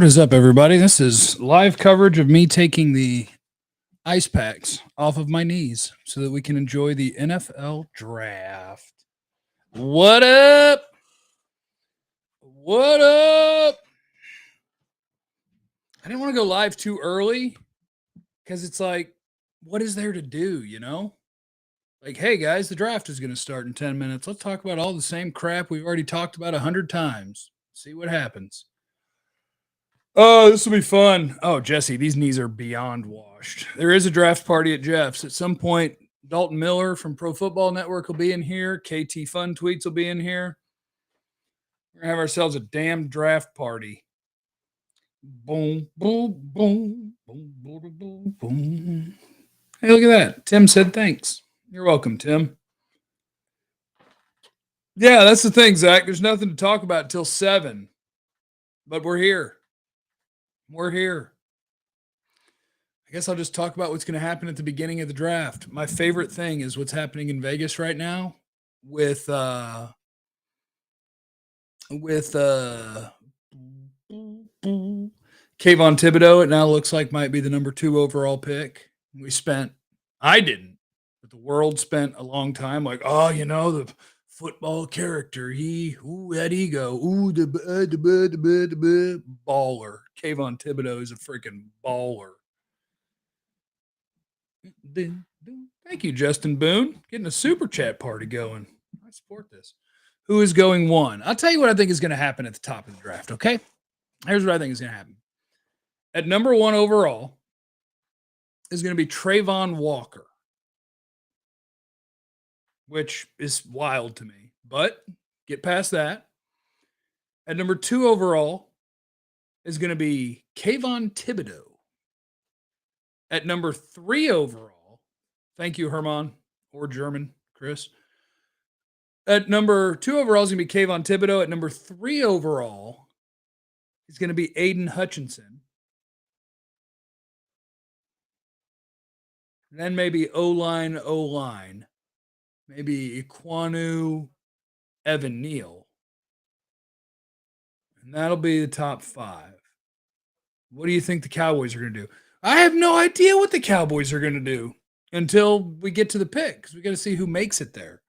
What is up, everybody? This is live coverage of me taking the ice packs off of my knees so that we can enjoy the NFL draft. What up? What up? I didn't want to go live too early because it's like, what is there to do, you know? Like, hey guys, the draft is going to start in 10 minutes. Let's talk about all the same crap we've already talked about 100 times. See what happens. Oh, this will be fun. Oh, Jesse, these knees are beyond washed. There is a draft party at Jeff's. At some point, Dalton Miller from Pro Football Network will be in here. KT Fun Tweets will be in here. We're going to have ourselves a damn draft party. Boom, boom, boom, boom, boom, boom, boom. Hey, look at that. Tim said thanks. You're welcome, Tim. Yeah, that's the thing, Zach. There's nothing to talk about until 7. But we're here. We're here. I guess I'll just talk about what's going to happen at the beginning of the draft. My favorite thing is what's happening in Vegas right now with Kayvon Thibodeau. It now looks like might be the number 2 overall pick. I didn't, but the world spent a long time like, oh, you know, the football character. That ego. The baller. Kayvon Thibodeau is a freaking baller. Thank you, Justin Boone. Getting a super chat party going. I support this. Who is going 1? I'll tell you what I think is going to happen at the top of the draft, okay? Here's what I think is going to happen. At number 1 overall is going to be Trayvon Walker, which is wild to me. But get past that. At number 2 overall is going to be Kayvon Thibodeau. At number 3 overall, thank you, Herman, or German, Chris. At number 2 overall is going to be Kayvon Thibodeau. At number 3 overall is going to be Aiden Hutchinson. And then maybe O-line. Maybe Iquanu, Evan Neal. And that'll be the top 5. What do you think the Cowboys are going to do? I have no idea what the Cowboys are going to do until we get to the pick because we got to see who makes it there.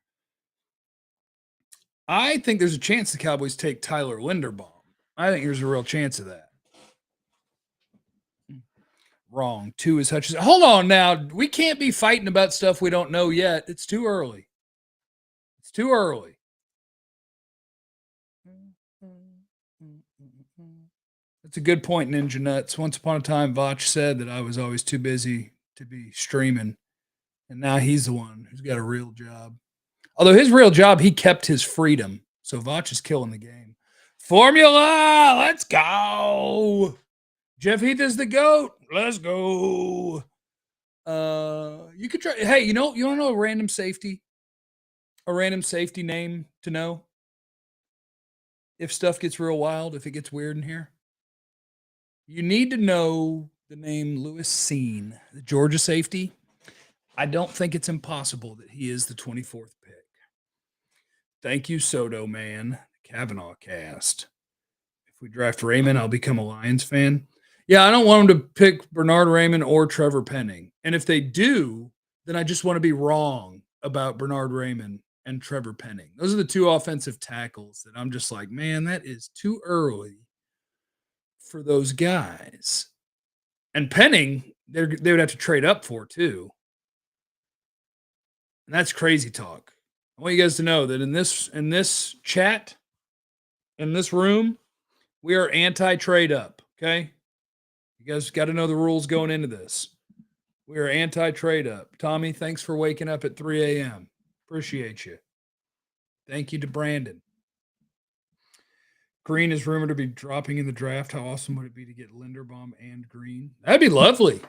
I think there's a chance the Cowboys take Tyler Linderbaum. I think there's a real chance of that. Wrong. 2 is Hutchinson. Hold on now. We can't be fighting about stuff we don't know yet. It's too early. It's too early. That's a good point, Ninja Nuts. Once upon a time, Vach said that I was always too busy to be streaming. And now he's the one who's got a real job. Although his real job, he kept his freedom. So Vach is killing the game. Formula, let's go. Jeff Heath is the GOAT. Let's go. You could try. Hey, you want to know a random safety? A random safety name to know? If stuff gets real wild, if it gets weird in here. You need to know the name Lewis Seen, the Georgia safety. I don't think it's impossible that he is the 24th pick. Thank you, Soto Man. Kavanaugh cast. If we draft Raymond, I'll become a Lions fan. Yeah, I don't want them to pick Bernard Raymond or Trevor Penning. And if they do, then I just want to be wrong about Bernard Raymond and Trevor Penning. Those are the 2 offensive tackles that I'm just like, man, that is too early for those guys. And Penning, they would have to trade up for too. And that's crazy talk. I want you guys to know that in this chat, in this room, we are anti-trade up, okay? You guys got to know the rules going into this. We are anti-trade up. Tommy, thanks for waking up at 3 a.m. Appreciate you. Thank you to Brandon. Green is rumored to be dropping in the draft. How awesome would it be to get Linderbaum and Green? That'd be lovely.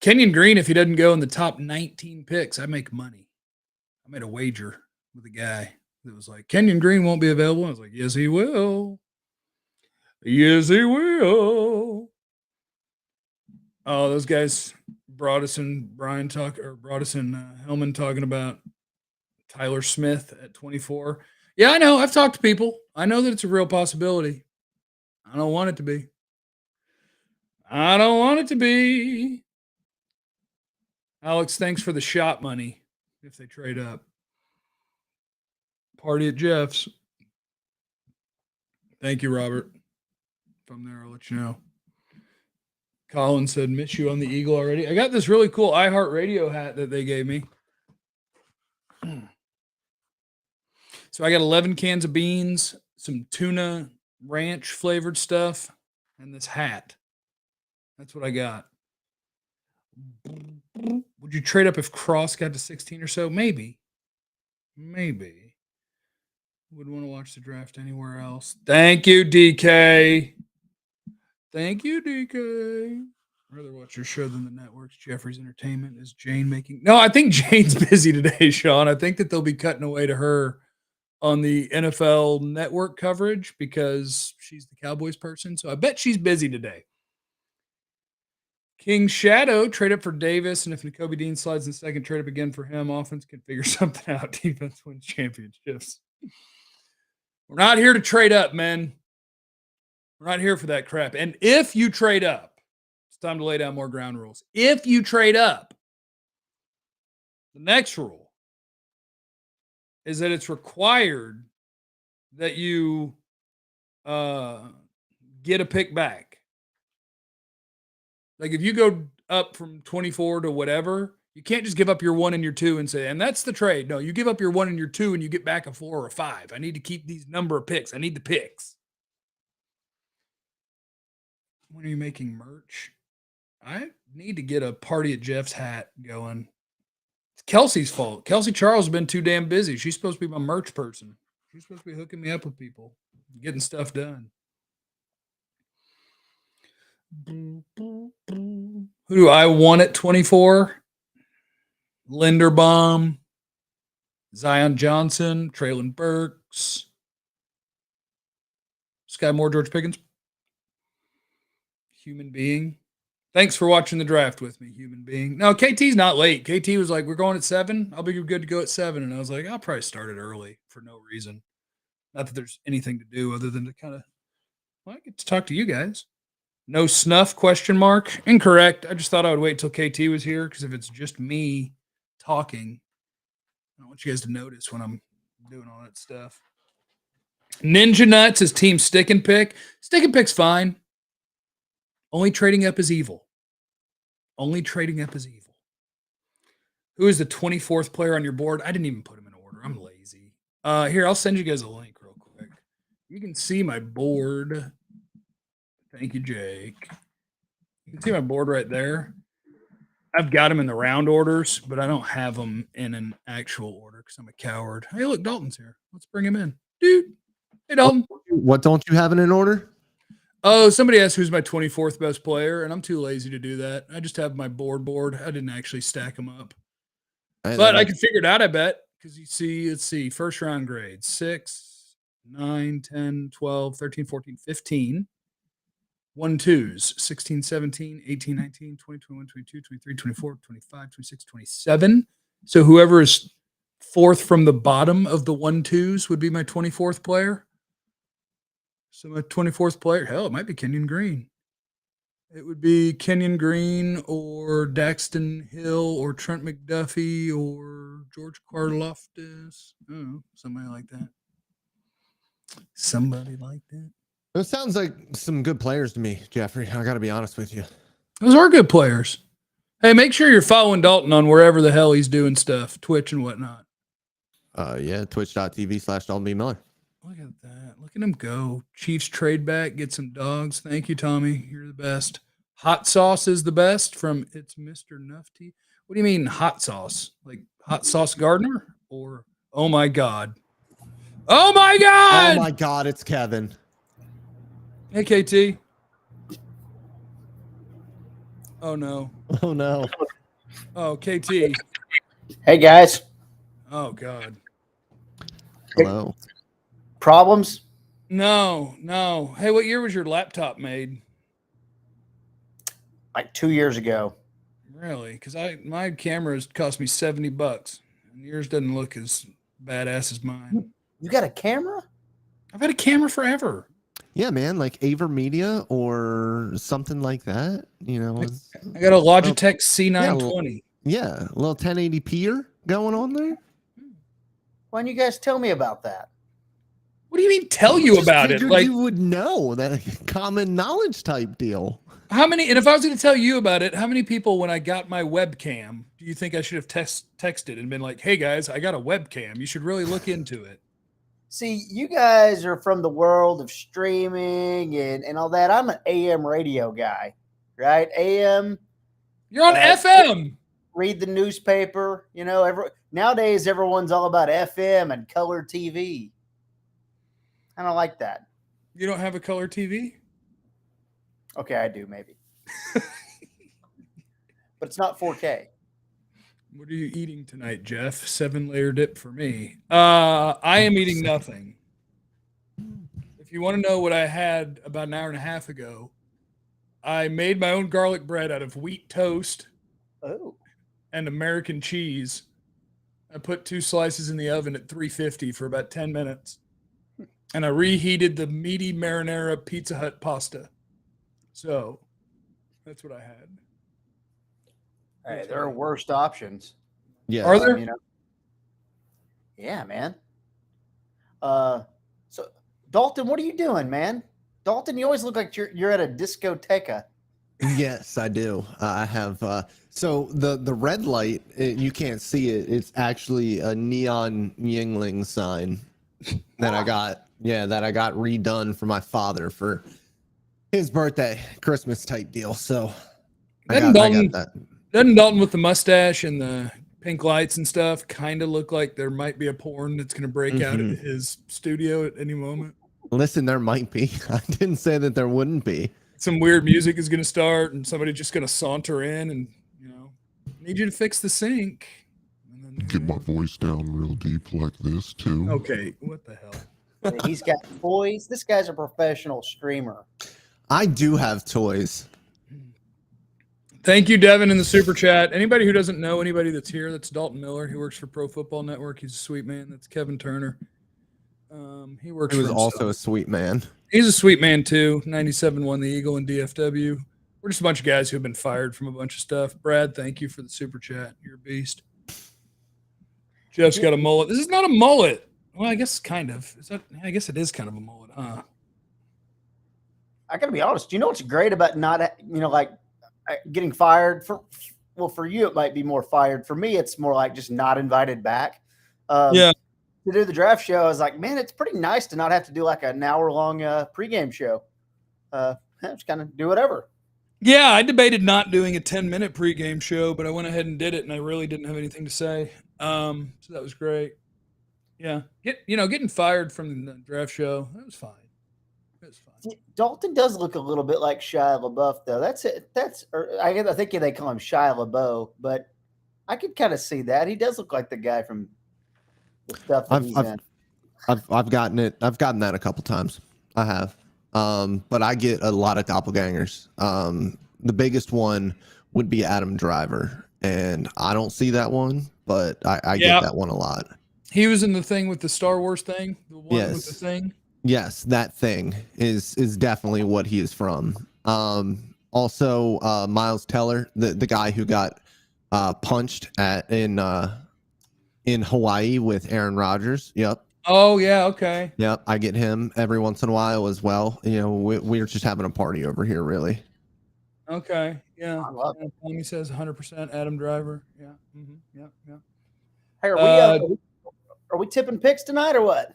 Kenyon Green, if he doesn't go in the top 19 picks, I make money. I made a wager with a guy that was like, Kenyon Green won't be available. I was like, yes, he will. Yes, he will. Oh, those guys, Broadus and Hellman talking about Tyler Smith at 24. Yeah, I know. I've talked to people. I know that it's a real possibility. I don't want it to be. I don't want it to be. Alex, thanks for the shot money if they trade up. Party at Jeff's. Thank you, Robert. From there, I'll let you know. Colin said, miss you on the Eagle already. I got this really cool iHeartRadio hat that they gave me. So I got 11 cans of beans, some tuna ranch flavored stuff, and this hat. That's what I got. Would you trade up if Cross got to 16 or so? Maybe. Wouldn't want to watch the draft anywhere else. Thank you, DK. Thank you, DK. I'd rather watch your show than the network's. Jeffrey's Entertainment. Is Jane making? No, I think Jane's busy today, Sean. I think that they'll be cutting away to her on the NFL network coverage because she's the Cowboys person. So I bet she's busy today. King Shadow, trade up for Davis. And if Nakobe Dean slides in second, trade up again for him. Offense can figure something out. Defense wins championships. We're not here to trade up, man. We're not here for that crap. And if you trade up, it's time to lay down more ground rules. If you trade up, the next rule is that it's required that you get a pick back. Like if you go up from 24 to whatever, you can't just give up your 1 and your 2 and say, and that's the trade. No, you give up your 1 and your 2 and you get back a 4 or a 5. I need to keep these number of picks. I need the picks. When are you making merch? I need to get a Party at Jeff's hat going. It's Kelsey's fault. Kelsey Charles has been too damn busy. She's supposed to be my merch person. She's supposed to be hooking me up with people, getting stuff done. Who do I want at 24? Linderbaum, Zion Johnson, Traylon Burks, Sky Moore, George Pickens. Human being. Thanks for watching the draft with me, human being. No, KT's not late. KT was like, we're going at 7. I'll be good to go at 7. And I was like, I'll probably start it early for no reason. Not that there's anything to do other than to kind of, well, I get to talk to you guys. No snuff, question mark. Incorrect. I just thought I would wait till KT was here because if it's just me talking, I don't want you guys to notice when I'm doing all that stuff. Ninja Nuts is team stick and pick. Stick and pick's fine. Only trading up is evil. Only trading up is evil. Who is the 24th player on your board? I didn't even put him in order. I'm lazy. Here, I'll send you guys a link real quick. You can see my board. Thank you, Jake. You can see my board right there. I've got them in the round orders, but I don't have them in an actual order because I'm a coward. Hey, look, Dalton's here. Let's bring him in. Dude. Hey, Dalton. What don't you have in an order? Oh, somebody asked who's my 24th best player, and I'm too lazy to do that. I just have my board. I didn't actually stack them up. But I can figure it out, I bet, because you see, let's see, first round grades, 6, 9, 10, 12, 13, 14, 15. 1-2s, 16, 17, 18, 19, 20, 21, 22, 23, 24, 25, 26, 27. So whoever is fourth from the bottom of the 1-2s would be my 24th player. So my 24th player, hell, it might be Kenyon Green. It would be Kenyon Green or Daxton Hill or Trent McDuffie or George Karlaftis. Oh, somebody like that. Somebody like that. It sounds like some good players to me, Jeffrey. I got to be honest with you. Those are good players. Hey, make sure you're following Dalton on wherever the hell he's doing stuff, Twitch and whatnot. Yeah, twitch.tv/Dalton Miller. Look at that. Look at him go. Chiefs trade back, get some dogs. Thank you, Tommy. You're the best. Hot sauce is the best from It's Mr. Nufty. What do you mean hot sauce? Like hot sauce Gardner? Or, oh my God. Oh my God. Oh my God, it's Kevin. Hey, KT. Oh, no. Oh, no. Oh, KT. Hey, guys. Oh, God. Hello. Problems? No. Hey, what year was your laptop made? Like 2 years ago. Really? Because my camera's cost me $70, and yours doesn't look as badass as mine. You got a camera? I've had a camera forever. Yeah, man, like Aver Media or something like that. You know, I got a Logitech C920. yeah, a little 1080p going on there. Why didn't you guys tell me about that? What do you mean tell you Just about it? figured Like you would know that common knowledge type deal. how many, and if I was going to tell you about it, how many people when I got my webcam, do you think I should have texted and been like, hey guys, I got a webcam. You should really look into it. See, you guys are from the world of streaming and all that. I'm an AM radio guy, right? AM. You're on FM. Read the newspaper. You know, nowadays everyone's all about FM and color TV. I don't like that. You don't have a color TV? Okay, I do maybe. But it's not 4K. What are you eating tonight, Jeff? 7-layer dip for me. I am eating nothing. If you want to know what I had about an hour and a half ago, I made my own garlic bread out of wheat toast and American cheese. I put 2 slices in the oven at 350 for about 10 minutes. And I reheated the meaty marinara Pizza Hut pasta. So that's what I had. Hey, there are worse options. Yeah. Are there? You know? Yeah, man. So Dalton, what are you doing, man? Dalton, you always look like you're at a discoteca. Yes, I do. I have. So the red light, you can't see it. It's actually a neon Yingling sign that I got. Yeah, that I got redone for my father for his birthday, Christmas type deal. So I got that. Doesn't Dalton with the mustache and the pink lights and stuff kind of look like there might be a porn that's going to break out of his studio at any moment? Listen, there might be. I didn't say that there wouldn't be. Some weird music is going to start and somebody's just going to saunter in and, you know, need you to fix the sink. And then, Get my voice down real deep like this, too. Okay, what the hell? He's got toys. This guy's a professional streamer. I do have toys. Thank you, Devin, in the super chat. Anybody who doesn't know anybody that's here, that's Dalton Miller. He works for Pro Football Network. He's a sweet man. That's Kevin Turner. He works. He was also a sweet man. He's a sweet man too. 97 won the Eagle in DFW. We're just a bunch of guys who've been fired from a bunch of stuff. Brad, thank you for the super chat. You're a beast. Jeff's got a mullet. This is not a mullet. Well, I guess kind of. I guess it is kind of a mullet, huh? I got to be honest. You know what's great about not, like getting fired? For you, it might be more fired. For me, it's more like just not invited back. Yeah. To do the draft show, I was like, man, it's pretty nice to not have to do like an hour-long pregame show. Just kind of do whatever. Yeah, I debated not doing a 10-minute pregame show, but I went ahead and did it, and I really didn't have anything to say. So that was great. Yeah, getting fired from the draft show, that was fine. It was fine. Dalton does look a little bit like Shia LaBeouf, though. That's it. I think they call him Shia LaBeouf, but I could kind of see that. He does look like the guy from the stuff that he's in. I've gotten it. I've gotten that a couple times. I have. But I get a lot of doppelgangers. The biggest one would be Adam Driver, and I don't see that one, but I get that one a lot. He was in the thing with the Star Wars thing, the one with the thing. Yes, that thing is definitely what he is from. Also, Miles Teller, the guy who got punched in Hawaii with Aaron Rodgers. Yep. Oh yeah, okay. Yep, I get him every once in a while as well. You know, we're just having a party over here, really. Okay, yeah. I love it. Tommy says 100% Adam Driver. Yeah. Yeah. Hey, are we tipping picks tonight or what?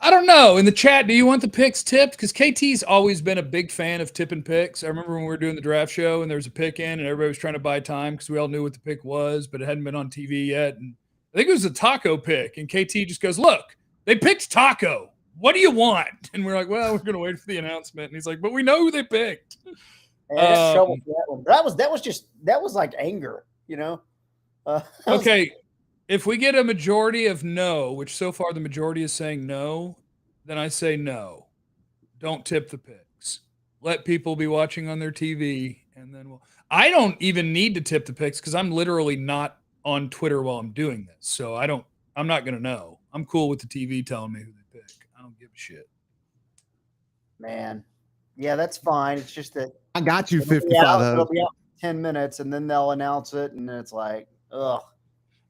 I don't know. In the chat, do you want the picks tipped? Because KT's always been a big fan of tipping picks. I remember when we were doing the draft show and there was a pick in and everybody was trying to buy time because we all knew what the pick was, but it hadn't been on TV yet. And I think it was a taco pick. And KT just goes, look, they picked taco. What do you want? And we're like, well, we're going to wait for the announcement. And he's like, but we know who they picked. That was like anger, you know? Okay. If we get a majority of no, which so far the majority is saying no, then I say no. Don't tip the picks. Let people be watching on their TV, and then I don't even need to tip the picks because I'm literally not on Twitter while I'm doing this. So I'm not going to know. I'm cool with the TV telling me who they pick. I don't give a shit. Man. Yeah, that's fine. It's just that I got you it'll be 55 out, it'll hoes. be out in 10 minutes, and then they'll announce it, and it's like, ugh.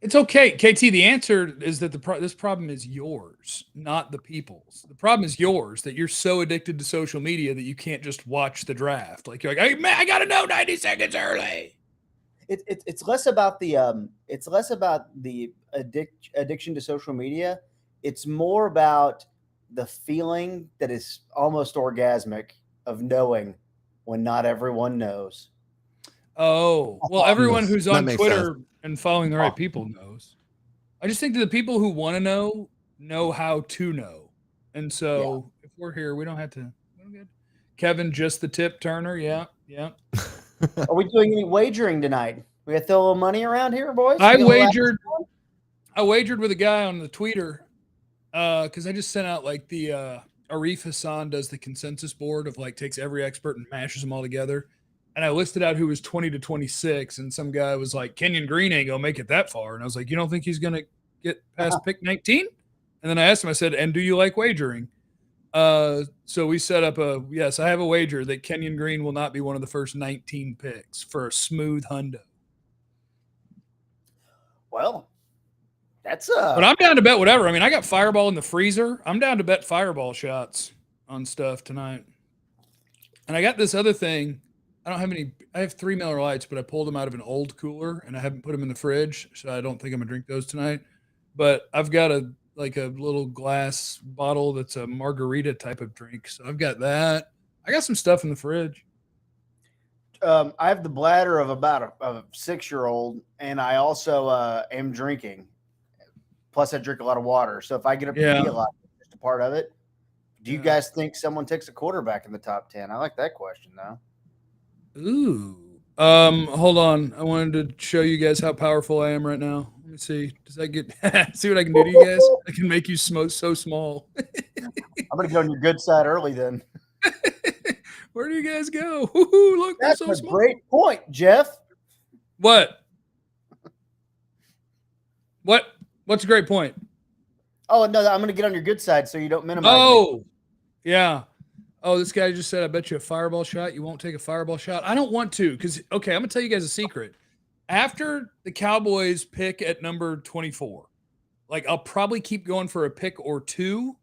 It's okay, KT. The answer is that this problem is yours, not the people's. The problem is yours, that you're so addicted to social media that you can't just watch the draft. Like you're like, hey, man, I gotta know 90 seconds early. It's less about the addiction to social media. It's more about the feeling that is almost orgasmic of knowing when not everyone knows. Oh, well, everyone who's That on makes Twitter and following the right people knows. I just think that the people who want to know how to know. And so if we're here, we don't have to. Kevin, just the tip Turner. Yeah. Yeah. Are we doing any wagering tonight? We got to throw a little money around here, boys. I We gonna wagered with a guy on the tweeter because I just sent out like the Arif Hassan does the consensus board of like takes every expert and mashes them all together. And I listed out who was 20 to 26, and some guy was like, Kenyon Green ain't gonna make it that far. And I was like, you don't think he's gonna get past pick 19? And then I asked him, I said, and do you like wagering? So we set up yes, I have a wager that Kenyon Green will not be one of the first 19 picks for a smooth hundo. Well, that's But I'm down to bet whatever. I mean, I got Fireball in the freezer. I'm down to bet Fireball shots on stuff tonight. And I got this other thing. I don't have any. I have 3 Miller Lights, but I pulled them out of an old cooler and I haven't put them in the fridge, so I don't think I'm gonna drink those tonight. But I've got a little glass bottle that's a margarita type of drink, so I've got that. I got some stuff in the fridge. I have the bladder of about a 6-year-old, and I also am drinking. Plus, I drink a lot of water. So if I get up to pee a lot, it's just a part of it. Do you guys think someone takes a quarterback in the top 10? I like that question, though. Ooh. Hold on. I wanted to show you guys how powerful I am right now. Let me see. Does that get see what I can do to you guys? I can make you so small. I'm gonna get on your good side early then. Where do you guys go? Woo-hoo, look, That's they're so a small. great point, Jeff. What? What's a great point? Oh no, I'm gonna get on your good side so you don't minimize. Oh, yeah. Oh, this guy just said, I bet you a fireball shot. You won't take a fireball shot. I don't want to because, okay, I'm going to tell you guys a secret. After the Cowboys pick at number 24, like I'll probably keep going for a pick or two,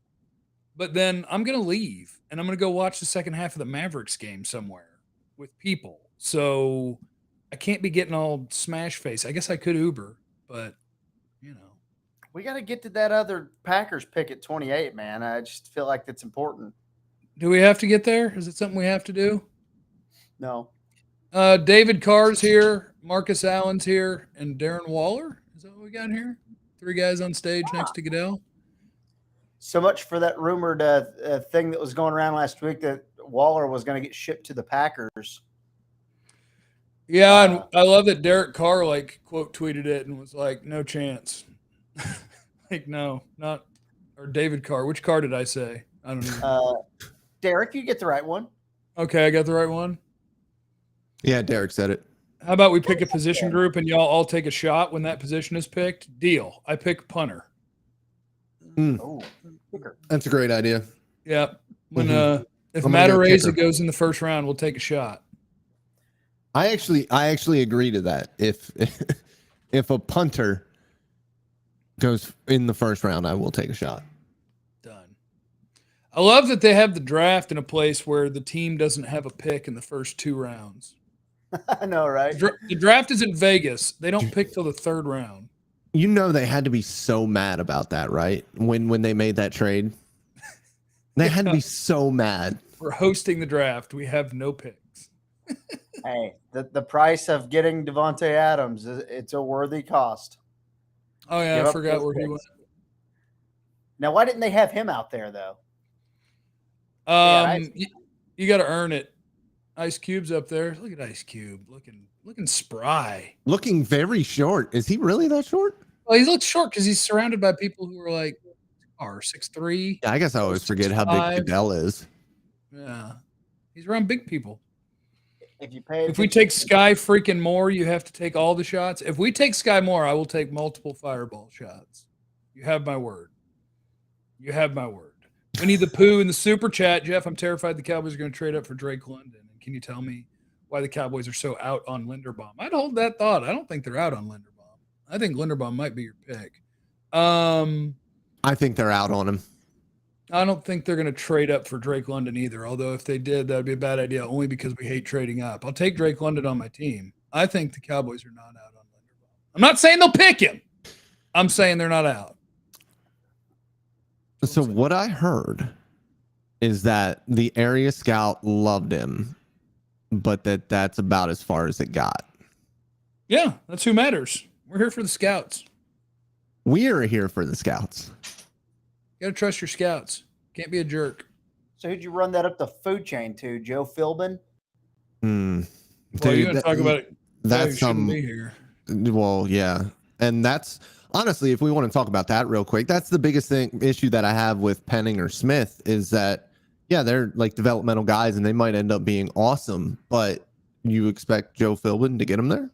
but then I'm going to leave and I'm going to go watch the second half of the Mavericks game somewhere with people. So I can't be getting all smash face. I guess I could Uber, but, you know. We got to get to that other Packers pick at 28, man. I just feel like that's important. Do we have to get there? Is it something we have to do? No. David Carr's here, Marcus Allen's here, and Darren Waller. Is that what we got here? 3 guys on stage next to Goodell. So much for that rumored thing that was going around last week that Waller was going to get shipped to the Packers. Yeah, and I love that Derek Carr like quote tweeted it and was like, "No chance." Like, no, not or David Carr. Which Carr did I say? I don't know. Derek, you get the right one. Okay, I got the right one. Yeah, Derek said it. How about we pick a position group and y'all all take a shot when that position is picked? Deal. I pick punter. Oh, kicker. That's a great idea. Yeah. When if I'm gonna go Matareza kicker. goes in the first round, we'll take a shot. I actually agree to that. If a punter goes in the first round, I will take a shot. Done. I love that they have the draft in a place where the team doesn't have a pick in the first 2 rounds. I know, right? The draft is in Vegas. They don't pick till the 3rd round. You know they had to be so mad about that, right? When they made that trade, they had to be so mad. We're hosting the draft. We have no picks. Hey, the price of getting Devontae Adams, it's a worthy cost. Oh yeah, Give I up forgot those where he picks. went. Now, why didn't they have him out there though? You got to earn it. Ice Cube's up there. Look at Ice Cube, looking spry. Looking very short. Is he really that short? Well, he looks short because he's surrounded by people who are like 6'3". Yeah, I guess I always forget how 6'5". big Goodell is. Yeah, he's around big people. If we take Sky freaking Moore, you have to take all the shots. If we take Sky Moore, I will take multiple fireball shots. You have my word. You have my word. Winnie the Pooh in the super chat. Jeff, I'm terrified the Cowboys are going to trade up for Drake London. And can you tell me why the Cowboys are so out on Linderbaum? I'd hold that thought. I don't think they're out on Linderbaum. I think Linderbaum might be your pick. I think they're out on him. I don't think they're going to trade up for Drake London either. Although if they did, that would be a bad idea only because we hate trading up. I'll take Drake London on my team. I think the Cowboys are not out on Linderbaum. I'm not saying they'll pick him. I'm saying they're not out. So what I heard is that the area scout loved him, but that's about as far as it got. Yeah, that's who matters. We're here for the scouts. We are here for the scouts. You got to trust your scouts. Can't be a jerk. So who'd you run that up the food chain to? Joe Philbin? Well, you want to talk about it? That's be here. Well, yeah. And that's honestly, if we want to talk about that real quick, that's the biggest issue that I have with Penning or Smith is that, yeah, they're like developmental guys and they might end up being awesome, but you expect Joe Philbin to get them there?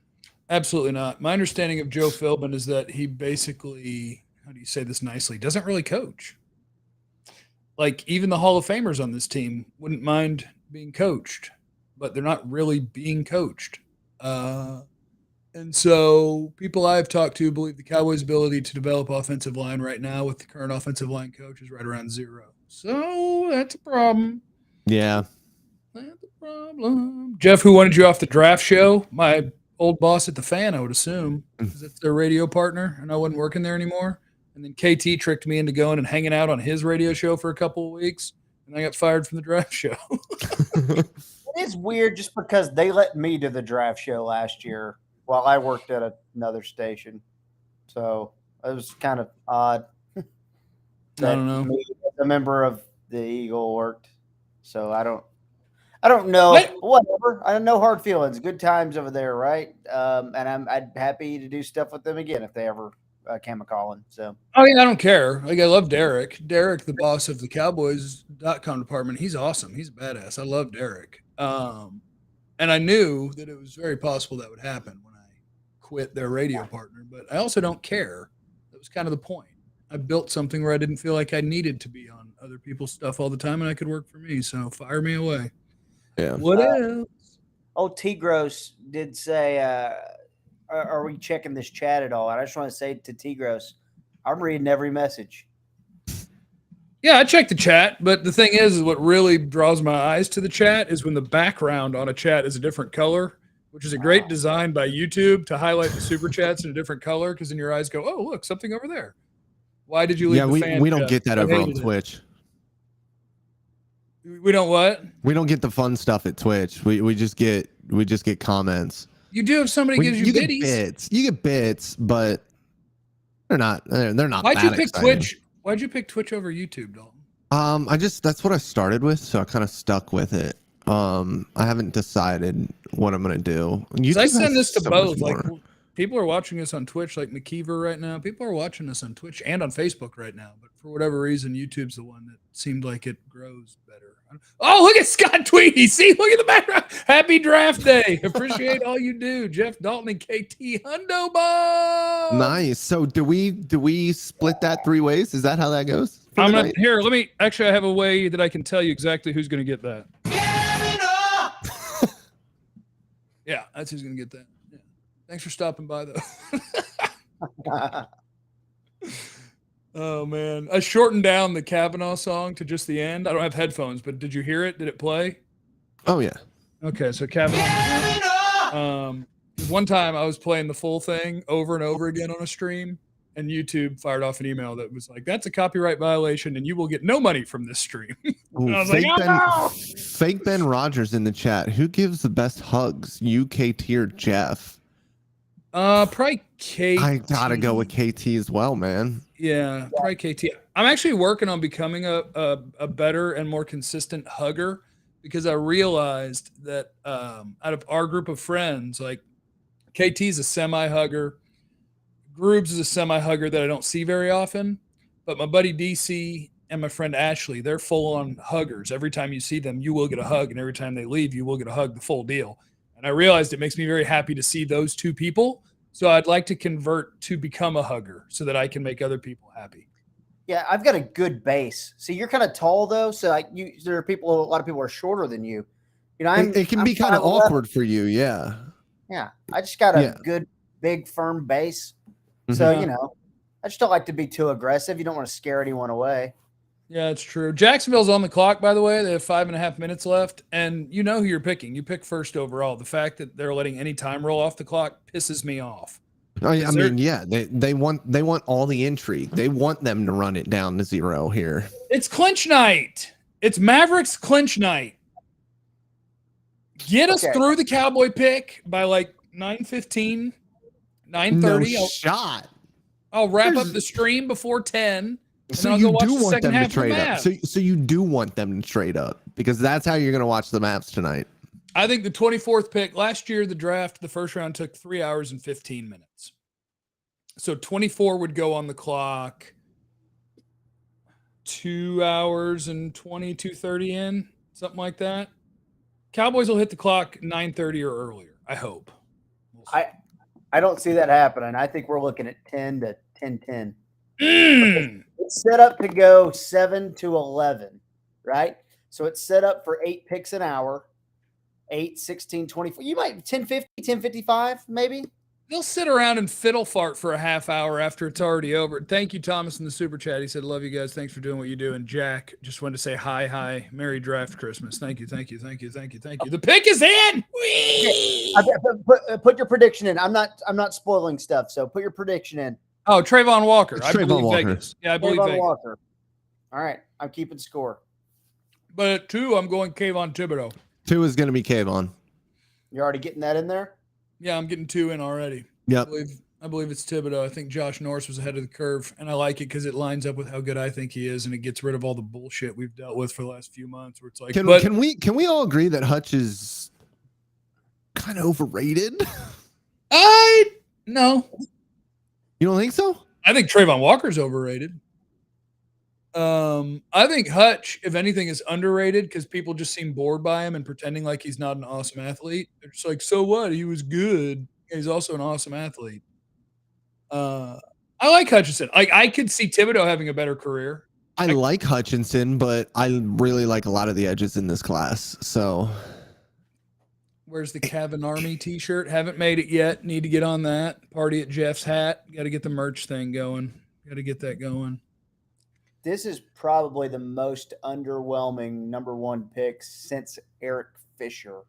Absolutely not. My understanding of Joe Philbin is that he basically, how do you say this nicely, doesn't really coach. Like even the Hall of Famers on this team wouldn't mind being coached, but they're not really being coached. And so people I've talked to believe the Cowboys' ability to develop offensive line right now with the current offensive line coach is right around 0. So that's a problem. Yeah. That's a problem. Jeff, who wanted you off the draft show? My old boss at the Fan, I would assume, because it's their radio partner, and I wasn't working there anymore. And then KT tricked me into going and hanging out on his radio show for a couple of weeks, and I got fired from the draft show. It is weird just because they let me do the draft show last year while I worked at another station. So it was kind of odd. I don't know. A member of the Eagle worked. So I don't know. Whatever. I have no hard feelings. Good times over there, right? And I'd happy to do stuff with them again if they ever came a calling. So I don't care. Like I love Derek. Derek, the boss of the Cowboys.com department, he's awesome. He's a badass. I love Derek. And I knew that it was very possible that would happen when I quit their radio partner, but I also don't care. That was kind of the point. I built something where I didn't feel like I needed to be on other people's stuff all the time and I could work for me. So fire me away. Yeah. What else? Oh, Tigros did say, are we checking this chat at all? And I just want to say to Tigros, I'm reading every message. Yeah, I check the chat, but the thing is what really draws my eyes to the chat is when the background on a chat is a different color, which is a great design by YouTube to highlight the super chats in a different color because then your eyes go, oh, look, something over there. Why did you leave the fan we don't chat? get that over on Twitch. We don't what? We don't get the fun stuff at Twitch. We just get comments. You do if somebody gives you biddies. Get bits. You get bits, but they're not Why'd that you pick exciting. Twitch? Why'd you pick Twitch over YouTube, Dalton? That's what I started with, so I kind of stuck with it. I haven't decided what I'm gonna do. I send this to both. Like people are watching us on Twitch, like McKeever right now. People are watching us on Twitch and on Facebook right now. But for whatever reason, YouTube's the one that seemed like it grows better. Oh, look at Scott Tweedy. See, look at the background. Happy draft day. Appreciate all you do. Jeff Dalton and KT Hundo Bob. Nice. So do we split that 3 ways? Is that how that goes? I'm gonna here. Let me actually. I have a way that I can tell you exactly who's going to get that. Yeah, that's who's going to get that. Yeah. Thanks for stopping by, though. Oh man, I shortened down the Kavanaugh song to just the end. I don't have headphones, but did you hear it? Did it play? Oh yeah. Okay, so Kavanaugh. One time I was playing the full thing over and over again on a stream, and YouTube fired off an email that was like, "That's a copyright violation, and you will get no money from this stream." Ooh, I was like, "Oh, no!" Fake Ben Rogers in the chat. Who gives the best hugs? KT or Jeff? Probably KT. I gotta go with KT as well, man. Yeah, probably KT. I'm actually working on becoming a better and more consistent hugger because I realized that out of our group of friends, like KT's a semi-hugger, Groobs is a semi-hugger that I don't see very often, but my buddy DC and my friend Ashley, they're full-on huggers. Every time you see them, you will get a hug, and every time they leave, you will get a hug, the full deal. And I realized it makes me very happy to see those two people. So I'd like to convert to become a hugger so that I can make other people happy. Yeah, I've got a good base. See, you're kind of tall though, so a lot of people are shorter than you. You know, It can be kind of 5'11". awkward for you. Yeah. Yeah, I just got a Yeah. good, big, firm base. Mhm. So Yeah. I just don't like to be too aggressive. You don't want to scare anyone away. Yeah, it's true. Jacksonville's on the clock, by the way. They have 5.5 minutes left, and you know who you're picking. You pick first overall. The fact that they're letting any time roll off the clock pisses me off. I mean, yeah, they want all the intrigue. They want them to run it down to 0 here. It's clinch night. It's Mavericks clinch night. Get us through the Cowboy pick by like 9:15, 9:30. No shot. I'll wrap up the stream before 10. So I'll you go watch do the want second them to half of the trade up. Mavs. So you do want them to trade up because that's how you're going to watch the Mavs tonight. I think the 24th pick last year, the draft, the first round took 3 hours and 15 minutes. So 24 would go on the clock. 2 hours and 2:30 in, something like that. Cowboys will hit the clock 9:30 or earlier. I hope. I don't see that happening. I think we're looking at 10 to 10:10. It's set up to go 7 to 11, right? So it's set up for 8 picks an hour, 8, 16, 24. You might 10:50, 10:55, maybe. They'll sit around and fiddle fart for a half hour after it's already over. Thank you, Thomas, in the super chat. He said, "Love you guys. Thanks for doing what you do." And Jack just wanted to say hi, Merry Draft Christmas. Thank you. The pick is in. Put your prediction in. I'm not spoiling stuff, so put your prediction in. Oh, Trayvon Walker. It's I Trayvon believe Walker. Vegas. Yeah, I believe Trayvon Vegas. Walker. All right, I'm keeping score. But at 2, I'm going Kayvon Thibodeau. 2 is going to be Kayvon. You're already getting that in there? Yeah, I'm getting 2 in already. Yep. I believe it's Thibodeau. I think Josh Norris was ahead of the curve, and I like it because it lines up with how good I think he is, and it gets rid of all the bullshit we've dealt with for the last few months. Where it's like, can we all agree that Hutch is kind of overrated? No, you don't think so? I think Trayvon Walker's overrated. I think Hutch, if anything, is underrated because people just seem bored by him and pretending like he's not an awesome athlete. They're just like, so what? He was good. He's also an awesome athlete. I like Hutchinson. I could see Thibodeau having a better career. I like Hutchinson, but I really like a lot of the edges in this class. So, where's the Kevin Army t-shirt? Haven't made it yet. Need to get on that. Party at Jeff's hat. Got to get the merch thing going. Got to get that going. This is probably the most underwhelming number 1 pick since Eric Fisher.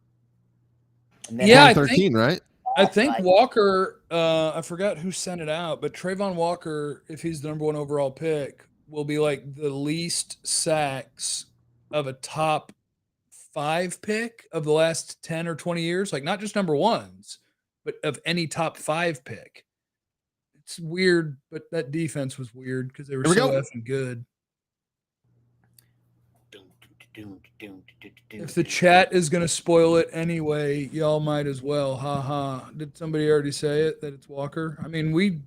And then 13, right? I think Walker, I forgot who sent it out, but Trayvon Walker, if he's the number 1 overall pick, will be like the least sacks of a top 5 pick of the last 10 or 20 years. Like not just number 1s, but of any top 5 pick. It's weird, but that defense was weird because they were so effing good. If the chat is going to spoil it anyway, y'all might as well. Ha ha. Did somebody already say it, that it's Walker? I mean, we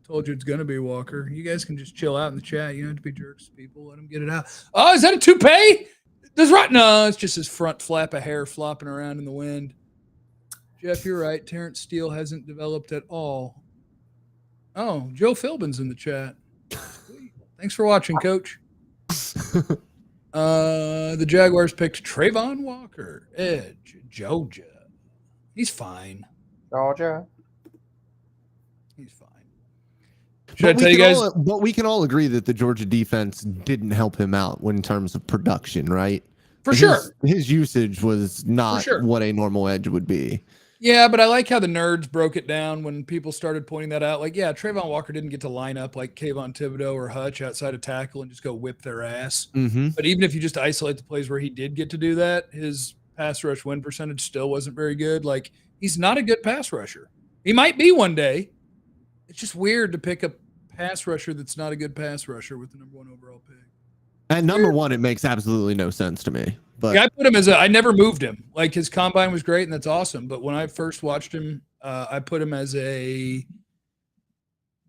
told you it's going to be Walker. You guys can just chill out in the chat. You don't have to be jerks to people. Let them get it out. Oh, is that a toupee? No, it's just his front flap of hair flopping around in the wind. Jeff, you're right. Terrence Steele hasn't developed at all. Oh, Joe Philbin's in the chat. Thanks for watching, Coach. The Jaguars picked Trayvon Walker, edge, Georgia. He's fine. Georgia. He's fine. Should I tell you guys? But we can all agree that the Georgia defense didn't help him out in terms of production, right? For sure. His usage was not what a normal edge would be. Yeah, but I like how the nerds broke it down when people started pointing that out. Like, yeah, Trayvon Walker didn't get to line up like Kayvon Thibodeau or Hutch outside of tackle and just go whip their ass. Mm-hmm. But even if you just isolate the plays where he did get to do that, his pass rush win percentage still wasn't very good. Like, he's not a good pass rusher. He might be one day. It's just weird to pick a pass rusher that's not a good pass rusher with the number 1 overall pick. At number 1, it makes absolutely no sense to me. But yeah, I put him as I never moved him. Like his combine was great and that's awesome. But when I first watched him, I put him as take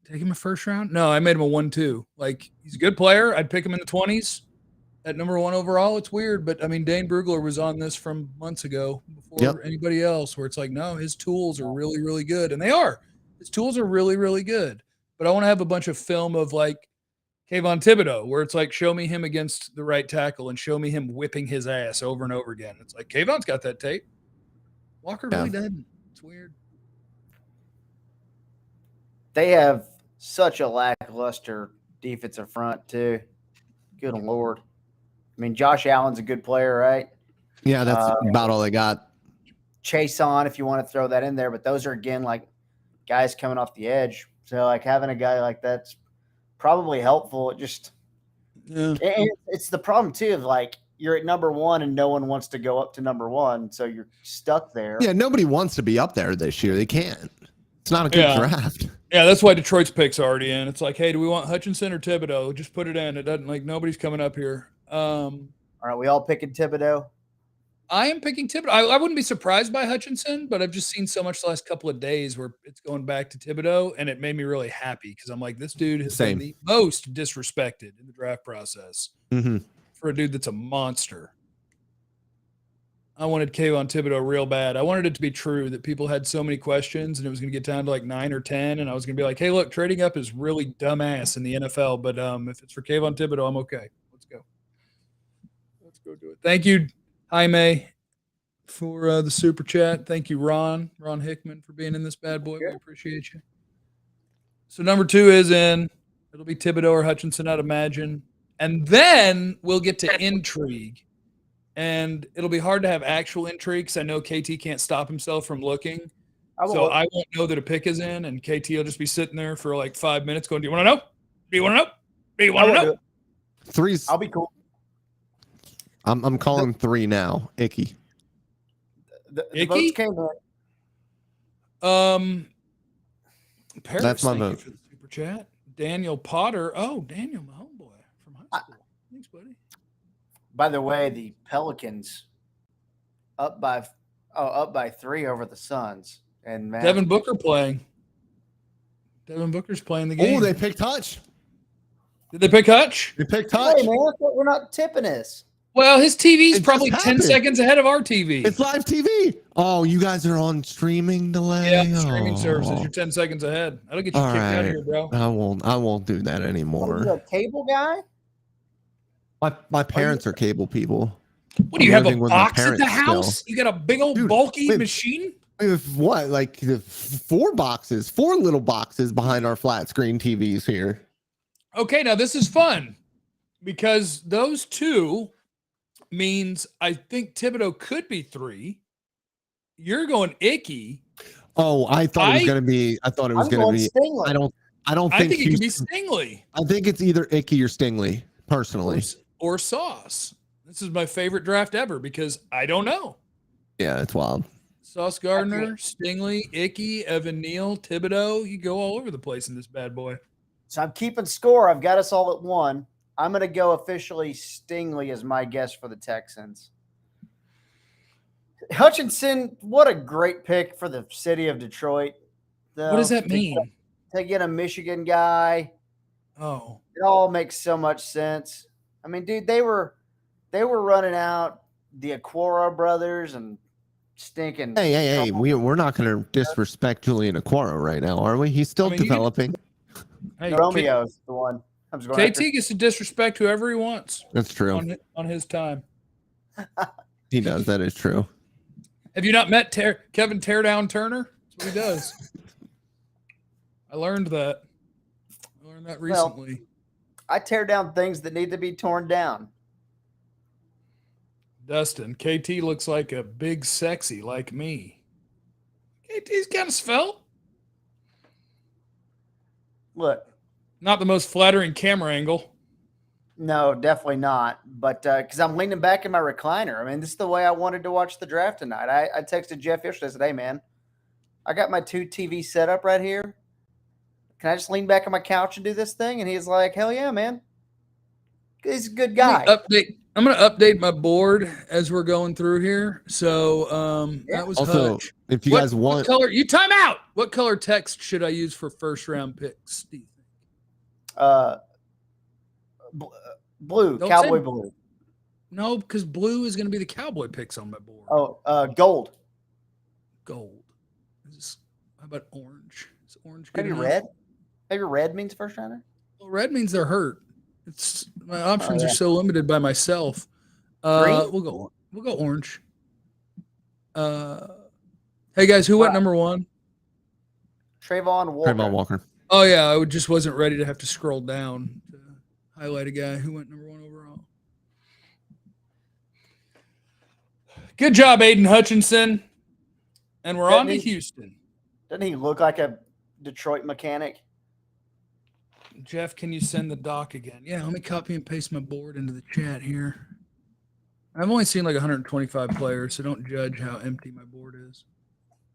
him a first round. No, I made him a 1-2. Like he's a good player. I'd pick him in the 20s at number 1 overall. It's weird, but I mean, Dane Brugler was on this from months ago before anybody else, where it's like, no, his tools are really, really good, and they are. His tools are really, really good. But I want to have a bunch of film of like Kayvon Thibodeau, where it's like, show me him against the right tackle and show me him whipping his ass over and over again. It's like, Kayvon's got that tape. Walker really doesn't. It's weird. They have such a lackluster defensive front, too. Good Lord. I mean, Josh Allen's a good player, right? Yeah, that's about all they got. Chase on, if you want to throw that in there. But those are, again, like guys coming off the edge. So, like, having a guy like that's probably helpful. It just and it's the problem too of like you're at number one and no one wants to go up to number one, so you're stuck there. Yeah, nobody wants to be up there this year. They can't. It's not a good draft. Yeah, that's why Detroit's pick's already in. It's like, hey, do we want Hutchinson or Thibodeau? Just put it in. It doesn't like nobody's coming up here. All right, we all picking Thibodeau. I am picking Thibodeau. I wouldn't be surprised by Hutchinson, but I've just seen so much the last couple of days where it's going back to Thibodeau, and it made me really happy because I'm like, this dude has been the most disrespected in the draft process for a dude that's a monster. I wanted Kayvon Thibodeau real bad. I wanted it to be true that people had so many questions, and it was going to get down to like 9 or 10, and I was going to be like, hey, look, trading up is really dumbass in the NFL, but if it's for Kayvon Thibodeau, I'm okay. Let's go. Let's go do it. Thank you, Jaime, for the super chat. Thank you, Ron Hickman, for being in this bad boy. We appreciate you. So number 2 is in. It'll be Thibodeau or Hutchinson, I'd imagine. And then we'll get to intrigue. And it'll be hard to have actual intrigue because I know KT can't stop himself from looking. So I won't know that a pick is in, and KT will just be sitting there for like 5 minutes going, do you want to know? Do you want to know? Do you want to know? 3's. I'll be cool. I'm calling 3 now. Icky. The votes came in. Paris, that's my vote. For the super chat. Daniel Potter. Oh, Daniel, my homeboy from high school. Thanks, buddy. By the way, the Pelicans up by 3 over the Suns. And man, Devin Booker playing. Devin Booker's playing the game. Oh, they picked Hutch. Did they pick Hutch? They picked Hutch. Hey, man, we're not tipping this. Well, his TV's It probably just 10 happened. seconds ahead of our TV. It's live TV. Oh, you guys are on streaming delay. Yeah, streaming services. You're 10 seconds ahead. That'll get you kicked out of here, bro. I won't do that anymore. Are you a cable guy? My parents are cable people. What do you have, a living with my box at the parents house? still. You got a big old bulky machine? We have what, like 4 little boxes behind our flat screen TVs here. Okay, now this is fun because those 2 means I think Thibodeau could be 3. You're going Icky. Oh, I thought it was going to be. I thought it was going to be. Stingley. I don't I think think it could be Stingley. I think it's either Icky or Stingley, personally. Or Sauce. This is my favorite draft ever because I don't know. Yeah, it's wild. Sauce Gardner, Stingley, Icky, Evan Neal, Thibodeau. You go all over the place in this bad boy. So I'm keeping score. I've got us all at 1. I'm going to go officially Stingley as my guess for the Texans. Hutchinson, what a great pick for the city of Detroit. What does that mean? To get a Michigan guy. Oh. It all makes so much sense. I mean, dude, they were running out the Aquara brothers and stinking. Hey, we're not going to disrespect Julian Aquara right now, are we? He's still developing. Hey, Romeo's the one. KT gets to disrespect whoever he wants. That's true. On his time. He does. That is true. Have you not met Kevin Teardown Turner? That's what he does. I learned that. Recently. Well, I tear down things that need to be torn down. Dustin, KT looks like a big sexy like me. KT's kind of svelte. Look. Not the most flattering camera angle. No, definitely not. But because I'm leaning back in my recliner. I mean, this is the way I wanted to watch the draft tonight. I texted Jeff yesterday. I said, hey, man, I got my 2 TV set up right here. Can I just lean back on my couch and do this thing? And he's like, hell yeah, man. He's a good guy. I'm going to update my board as we're going through here. So that was also, Hutch. If you guys want. What color? You time out. What color text should I use for first round picks? Blue, Cowboy blue. No, because blue is going to be the Cowboy picks on my board. Oh, gold. Gold. How about orange? Is orange good? Maybe red? Maybe red means first rounder? Well, red means they're hurt. It's my options are so limited by myself. Green? We'll go orange. Hey guys, who went number 1? Trayvon Walker. Trayvon Walker. Oh yeah, I just wasn't ready to have to scroll down to highlight a guy who went number 1 overall. Good job, Aiden Hutchinson. And we're on to Houston. Doesn't he look like a Detroit mechanic? Jeff, can you send the doc again? Yeah, let me copy and paste my board into the chat here. I've only seen like 125 players, so don't judge how empty my board is.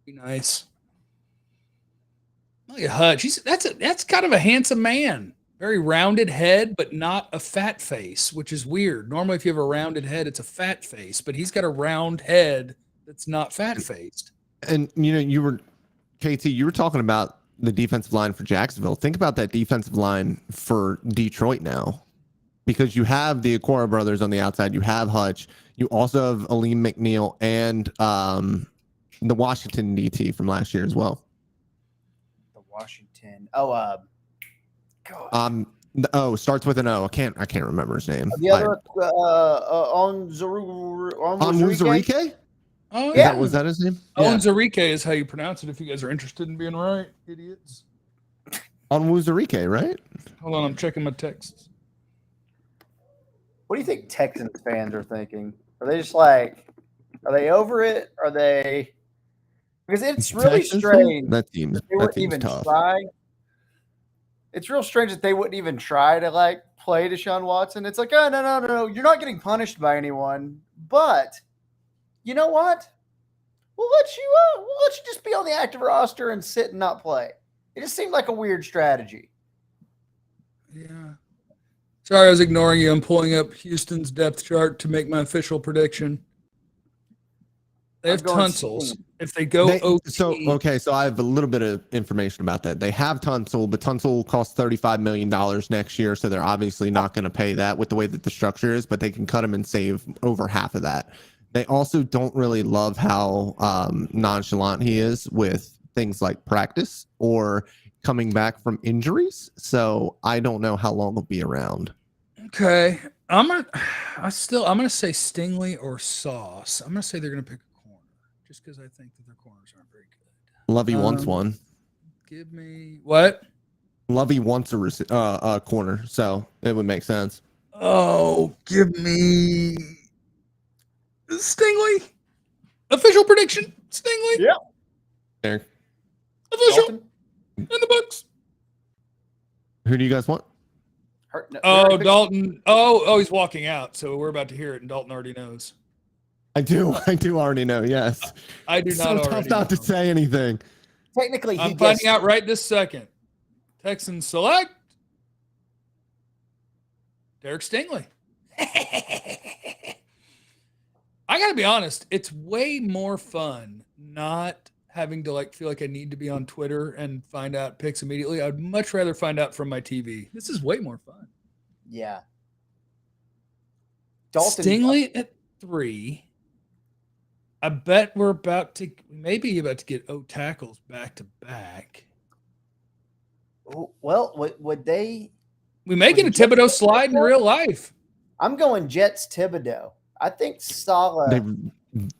Be nice. Look at Hutch. That's kind of a handsome man. Very rounded head, but not a fat face, which is weird. Normally, if you have a rounded head, it's a fat face, but he's got a round head that's not fat faced. And you were KT, you were talking about the defensive line for Jacksonville. Think about that defensive line for Detroit now, because you have the Okora brothers on the outside. You have Hutch. You also have Aleem McNeil and the Washington DT from last year as well. The Washington. God. Starts with an O. I can't remember his name. The other Onwuzurike? Oh yeah. Was that his name? Onwuzurike is how you pronounce it if you guys are interested in being right, idiots. Onwuzurike, right? Hold on, I'm checking my texts. What do you think Texans fans are thinking? Are they just like, are they over it? Are they? Because it's really strange. That team's tough. Try. It's real strange that they wouldn't even try to like play Deshaun Watson. It's like, oh no, you're not getting punished by anyone. But you know what? We'll let you just be on the active roster and sit and not play. It just seemed like a weird strategy. Yeah. Sorry, I was ignoring you. I'm pulling up Houston's depth chart to make my official prediction. They have Tunsil's. If they go OT. So I have a little bit of information about that. They have Tunsil, but Tunsil costs $35 million next year, so they're obviously not going to pay that with the way that the structure is, but they can cut him and save over half of that. They also don't really love how nonchalant he is with things like practice or coming back from injuries. So I don't know how long he'll be around. Okay. I'm gonna say Stingley or Sauce. I'm gonna say they're gonna pick a corner just because I think that their corners aren't very good. Lovey wants one. Give me what? Lovey wants a corner, so it would make sense. Oh, give me Stingley. Official prediction. Stingley. Yeah. There. Official. Dalton. In the books. Who do you guys want? Dalton. Oh, he's walking out, so we're about to hear it, and Dalton already knows. I do already know, yes. I do not already tough not to say anything. Technically, I'm finding out right this second. Texans select Derek Stingley. I got to be honest, it's way more fun not having to feel like I need to be on Twitter and find out picks immediately. I'd much rather find out from my TV. This is way more fun. Yeah. Stingley at 3. I bet we're about to get O tackles back to back. Well, would they? We may get a Thibodeau slide in real life. I'm going Jets Thibodeau. I think Saleh.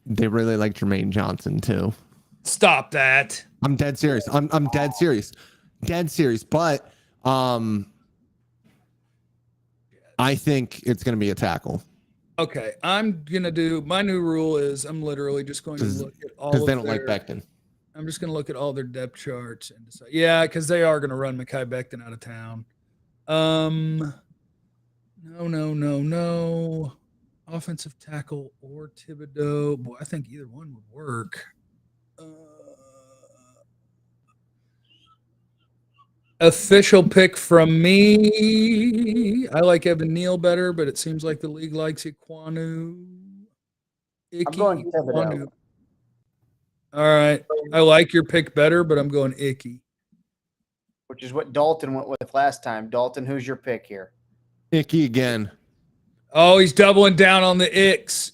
They really like Jermaine Johnson too. Stop that. I'm dead serious. I'm dead serious. Dead serious. But I think it's going to be a tackle. Okay, I'm gonna do my new rule is I'm literally just going to look at all because they don't like Becton. I'm just gonna look at all their depth charts and decide. Yeah, because they are gonna run Mekhi Becton out of town. No. Offensive tackle or Thibodeau. Boy, I think either one would work. Official pick from me. I like Evan Neal better, but it seems like the league likes Iquanu. I'm going Thibodeau. All right. I like your pick better, but I'm going Icky. Which is what Dalton went with last time. Dalton, who's your pick here? Icky again. Oh, he's doubling down on the Icks.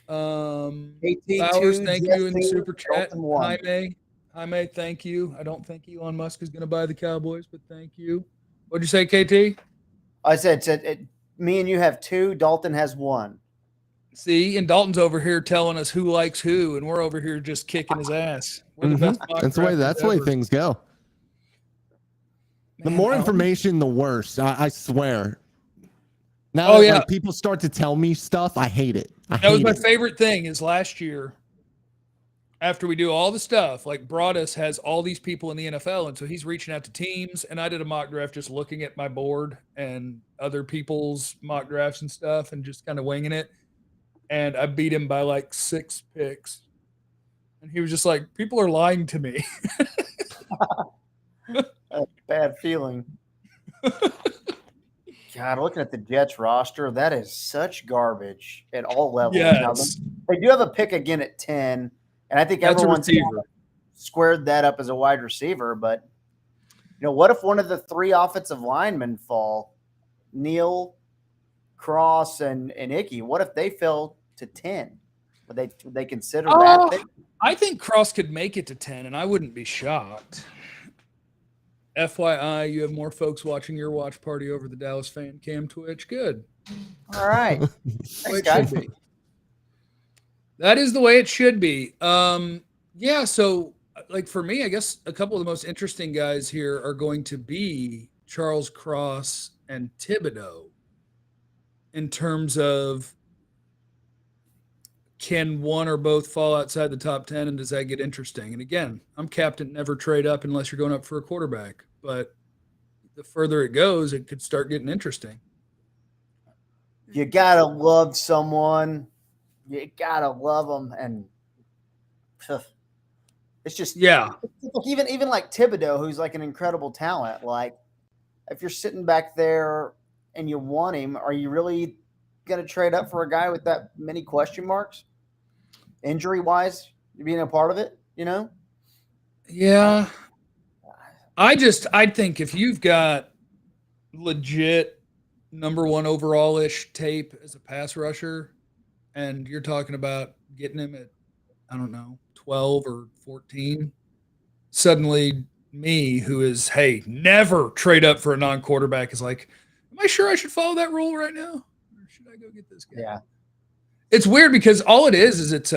Flowers, thank you in the super chat. Jaime, thank you. I don't think Elon Musk is going to buy the Cowboys, but thank you. What'd you say, KT? I said me and you have 2. Dalton has 1. See, and Dalton's over here telling us who likes who, and we're over here just kicking his ass. We're the best mock That's the way. drafters That's the way ever. things go. The Man, more I don't- information, the worse. I swear. Now that like, people start to tell me stuff, I hate it. That was my favorite thing is last year, after we do all the stuff, like Broadus has all these people in the NFL, and so he's reaching out to teams, and I did a mock draft just looking at my board and other people's mock drafts and stuff and just kind of winging it. And I beat him by like 6 picks. And he was just like, people are lying to me. A bad feeling. God, looking at the Jets roster, that is such garbage at all levels. Yes. Now, they do have a pick again at 10, and I think That's everyone's a receiver. squared that up as a wide receiver. But, what if one of the 3 offensive linemen fall? Neal, Cross, and Icky. What if they fell to 10? Would they consider that pick? I think Cross could make it to 10, and I wouldn't be shocked. FYI, you have more folks watching your watch party over the Dallas Fan Cam Twitch. Good. All right. Thanks, guys. That is the way it should be. Yeah, so like for me, I guess a couple of the most interesting guys here are going to be Charles Cross and Thibodeau in terms of can one or both fall outside the top 10, and does that get interesting? And again, I'm captain, never trade up unless you're going up for a quarterback. But the further it goes, it could start getting interesting. You got to love someone. You got to love them. And it's just, even like Thibodeau, who's like an incredible talent. Like, if you're sitting back there and you want him, are you really going to trade up for a guy with that many question marks? Injury wise, being a part of it, Yeah. I think if you've got legit number 1 overall-ish tape as a pass rusher, and you're talking about getting him at, I don't know, 12 or 14, suddenly me, who is, hey, never trade up for a non-quarterback, is like, am I sure I should follow that rule right now? Or should I go get this guy? Yeah. It's weird because all it is it's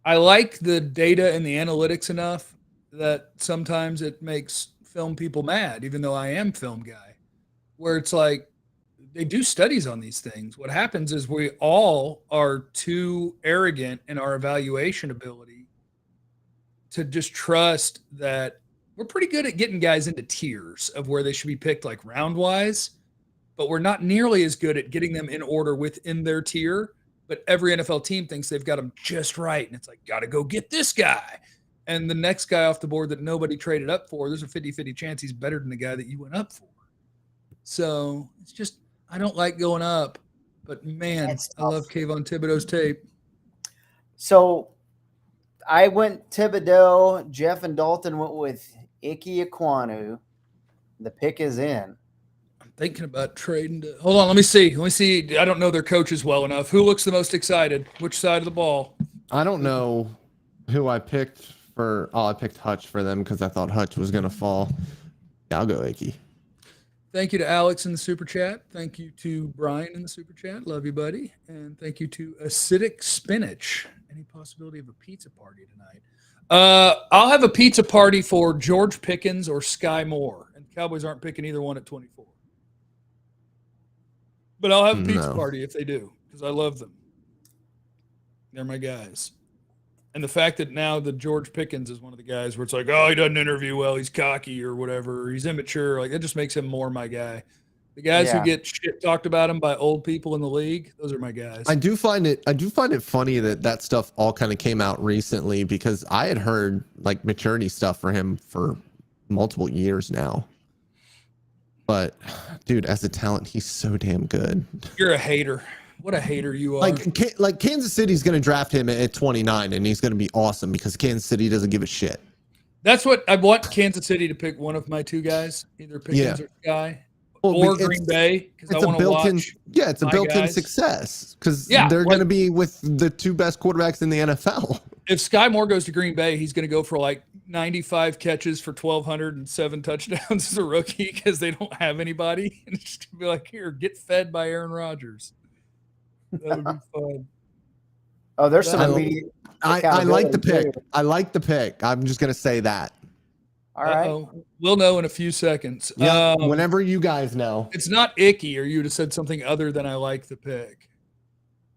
I like the data and the analytics enough that sometimes it makes film people mad, even though I am film guy, where it's like they do studies on these things. What happens is we all are too arrogant in our evaluation ability to just trust that we're pretty good at getting guys into tiers of where they should be picked, like round wise, but we're not nearly as good at getting them in order within their tier. But every NFL team thinks they've got them just right. And it's like, got to go get this guy. And the next guy off the board that nobody traded up for, there's a 50-50 chance he's better than the guy that you went up for. So it's just, I don't like going up. But, man, I love Kayvon Thibodeau's tape. So I went Thibodeau. Jeff and Dalton went with Icky Ekwonu. The pick is in. Thinking about trading to, hold on, let me see. I don't know their coaches well enough. Who looks the most excited? Which side of the ball? I don't know who I picked for. Oh, I picked Hutch for them because I thought Hutch was going to fall. Yeah, I'll go Icky. Thank you to Alex in the super chat. Thank you to Brian in the super chat. Love you, buddy. And thank you to Acidic Spinach. Any possibility of a pizza party tonight? I'll have a pizza party for George Pickens or Sky Moore. And the Cowboys aren't picking either one at 24. But I'll have a pizza party if they do, because I love them. They're my guys. And the fact that now the George Pickens is one of the guys where it's like, oh, he doesn't interview well, he's cocky or whatever, or he's immature, like that just makes him more my guy. The guys who get shit talked about him by old people in the league, those are my guys. I do find it funny that stuff all kind of came out recently, because I had heard like maturity stuff for him for multiple years now. But dude, as a talent, he's so damn good. You're a hater. What a hater you are. Like Kansas City's going to draft him at 29, and he's going to be awesome because Kansas City doesn't give a shit. That's what I want Kansas City to pick one of my 2 guys, either Pickens or Sky, or Green Bay, because I want to watch. Yeah, it's a built-in success because they're going to be with the 2 best quarterbacks in the NFL. If Sky Moore goes to Green Bay, he's going to go for like 95 catches for 1,200 and 7 touchdowns as a rookie because they don't have anybody. And just be like, here, get fed by Aaron Rodgers. That would be fun. Oh, there's some I- immediate. I like the pick. too. I like the pick. I'm just gonna say that. All right. Uh-oh. We'll know in a few seconds. Yeah. Whenever you guys know. It's not icky, or you would have said something other than I like the pick.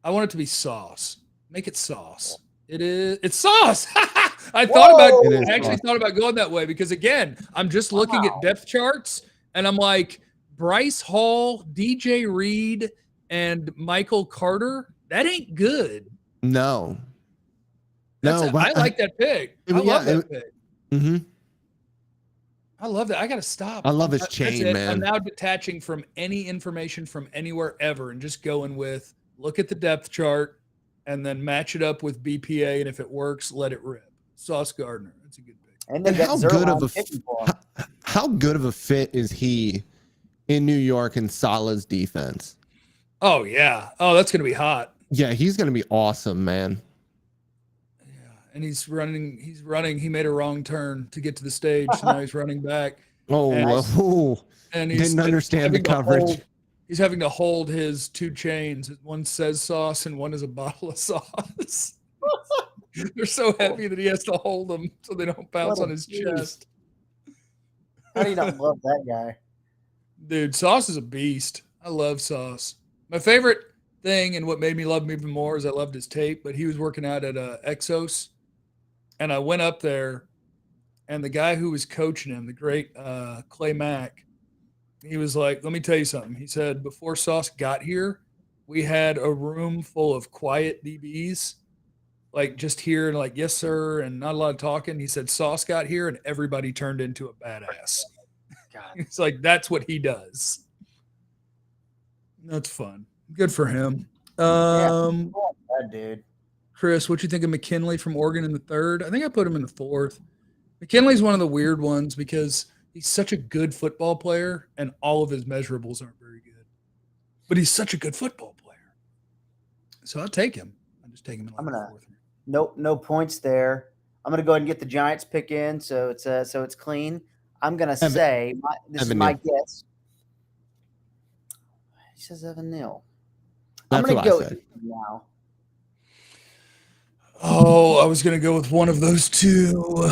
I want it to be sauce. Make it sauce. It is. It's sauce. I actually thought about going that way because again, I'm just looking at depth charts and I'm like Bryce Hall, DJ Reed, and Michael Carter. That ain't good. No. No, I like that pick. I love that pick. Mm-hmm. I love that. I got to stop. I love his That's chain, it. man. I'm now detaching from any information from anywhere ever and just going with look at the depth chart and then match it up with BPA. And if it works, let it rip. Sauce Gardner. That's a good pick. And how good of a fit is he in New York and Salah's defense? Oh, yeah. Oh, that's going to be hot. Yeah, he's going to be awesome, man. And he's running. He made a wrong turn to get to the stage. So now he's running back. And he didn't understand the coverage. He's having to hold his 2 chains. One says sauce and one is a bottle of sauce. They're so heavy that he has to hold them so they don't bounce on his chest. How do you not love that guy? Dude, Sauce is a beast. I love Sauce. My favorite thing and what made me love him even more is I loved his tape, but he was working out at Exos. And I went up there, and the guy who was coaching him, the great Clay Mack, he was like, let me tell you something. He said, before Sauce got here, we had a room full of quiet DBs, like just here and like, yes, sir, and not a lot of talking. He said, Sauce got here, and everybody turned into a badass. God. It's like, that's what he does. That's fun. Good for him. That dude. Chris, what you think of McKinley from Oregon in the 3rd? I think I put him in the 4th. McKinley's one of the weird ones because he's such a good football player and all of his measurables aren't very good. But he's such a good football player. So I'll take him. I'm just taking him in the 4th. No points there. I'm gonna go ahead and get the Giants pick in, so it's clean. I'm gonna say this is my guess. He says Evan Neal. I'm gonna go now. Oh, I was going to go with one of those two.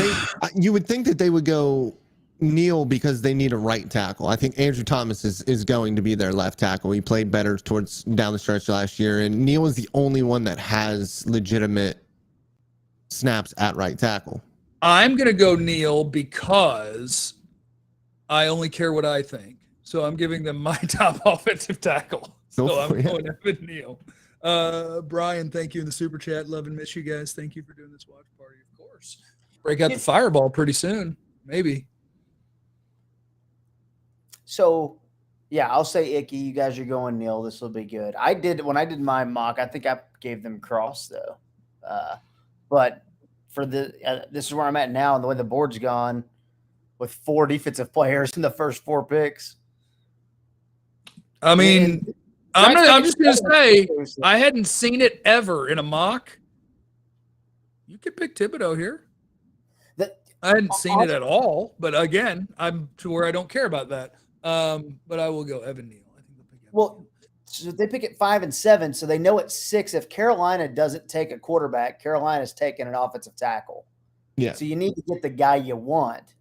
You would think that they would go Neal because they need a right tackle. I think Andrew Thomas is going to be their left tackle. He played better towards down the stretch last year, and Neal is the only one that has legitimate snaps at right tackle. I'm going to go Neal because I only care what I think. So I'm giving them my top offensive tackle. So I'm going Evan Neal. Brian, thank you in the super chat. Love and miss you guys. Thank you for doing this watch party, of course. Break out the fireball pretty soon, maybe. So, yeah, I'll say Icky. You guys are going Neal. This will be good. When I did my mock, I think I gave them Cross though. But for this is where I'm at now, and the way the board's gone, with 4 defensive players in the first 4 picks. I mean. I'm just going to say, I hadn't seen it ever in a mock. You could pick Thibodeau here. I hadn't seen it at all, but again, I'm to where I don't care about that. But I will go Evan Neal. I think they'll pick Evan Neal. So they pick at 5 and 7, so they know at 6 if Carolina doesn't take a quarterback, Carolina's taking an offensive tackle. Yeah. So you need to get the guy you want.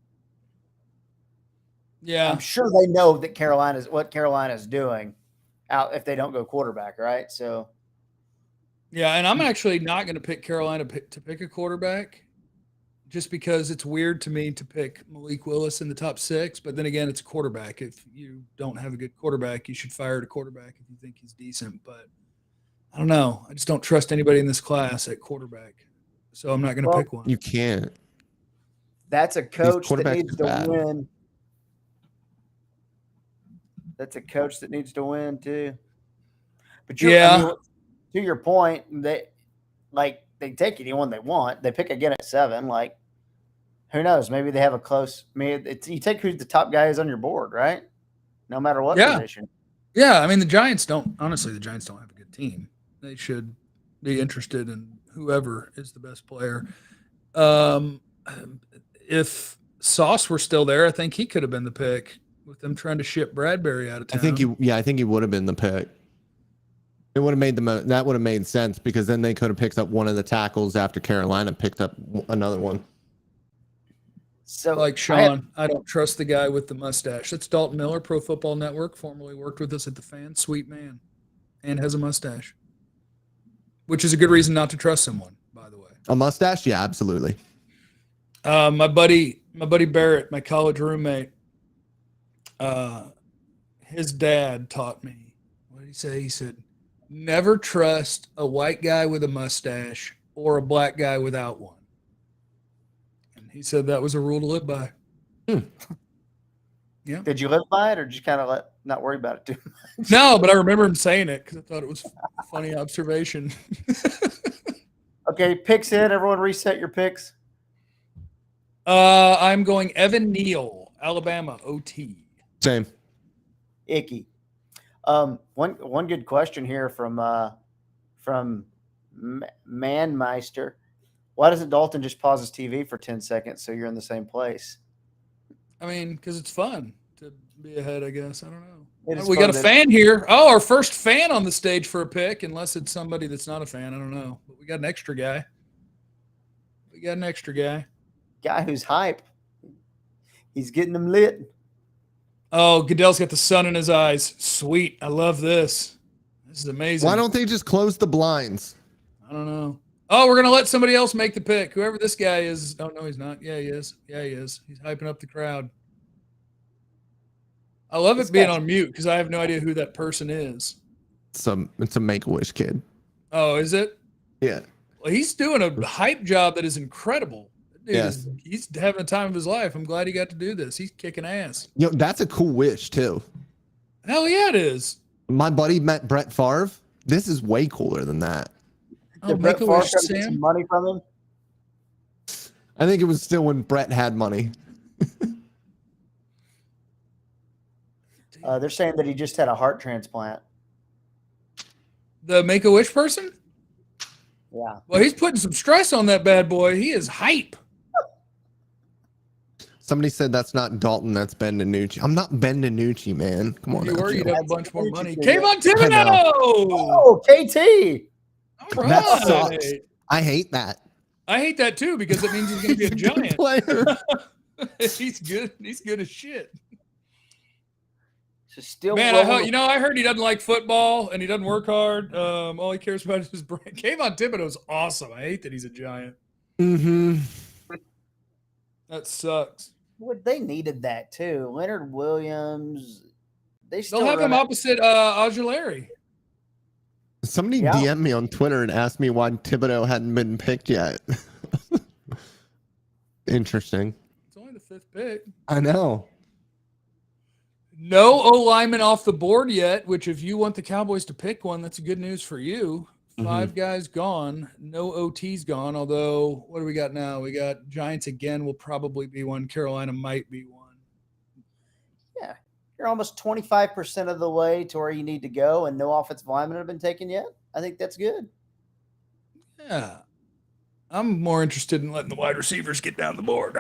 Yeah. I'm sure they know that what Carolina's doing out if they don't go quarterback, right? So, yeah, and I'm actually not going to pick Carolina to pick a quarterback just because it's weird to me to pick Malik Willis in the top 6. But then again, it's a quarterback. If you don't have a good quarterback, you should fire a quarterback if you think he's decent. But I don't know. I just don't trust anybody in this class at quarterback. So I'm not going to pick one. You can't. That's a coach that needs to win. That's a coach that needs to win too. But to your point, they take anyone they want. They pick again at 7. Like, who knows? Maybe they have a close. I mean, you take who's the top guy is on your board, right? No matter what position. Yeah, I mean the Giants don't. Honestly, the Giants don't have a good team. They should be interested in whoever is the best player. if Sauce were still there, I think he could have been the pick with them trying to ship Bradbury out of town. I think he would have been the pick. It would have made that would have made sense because then they could have picked up one of the tackles after Carolina picked up another one. So like Sean, I don't trust the guy with the mustache. That's Dalton Miller, Pro Football Network, formerly worked with us at the Fan. Sweet man, and has a mustache, which is a good reason not to trust someone. By the way, a mustache, yeah, absolutely. My buddy Barrett, my college roommate, his dad taught me. What did he say? He said, "Never trust a white guy with a mustache or a black guy without one." He said that was a rule to live by. Yeah. Did you live by it, or just kind of not worry about it too much? No, but I remember him saying it because I thought it was a funny observation. Okay, picks in. Everyone reset your picks. I'm going Evan Neal, Alabama, OT. Same. Icky. One good question here from Manmeister. Why doesn't Dalton just pause his TV for 10 seconds so you're in the same place? I mean, because it's fun to be ahead, I guess. I don't know. We got a fan here. Oh, our first fan on the stage for a pick, unless it's somebody that's not a fan. I don't know. But we got an extra guy. Guy who's hype. He's getting them lit. Oh, Goodell's got the sun in his eyes. Sweet. I love this. This is amazing. Why don't they just close the blinds? I don't know. Oh, we're going to let somebody else make the pick. Whoever this guy is. Oh, no, he's not. Yeah, he is. He's hyping up the crowd. I love it being on mute because I have no idea who that person is. It's a Make-A-Wish kid. Oh, is it? Yeah. Well, he's doing a hype job that is incredible. Dude, yes. He's having the time of his life. I'm glad he got to do this. He's kicking ass. That's a cool wish, too. Hell yeah, it is. My buddy met Brett Favre. This is way cooler than that. Oh, make a wish, Sam. Some money from him. I think it was still when Brett had money. They're saying that he just had a heart transplant. The Make-A-Wish person? Yeah. Well, he's putting some stress on that bad boy. He is hype. Somebody said that's not Dalton, that's Ben DiNucci. I'm not Ben DiNucci, man. Come on. If you were, you'd have a bunch more money. That's Kayvon Thibodeau! Oh, KT! All right. That sucks. I hate that. I hate that too because it means he's going to be a giant player. He's good. He's good as shit. Still, man, I heard he doesn't like football and he doesn't work hard. All he cares about is his brain. Kayvon Thibodeau's awesome. I hate that he's a giant. Mm-hmm. That sucks. They needed that too. Leonard Williams. They'll have him opposite Ojulari. Somebody DM'd me on Twitter and asked me why Thibodeau hadn't been picked yet. Interesting. It's only the 5th pick. I know. No O lineman off the board yet, which if you want the Cowboys to pick one, that's good news for you. 5 guys gone. No OTs gone. Although, what do we got now? We got Giants again will probably be one. Carolina might be one. Yeah. You're almost 25% of the way to where you need to go, and no offensive linemen have been taken yet. I think that's good. Yeah. I'm more interested in letting the wide receivers get down the board.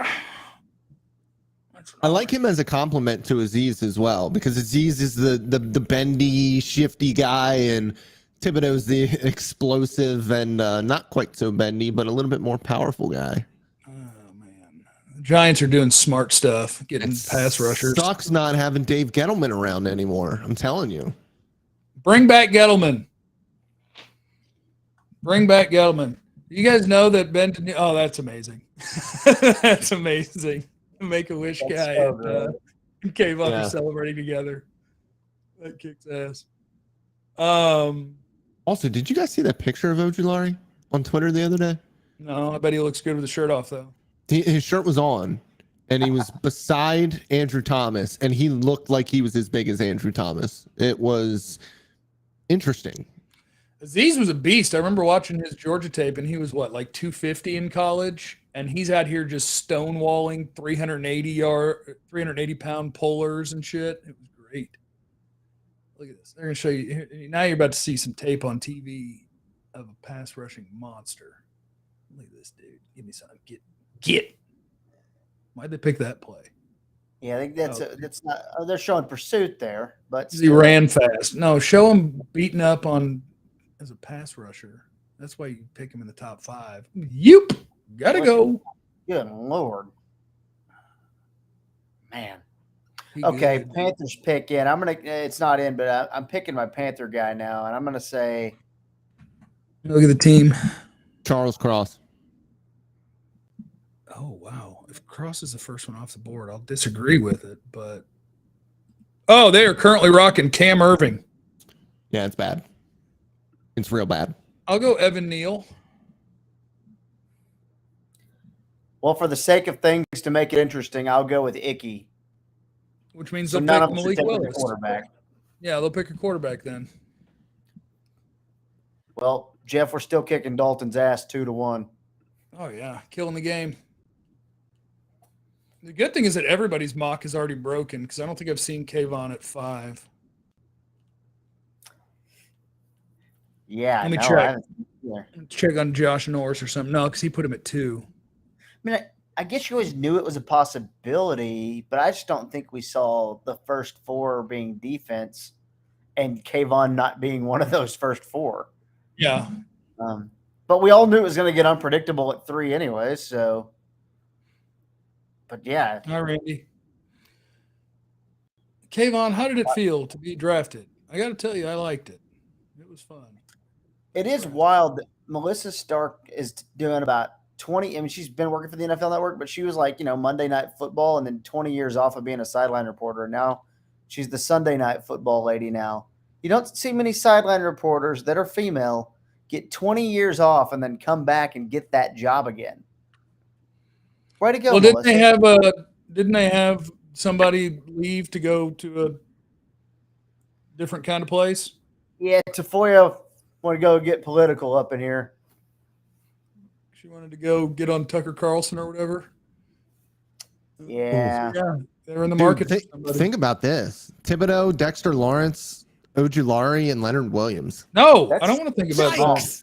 I like him as a compliment to Aziz as well, because Aziz is the bendy, shifty guy, and Thibodeau's the explosive and not quite so bendy, but a little bit more powerful guy. Oh, man. The Giants are doing smart stuff, getting pass rushers. Sucks not having Dave Gettleman around anymore. I'm telling you. Bring back Gettleman. You guys know that Ben – oh, that's amazing. That's amazing. Make-A-Wish guy and Kayvon are celebrating together. That kicks ass. Also, did you guys see that picture of Ojulari on Twitter the other day? No, I bet he looks good with the shirt off, though. His shirt was on, and he was beside Andrew Thomas, and he looked like he was as big as Andrew Thomas. It was interesting. Aziz was a beast. I remember watching his Georgia tape, and he was, like 250 in college? And he's out here just stonewalling 380-pound pullers and shit. It was great. Look at this. They're going to show you. Now you're about to see some tape on TV of a pass rushing monster. Look at this dude. Give me some. Get. Why'd they pick that play? Yeah, I think that's not. They're showing pursuit there, but He ran fast. No, show him beating up on as a pass rusher. That's why you pick him in the top 5. Yoop, gotta go. Good Lord, man. He Okay, good. Panthers pick in. I'm gonna. It's not in, but I'm picking my Panther guy now, and I'm gonna say. Look at the team. Charles Cross. Oh wow! If Cross is the first one off the board, I'll disagree with it. But they are currently rocking Cam Irving. Yeah, it's bad. It's real bad. I'll go Evan Neal. Well, for the sake of things to make it interesting, I'll go with Icky. Which means So they'll none pick of us are Malik taking the Willis. quarterback. Yeah, they'll pick a quarterback then. Well, Jeff, we're still kicking Dalton's ass 2-1. Oh yeah, killing the game. The good thing is that everybody's mock is already broken because I don't think I've seen Kayvon at 5. Yeah, Let me no, check. I haven't seen it either. Check on Josh Norris or something. No, because he put him at 2. I mean, I guess you always knew it was a possibility, but I just don't think we saw the first 4 being defense and Kayvon not being one of those first 4. Yeah. But we all knew it was going to get unpredictable at 3 anyway, so. But yeah. Hi, Randy. Kayvon, how did it feel to be drafted? I got to tell you, I liked it. It was fun. It is wild that Melissa Stark is doing about 20. I mean, she's been working for the NFL Network, but she was like, Monday Night Football and then 20 years off of being a sideline reporter. Now she's the Sunday Night Football lady now. You don't see many sideline reporters that are female get 20 years off and then come back and get that job again. Way to go, Well, Melissa. didn't they have somebody leave to go to a different kind of place? Yeah, Tafoya want to go get political up in here. She wanted to go get on Tucker Carlson or whatever. Yeah. Yeah, they're in the market. Think about this: Thibodeau, Dexter Lawrence, Ojulari, and Leonard Williams. No, I don't want to think about that. Yikes.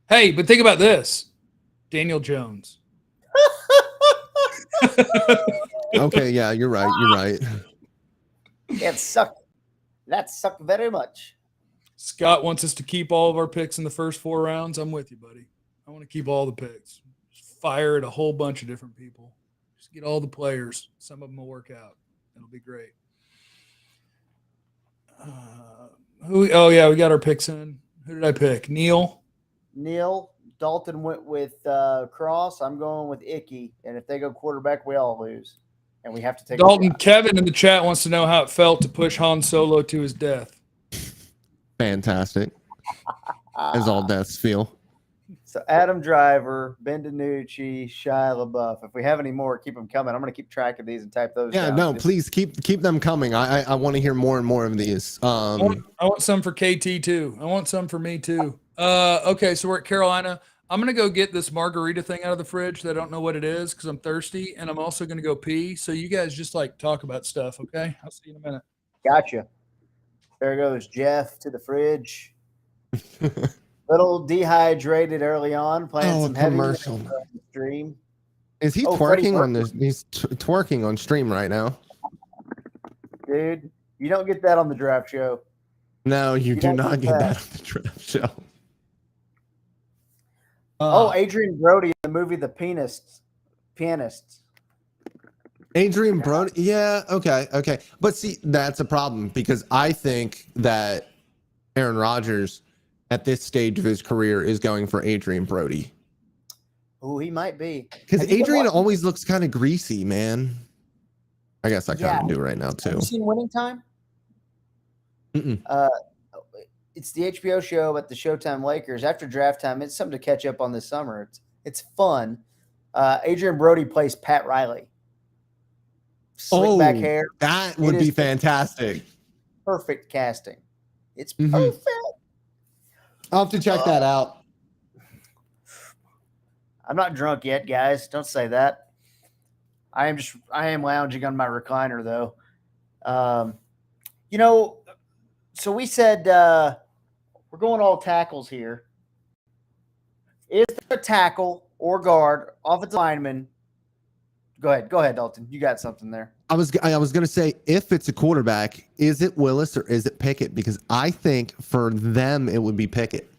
Hey, but think about this: Daniel Jones. Okay, yeah, you're right. You're right. It sucked. That sucked very much. Scott wants us to keep all of our picks in the first 4 rounds. I'm with you, buddy. I want to keep all the picks. Just fire at a whole bunch of different people. Just get all the players. Some of them will work out. It'll be great. Oh yeah, we got our picks in. Who did I pick? Neil. Dalton went with Cross. I'm going with Icky. And if they go quarterback, we all lose. And we have to take Dalton. Kevin in the chat wants to know how it felt to push Han Solo to his death. Fantastic. As all deaths feel. So Adam Driver, Ben DiNucci, Shia LaBeouf. If we have any more, keep them coming. I'm going to keep track of these and type those down. No, please keep them coming. I want to hear more and more of these. I want some for KT too. I want some for me too. Okay, so we're at Carolina. I'm going to go get this margarita thing out of the fridge that I don't know what it is because I'm thirsty, and I'm also going to go pee. So you guys just talk about stuff, okay? I'll see you in a minute. Gotcha. There goes Jeff to the fridge. Little dehydrated early on, playing some heavy commercial. On the stream. Is he twerking on this? He's twerking on stream right now. Dude, you don't get that on the draft show. No, you do not get that on the draft show. Adrian Brody in the movie The Pianists. Adrian Brody. Yeah, okay. But see, that's a problem because I think that Aaron Rodgers at this stage of his career is going for Adrian Brody. Oh, he might be. Because Adrian always looks kind of greasy, man. I guess I kind of do right now, too. Have you seen Winning Time? It's the HBO show at the Showtime Lakers. After draft time, it's something to catch up on this summer. It's fun. Adrian Brody plays Pat Riley. Slick back hair. That would be fantastic. Perfect casting. It's perfect. I'll have to check that out. I'm not drunk yet, guys. Don't say that. I am lounging on my recliner though. So we said we're going all tackles here. Is there a tackle or guard, offensive lineman Go ahead, Dalton. You got something there. I was gonna say, if it's a quarterback, is it Willis or is it Pickett? Because I think for them it would be Pickett.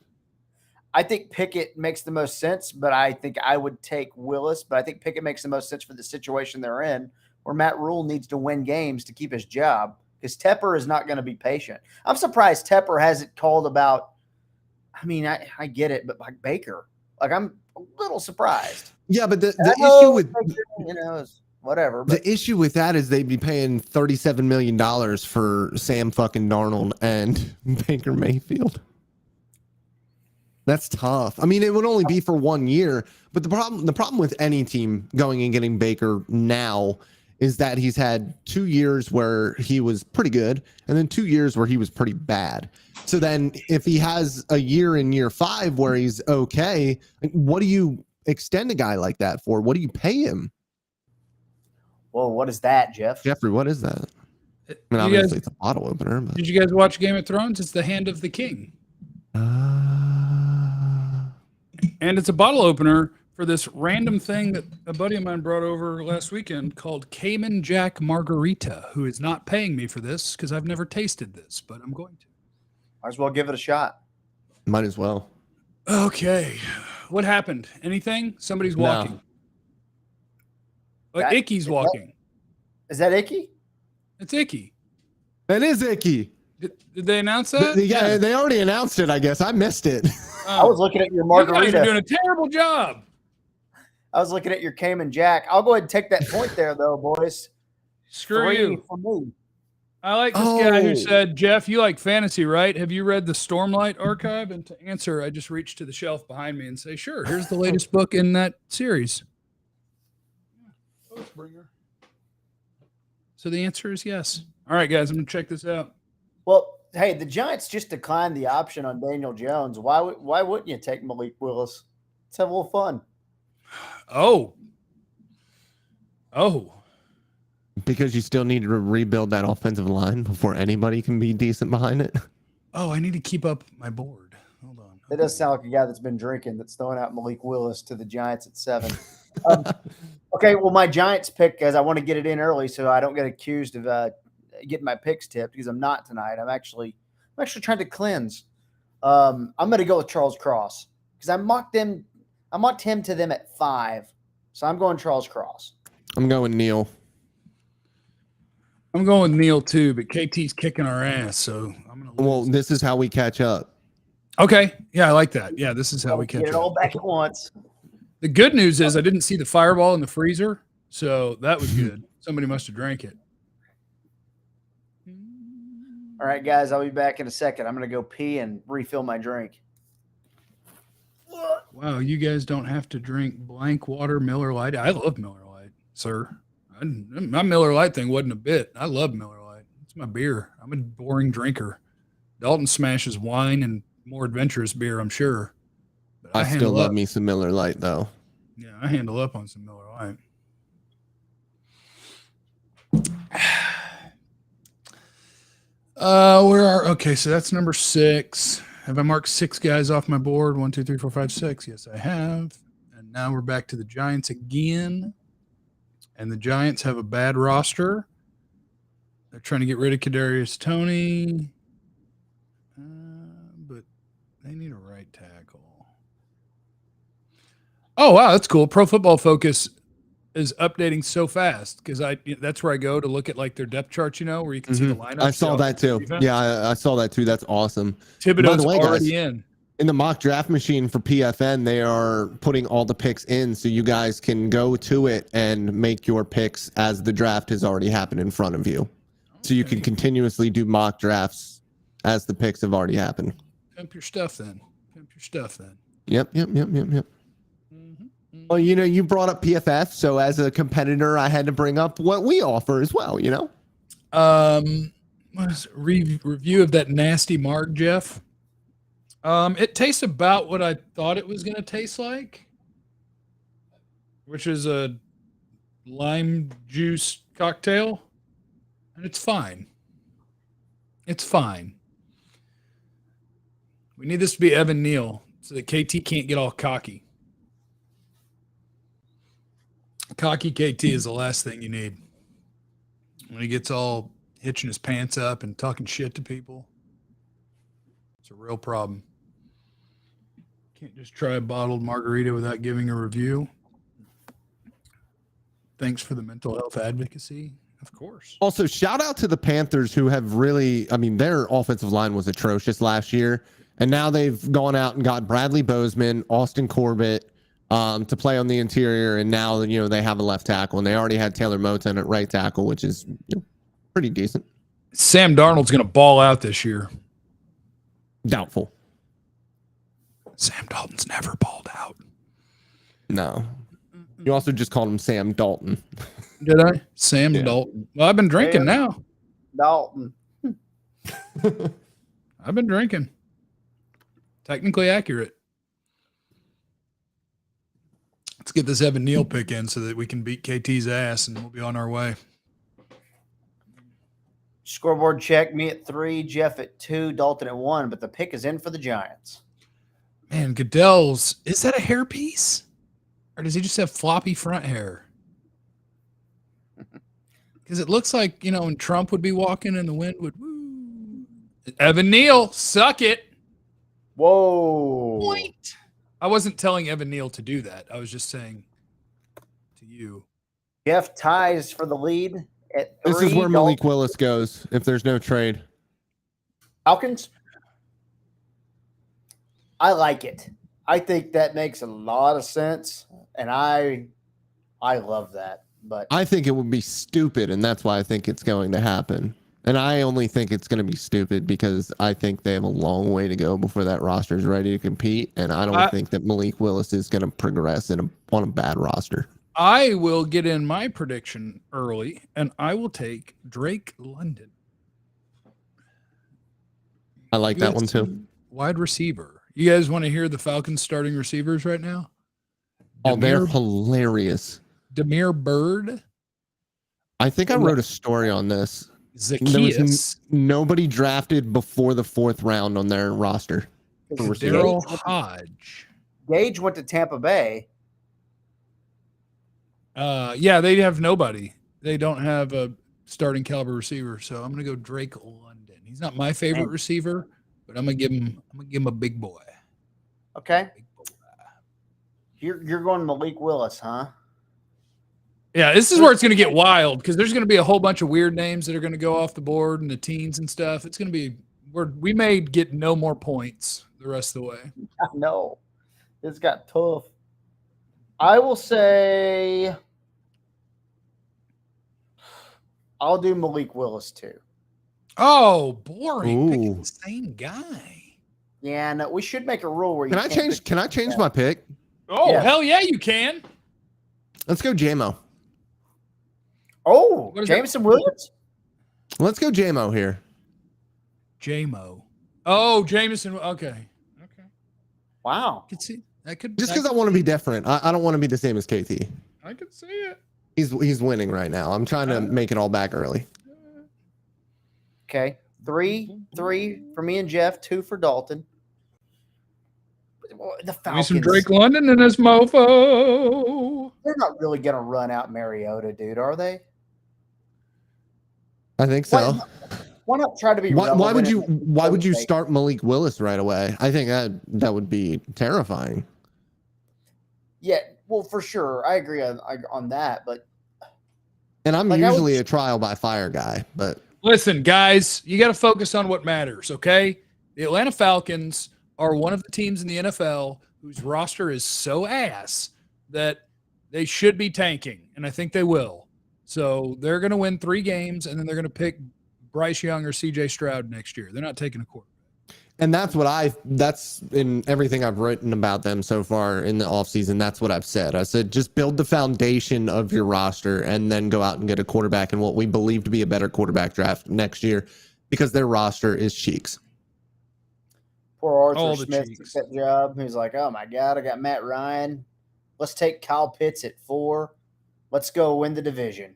I think Pickett makes the most sense, but I think I would take Willis. But I think Pickett makes the most sense for the situation they're in, where Matt Rule needs to win games to keep his job, because Tepper is not going to be patient. I'm surprised Tepper hasn't called about. I mean, I get it, but like Baker, like I'm a little surprised. Yeah, but the issue with Baker, is whatever. But the issue with that is they'd be paying $37 million for Sam fucking Darnold and Baker Mayfield. That's tough. I mean, it would only be for 1 year, but the problem with any team going and getting Baker now is that he's had 2 years where he was pretty good and then 2 years where he was pretty bad. So then if he has a year in year 5 where he's okay, what do you extend a guy like that for? What do you pay him? Well, what is that, Jeff? Jeffrey, what is that? I mean, obviously it's a bottle opener. But... Did you guys watch Game of Thrones? It's the Hand of the King. And it's a bottle opener for this random thing that a buddy of mine brought over last weekend called Cayman Jack Margarita, who is not paying me for this because I've never tasted this, but I'm going to. Might as well give it a shot. Might as well. Okay. What happened? Anything? Somebody's walking. Like Icky's walking. Is that Icky? It's Icky. That is Icky. Did they announce that? Yeah, they already announced it, I guess. I missed it. I was looking at your margarita. You guys are doing a terrible job. I was looking at your Cayman Jack. I'll go ahead and take that point there, though, boys. Screw you. For me. I like this guy who said, Jeff, you like fantasy, right? Have you read the Stormlight archive? And to answer, I just reach to the shelf behind me and say, sure, here's the latest book in that series. Postbringer. So the answer is yes. All right, guys, I'm going to check this out. Well, hey, the Giants just declined the option on Daniel Jones. Why wouldn't you take Malik Willis? Let's have a little fun. Oh. Because you still need to rebuild that offensive line before anybody can be decent behind it. Oh, I need to keep up my board. Hold on. It does sound like a guy that's been drinking that's throwing out Malik Willis to the Giants at 7. Okay, well, my Giants pick, as I want to get it in early so I don't get accused of getting my picks tipped, because I'm not tonight. I'm actually trying to cleanse. I'm going to go with Charles Cross because I mocked him to them at 5. So I'm going Charles Cross. I'm going Neil. I'm going with Neil too, but KT's kicking our ass, so I'm going to lose. Well, this is how we catch up. Okay. Yeah, I like that. Yeah, this is how we catch Get it all back at once. The good news is I didn't see the fireball in the freezer, so that was good. Somebody must have drank it. All right, guys, I'll be back in a second. I'm going to go pee and refill my drink. Wow, you guys don't have to drink blank water Miller Lite. I love Miller Lite, sir. My Miller Lite thing wasn't a bit. I love Miller Lite. It's my beer. I'm a boring drinker. Dalton smashes wine and more adventurous beer, I'm sure. But I still love me some Miller Lite, though. Yeah, I handle up on some Miller Lite. Okay, so that's number 6. Have I marked 6 guys off my board? 1, 2, 3, 4, 5, 6. Yes, I have. And now we're back to the Giants again. And the Giants have a bad roster. They're trying to get rid of Kadarius Toney. But they need a right tackle. Oh, wow, that's cool. Pro Football Focus is updating so fast because that's where I go to look at like their depth charts, where you can see the lineup. I saw that too. Yeah, I saw that too. That's awesome. Thibodeau's already in. In the mock draft machine for PFN, they are putting all the picks in so you guys can go to it and make your picks as the draft has already happened in front of you. Okay. So you can continuously do mock drafts as the picks have already happened. Pimp your stuff then. Yep. Well, you brought up PFF, so as a competitor, I had to bring up what we offer as well, Review of that nasty marg, Jeff. It tastes about what I thought it was going to taste like, which is a lime juice cocktail, and it's fine. We need this to be Evan Neal so that KT can't get all cocky. Cocky KT is the last thing you need. When he gets all hitching his pants up and talking shit to people, it's a real problem. Can't just try a bottled margarita without giving a review. Thanks for the mental health advocacy. Of course. Also, shout out to the Panthers who have really, I mean, their offensive line was atrocious last year. And now they've gone out and got Bradley Bozeman, Austin Corbett to play on the interior. And now, they have a left tackle. And they already had Taylor Moton at right tackle, which is pretty decent. Sam Darnold's going to ball out this year. Doubtful. Sam Dalton's never balled out. No. You also just called him Sam Dalton. Did I? Sam Dalton. Well, I've been drinking now. Dalton. I've been drinking. Technically accurate. Let's get this Evan Neal pick in so that we can beat KT's ass and we'll be on our way. Scoreboard check. Me at 3, Jeff at 2, Dalton at 1, but the pick is in for the Giants. Man, Goodell's, is that a hairpiece? Or does he just have floppy front hair? Because it looks like, when Trump would be walking and the wind would, woo. Evan Neal, suck it. Whoa. Point. I wasn't telling Evan Neal to do that. I was just saying to you. Jeff ties for the lead at 3. This is where Malik Willis goes if there's no trade. Falcons? I like it. I think that makes a lot of sense, and I love that. But I think it would be stupid, and that's why I think it's going to happen. And I only think it's going to be stupid because I think they have a long way to go before that roster is ready to compete, and I don't think that Malik Willis is going to progress on a bad roster. I will get in my prediction early, and I will take Drake London. I like that one too. Wide receiver. You guys want to hear the Falcons starting receivers right now? Oh, they're hilarious. Demir Bird. I think I wrote a story on this. Zacchaeus. Nobody drafted before the 4th round on their roster. Daryl Hodge. Gage went to Tampa Bay. Yeah, they have nobody. They don't have a starting caliber receiver, so I'm going to go Drake London. He's not my favorite receiver, but I'm going to give him a big boy. Okay. Big boy. You're going Malik Willis, huh? Yeah, this is where it's going to get wild because there's going to be a whole bunch of weird names that are going to go off the board and the teens and stuff. It's going to be we may get no more points the rest of the way. I know. It's got tough. I will say I'll do Malik Willis too. Oh, boring. Picking the same guy. Yeah, no, we should make a rule where you Can I change my pick? Oh, yeah. Hell yeah, you can. Let's go JMO. Oh, Jameson Williams? Let's go JMO here. JMO. Oh, Jameson. Okay. Wow. I could see. Just because I want to be different. I don't want to be the same as KT. I can see it. He's winning right now. I'm trying to make it all back early. Okay. 3 for me and Jeff, 2 for Dalton. The Falcons. Give me some Drake London in this mofo. They're not really going to run out Mariota, dude, are they? I think so. Why not try to be why would you start Malik Willis right away? I think that would be terrifying. Yeah, well, for sure. I agree on that, but I'm usually a trial by fire guy, but listen, guys, you got to focus on what matters, okay? The Atlanta Falcons are one of the teams in the NFL whose roster is so ass that they should be tanking, and I think they will. So they're going to win 3 games, and then they're going to pick Bryce Young or C.J. Stroud next year. They're not taking a quarterback. And that's in everything I've written about them so far in the offseason. That's what I've said. I said, just build the foundation of your roster and then go out and get a quarterback in what we believe to be a better quarterback draft next year because their roster is cheeks. Poor Arthur Smith took that job. He's like, oh my God, I got Matt Ryan. Let's take Kyle Pitts at 4. Let's go win the division.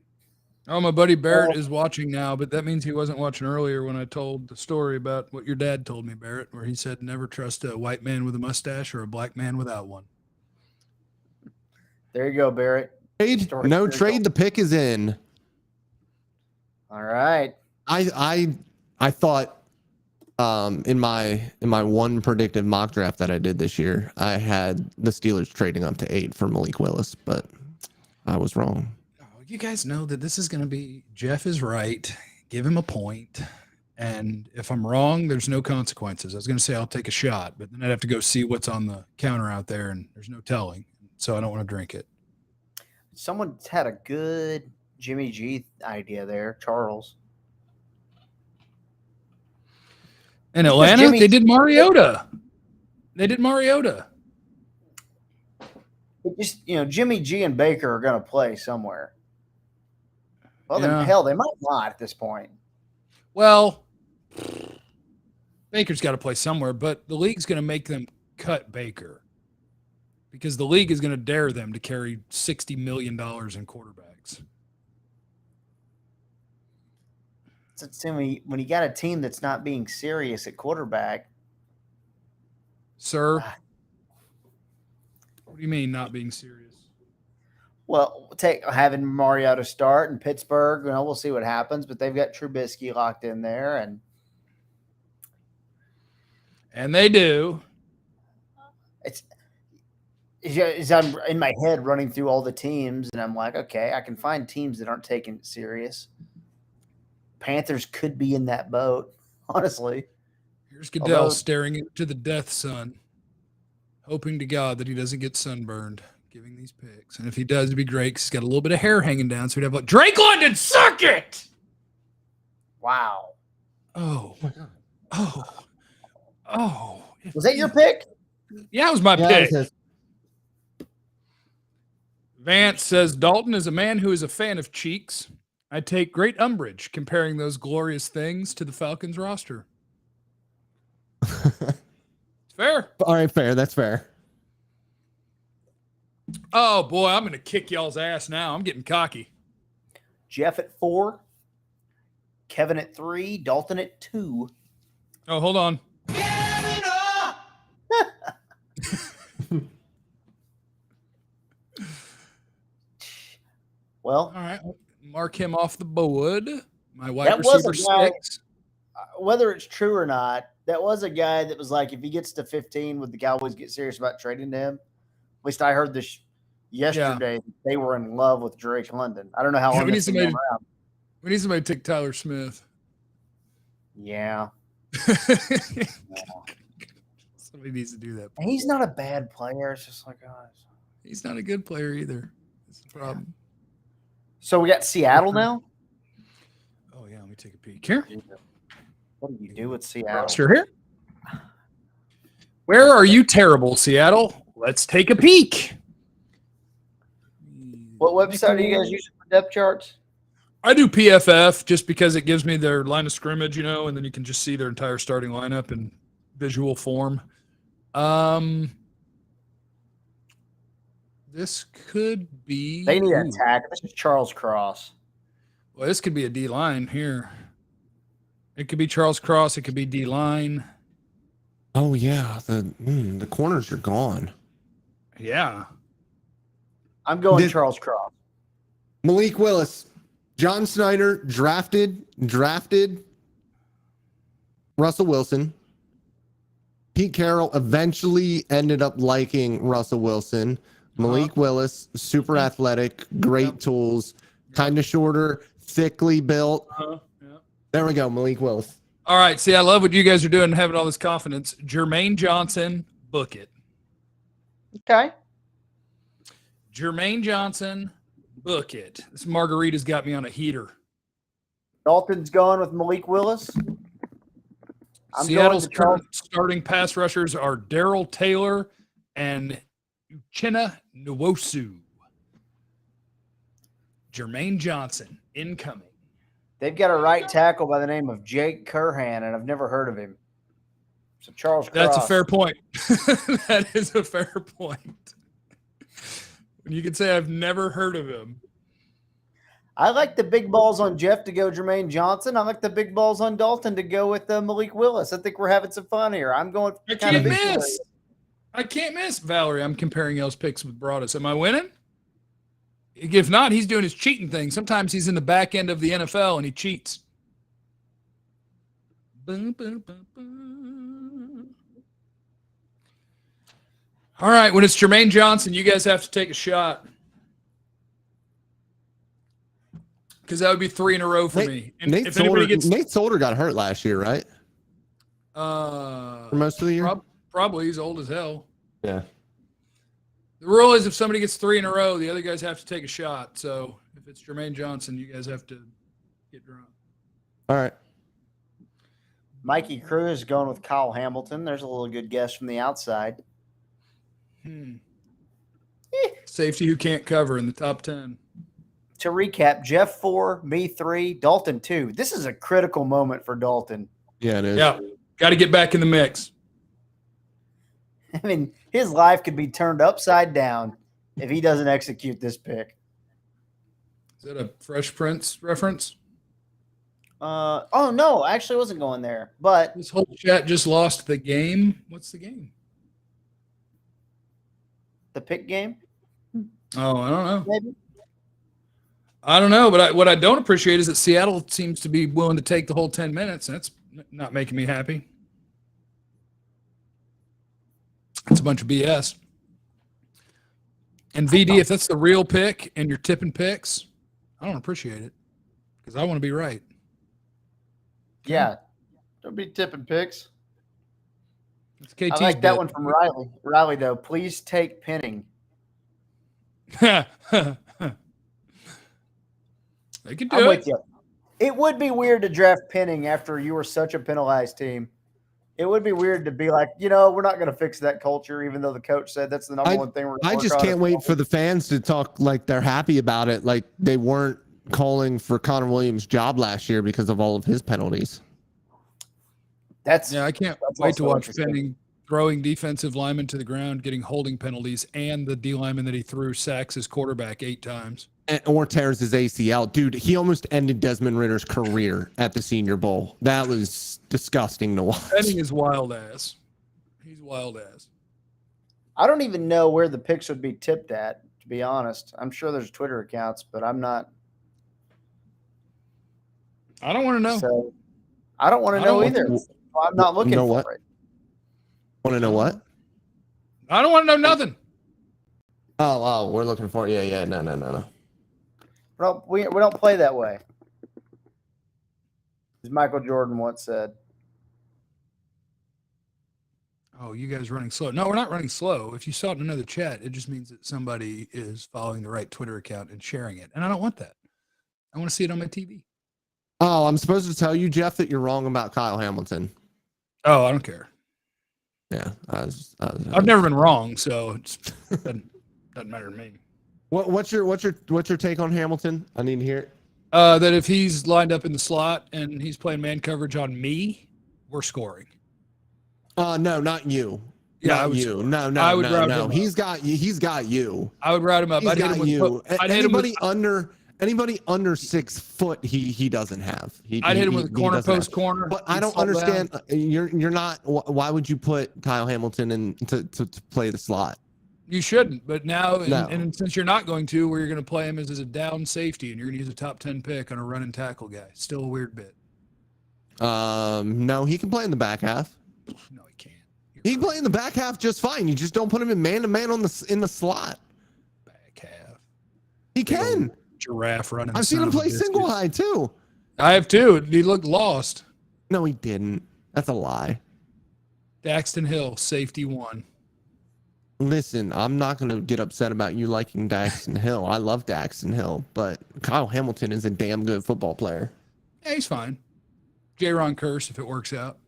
Oh, my buddy Barrett is watching now, but that means he wasn't watching earlier when I told the story about what your dad told me, Barrett, where he said never trust a white man with a mustache or a black man without one. There you go, Barrett. No trade. The pick is in. All right. I thought in my one predictive mock draft that I did this year, I had the Steelers trading up to 8 for Malik Willis, but I was wrong. You guys know that this is going to be Jeff is right. Give him a point. And if I'm wrong, there's no consequences. I was going to say I'll take a shot, but then I'd have to go see what's on the counter out there, and there's no telling. So I don't want to drink it. Someone's had a good Jimmy G idea there, Charles. In Atlanta, they did Mariota. It just, Jimmy G and Baker are going to play somewhere. Well, then hell, they might not at this point. Well, Baker's got to play somewhere, but the league's going to make them cut Baker because the league is going to dare them to carry $60 million in quarterbacks. So when you got a team that's not being serious at quarterback. Sir? What do you mean not being serious? Well, having Mariota start in Pittsburgh, we'll see what happens, but they've got Trubisky locked in there, and they do. It's I'm in my head running through all the teams, and I'm like, okay, I can find teams that aren't taking it serious. Panthers could be in that boat, honestly. Here's Goodell staring into the death sun, hoping to God that he doesn't get sunburned, giving these picks. And if he does, it'd be great because he's got a little bit of hair hanging down, so he'd have like, Drake London, suck it! Wow. Oh. Was that your pick? Yeah, it was my pick. Vance says, Dalton is a man who is a fan of cheeks. I take great umbrage comparing those glorious things to the Falcons roster. It's fair. All right, fair. That's fair. Oh, boy, I'm going to kick y'all's ass now. I'm getting cocky. Jeff at 4, Kevin at 3, Dalton at 2. Oh, hold on. Well, all right. Mark him off the board. My wide receiver 6. Whether it's true or not, that was a guy that was like, if he gets to 15, would the Cowboys get serious about trading to him? At least I heard this yesterday. Yeah. They were in love with Drake London. I don't know how long we need somebody to take Tyler Smith. Yeah. Somebody needs to do that. He's not a bad player. It's just like, gosh. He's not a good player either. That's the problem. So we got Seattle now? Oh, yeah. Let me take a peek here. What do you do with Seattle? Roster here. Where are you terrible, Seattle? Let's take a peek. What website are you guys using for depth charts? I do PFF just because it gives me their line of scrimmage, and then you can just see their entire starting lineup in visual form. This could be. They need an attack. This is Charles Cross. Well, this could be a D line here. It could be Charles Cross. It could be D line. Oh yeah, the corners are gone. Yeah, I'm going Charles Cross. Malik Willis, John Snyder drafted Russell Wilson. Pete Carroll eventually ended up liking Russell Wilson. Malik Willis, super athletic, great tools, kind of shorter, thickly built. There we go, Malik Willis. All right, see, I love what you guys are doing, having all this confidence. Jermaine Johnson, book it. Okay. Jermaine Johnson, book it. This margarita's got me on a heater. Dalton's going with Malik Willis. Seattle's current starting pass rushers are Darrell Taylor and Uchenna Nwosu. Jermaine Johnson, incoming. They've got a right tackle by the name of Jake Curhan, and I've never heard of him. So Charles Cross. That's a fair point. That is a fair point. When you can say I've never heard of him. I like the big balls on Jeff to go Jermaine Johnson. I like the big balls on Dalton to go with Malik Willis. I think we're having some fun here. I'm going. I can't miss. I can't miss, Valerie. I'm comparing y'all's picks with Broadus. Am I winning? If not, he's doing his cheating thing. Sometimes he's in the back end of the NFL and he cheats. Boom, boom, boom, boom. All right, when it's Jermaine Johnson, you guys have to take a shot. Because that would be 3 in a row for me. And Nate Solder got hurt last year, right? For most of the year? Probably. He's old as hell. Yeah. The rule is if somebody gets 3 in a row, the other guys have to take a shot. So if it's Jermaine Johnson, you guys have to get drunk. All right. Mikey Cruz going with Kyle Hamilton. There's a little good guess from the outside. Safety who can't cover in the top 10. To recap, Jeff 4, me 3, Dalton 2. This is a critical moment for Dalton. Yeah, it is. Yeah, got to get back in the mix. I mean, his life could be turned upside down if he doesn't execute this pick. Is that a Fresh Prince reference? Oh, no, I actually wasn't going there. But This whole chat just lost the game. What's the game? the pick game? Oh, I don't know. Maybe. I don't know, but what I don't appreciate is that Seattle seems to be willing to take the whole 10 minutes. That's not making me happy. It's a bunch of BS. And VD, if that's the real pick and you're tipping picks, I don't appreciate it because I want to be right. Yeah. Don't be tipping picks. It's KT's I like that bit. one from Riley. Riley, though, please take pinning. They could do I'm it. with you. It would be weird to draft pinning after you were such a penalized team. It would be weird to be like, we're not going to fix that culture, even though the coach said that's the number one thing we're going to I just can't wait for the fans to talk like they're happy about it, like they weren't calling for Connor Williams' job last year because of all of his penalties. I can't wait to also watch interesting. Penning throwing defensive linemen to the ground, getting holding penalties, and the D lineman that he threw sacks his quarterback 8 times. Or tears his ACL. Dude, he almost ended Desmond Ritter's career at the Senior Bowl. That was disgusting to watch. Penning is wild ass. He's wild ass. I don't even know where the picks would be tipped at, to be honest. I'm sure there's Twitter accounts, but I'm not. I don't want to know. So I don't want to know either. I'm not looking for it. Want to know what? I don't want to know nothing. Oh, we're looking for it. Yeah. No. Well, we don't play that way. As Michael Jordan once said. Oh, you guys running slow. No, we're not running slow. If you saw it in another chat, it just means that somebody is following the right Twitter account and sharing it. And I don't want that. I want to see it on my TV. Oh, I'm supposed to tell you, Jeff, that you're wrong about Kyle Hamilton. Oh, I don't care. Yeah. I've never been wrong, so it doesn't matter to me. What's your take on Hamilton? I need to hear it. That if he's lined up in the slot and he's playing man coverage on me, we're scoring. No, not you. Yeah, not I would you. score. No. I would route him up. He's got you. I would route him up. He's I'd hit got him with you. I'd hit him with, Anybody under 6 foot, he doesn't have. I'd hit him with a corner post corner. But I don't understand. You're not. Why would you put Kyle Hamilton in to play the slot? You shouldn't. But now, No. and since you're not going to, where you're going to play him as a down safety, and you're going to use a top 10 pick on a run and tackle guy. Still a weird bit. No, he can play in the back half. No, he can't. He can play in the back half just fine. You just don't put him in man to man in the slot. Back half. He can. Giraffe running. I've seen him play single high too. I have too. He looked lost. No, he didn't. That's a lie. Daxton Hill, safety 1. Listen, I'm not going to get upset about you liking Daxton Hill. I love Daxton Hill, but Kyle Hamilton is a damn good football player. Yeah, he's fine. J-Ron Curse if it works out.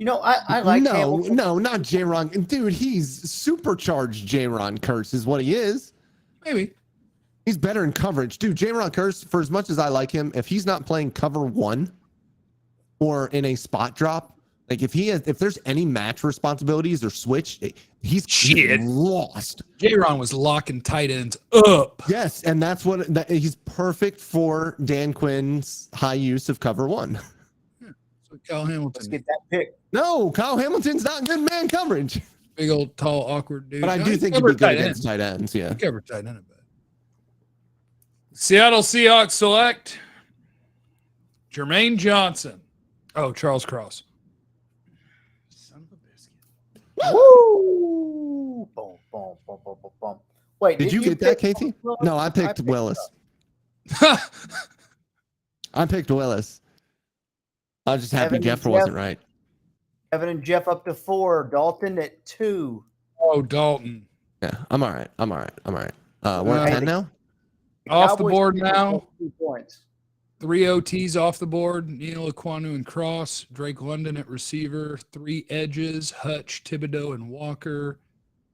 I like Hamilton. No, not J-Ron. Dude, he's supercharged J-Ron Curse is what he is. Maybe. He's better in coverage. Dude, J-Ron Curse, for as much as I like him, if he's not playing cover 1 or in a spot drop, like if there's any match responsibilities or switch, he's lost. J-Ron was locking tight ends up. Yes, and that's he's perfect for Dan Quinn's high use of cover 1. So Kyle Hamilton. Let's get that pick. No, Kyle Hamilton's not good man coverage. Big old tall awkward dude. But I No, do he think he'd covered be good tight against ends. tight ends, yeah. He covered tight end a bit. Seattle Seahawks select Jermaine Johnson. Oh, Charles Cross. Son of a biscuit. Woo! Boom, boom, boom, boom, boom, boom. Wait, Did you get that, pick Casey? Willis? No, I picked Willis. I picked Willis. I was just happy Kevin and Jeff Jeff. wasn't right. Kevin and Jeff up to 4. Dalton at 2. Oh, Dalton. Yeah, I'm all right. We're at 10 now? Off the Cowboys board team now. has 2 points. 3 OTs off the board. Neil Aquanu and Cross. Drake London at receiver. 3 edges. Hutch, Thibodeau, and Walker.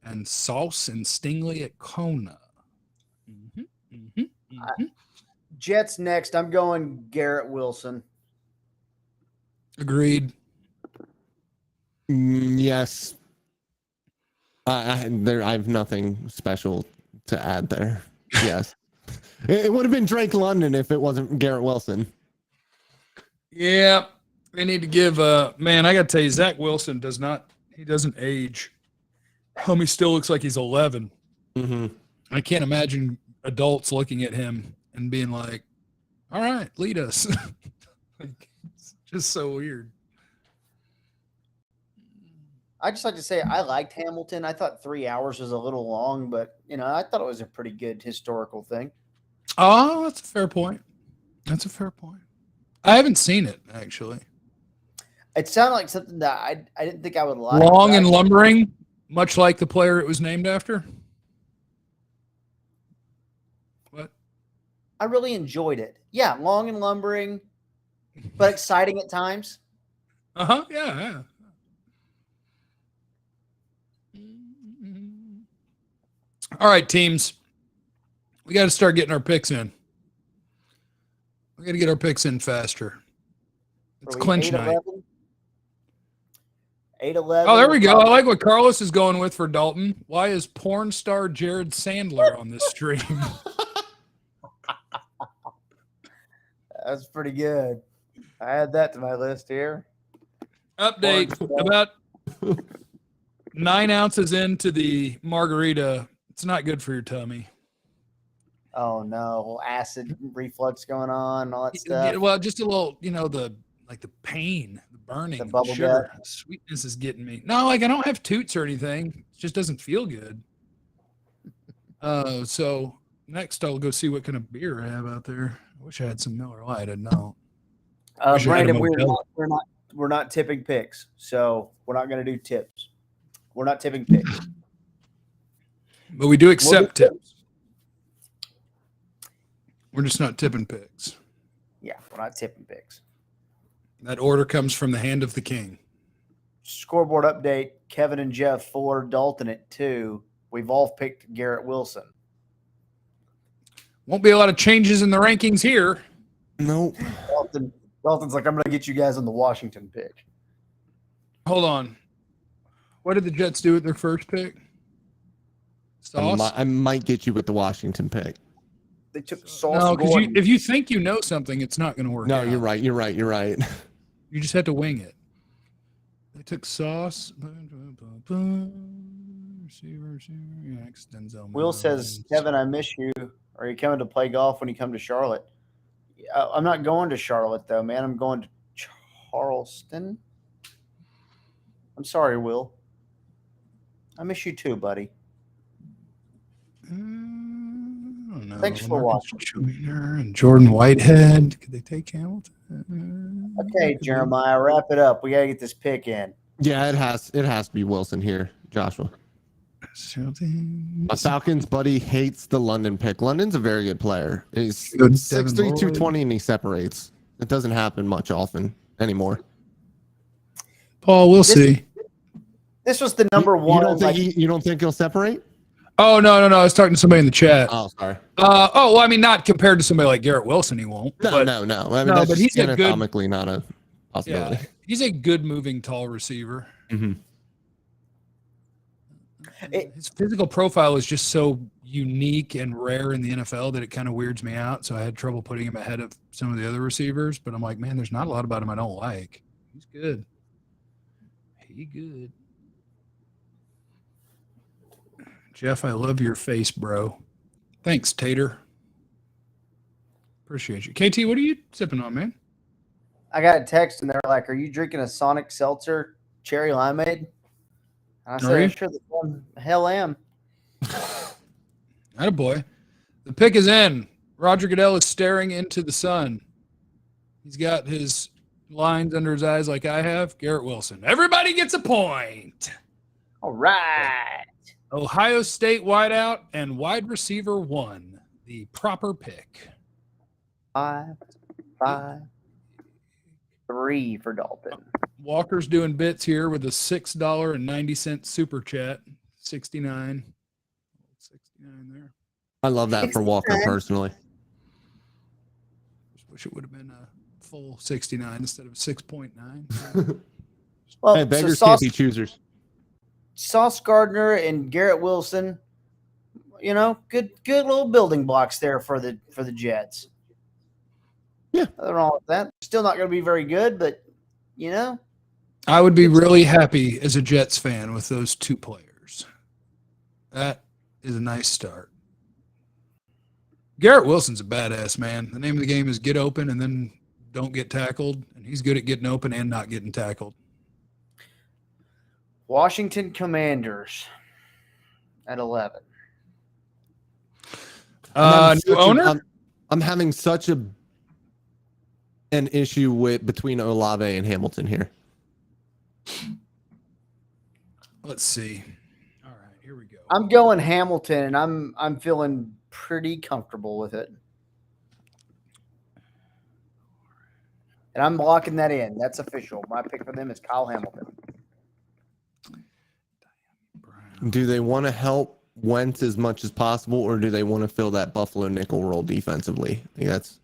And Sauce and Stingley at Kona. Jets next. I'm going Garrett Wilson. Agreed. Yes. I have nothing special to add there. Yes. It would have been Drake London if it wasn't Garrett Wilson. Yeah. They need to give man, I gotta tell you, Zach Wilson doesn't age. Homie still looks like he's 11. Mm-hmm. I can't imagine adults looking at him and being like, all right, lead us. Like, it's just so weird. I just like to say I liked Hamilton. I thought 3 hours was a little long, but I thought it was a pretty good historical thing. Oh, that's a fair point. I haven't seen it, actually. It sounded like something that I didn't think I would like. Long and lumbering, much like the player it was named after. What? I really enjoyed it. Yeah, long and lumbering, but exciting at times. Uh-huh. Yeah. All right, teams. We got to start getting our picks in. We got to get our picks in faster. It's clinch night. 8-11. Oh, there we go. I like what Carlos is going with for Dalton. Why is porn star Jared Sandler on this stream? That's pretty good. I add that to my list here. Update. About 9 ounces into the margarita. It's not good for your tummy. Oh no, acid reflux going on, all that stuff. Well, just a little, the pain, the burning, The bubble sugar, gut. the sweetness is getting me. No, I don't have toots or anything. It just doesn't feel good. So next I'll go see what kind of beer I have out there. I wish I had some Miller Lite. I don't. Brandon, we're not tipping picks, so we're not going to do tips. We're not tipping picks. But we do accept tips. We're just not tipping picks. Yeah, we're not tipping picks. That order comes from the hand of the king. Scoreboard update, Kevin and Jeff 4, Dalton at 2. We've all picked Garrett Wilson. Won't be a lot of changes in the rankings here. Nope. Dalton's like, I'm going to get you guys on the Washington pick. Hold on. What did the Jets do with their first pick? Sauce? I might get you with the Washington pick. They took Sauce. No, because if you think you know something, it's not going to work. No, out. you're right. You just have to wing it. They took Sauce. Will says, Kevin, I miss you. Are you coming to play golf when you come to Charlotte? I'm not going to Charlotte, though, man. I'm going to Charleston. I'm sorry, Will. I miss you too, buddy. I don't know. Thanks for watching. And Jordan Whitehead. Could they take Hamilton? Okay, Jeremiah, wrap it up. We got to get this pick in. Yeah, it has to be Wilson here, Joshua. My Falcons buddy hates the London pick. London's a very good player. He's 6'3", 220, and he separates. It doesn't happen much often anymore. Paul, we'll see. This was the number one. You don't think he'll separate? Oh, no. I was talking to somebody in the chat. Oh, sorry. Well, I mean, not compared to somebody like Garrett Wilson, he won't. No. I mean, that's but he's anatomically not a possibility. Yeah, he's a good moving, tall receiver. Mm-hmm. His physical profile is just so unique and rare in the NFL that it kind of weirds me out. So I had trouble putting him ahead of some of the other receivers. But I'm like, man, there's not a lot about him I don't like. He's good. Jeff, I love your face, bro. Thanks, Tater. Appreciate you. KT, what are you sipping on, man? I got a text and they're like, "Are you drinking a Sonic Seltzer cherry limeade?" And I said, "Sure, the hell am." Attaboy. The pick is in. Roger Goodell is staring into the sun. He's got his lines under his eyes like I have. Garrett Wilson. Everybody gets a point. All right. Ohio State wideout and wide receiver 1. The proper pick. 5-3 for Dalton. Walker's doing bits here with a $6.90 super chat. 69 there. I love that for Walker personally. Just wish it would have been a full 69 instead of 6.9. Well, hey, beggars can't be choosers. Sauce Gardner and Garrett Wilson, good little building blocks there for the Jets. Yeah, nothing wrong with that. Still not going to be very good, but I would be really happy as a Jets fan with those 2 players. That is a nice start. Garrett Wilson's a badass, man. The name of the game is get open and then don't get tackled, and he's good at getting open and not getting tackled. Washington Commanders at 11. New owner? I'm having such an issue between Olave and Hamilton here. Let's see. All right, here we go. I'm going Hamilton, and I'm feeling pretty comfortable with it. And I'm locking that in. That's official. My pick for them is Kyle Hamilton. Do they want to help Wentz as much as possible, or do they want to fill that Buffalo nickel role defensively? I think that's.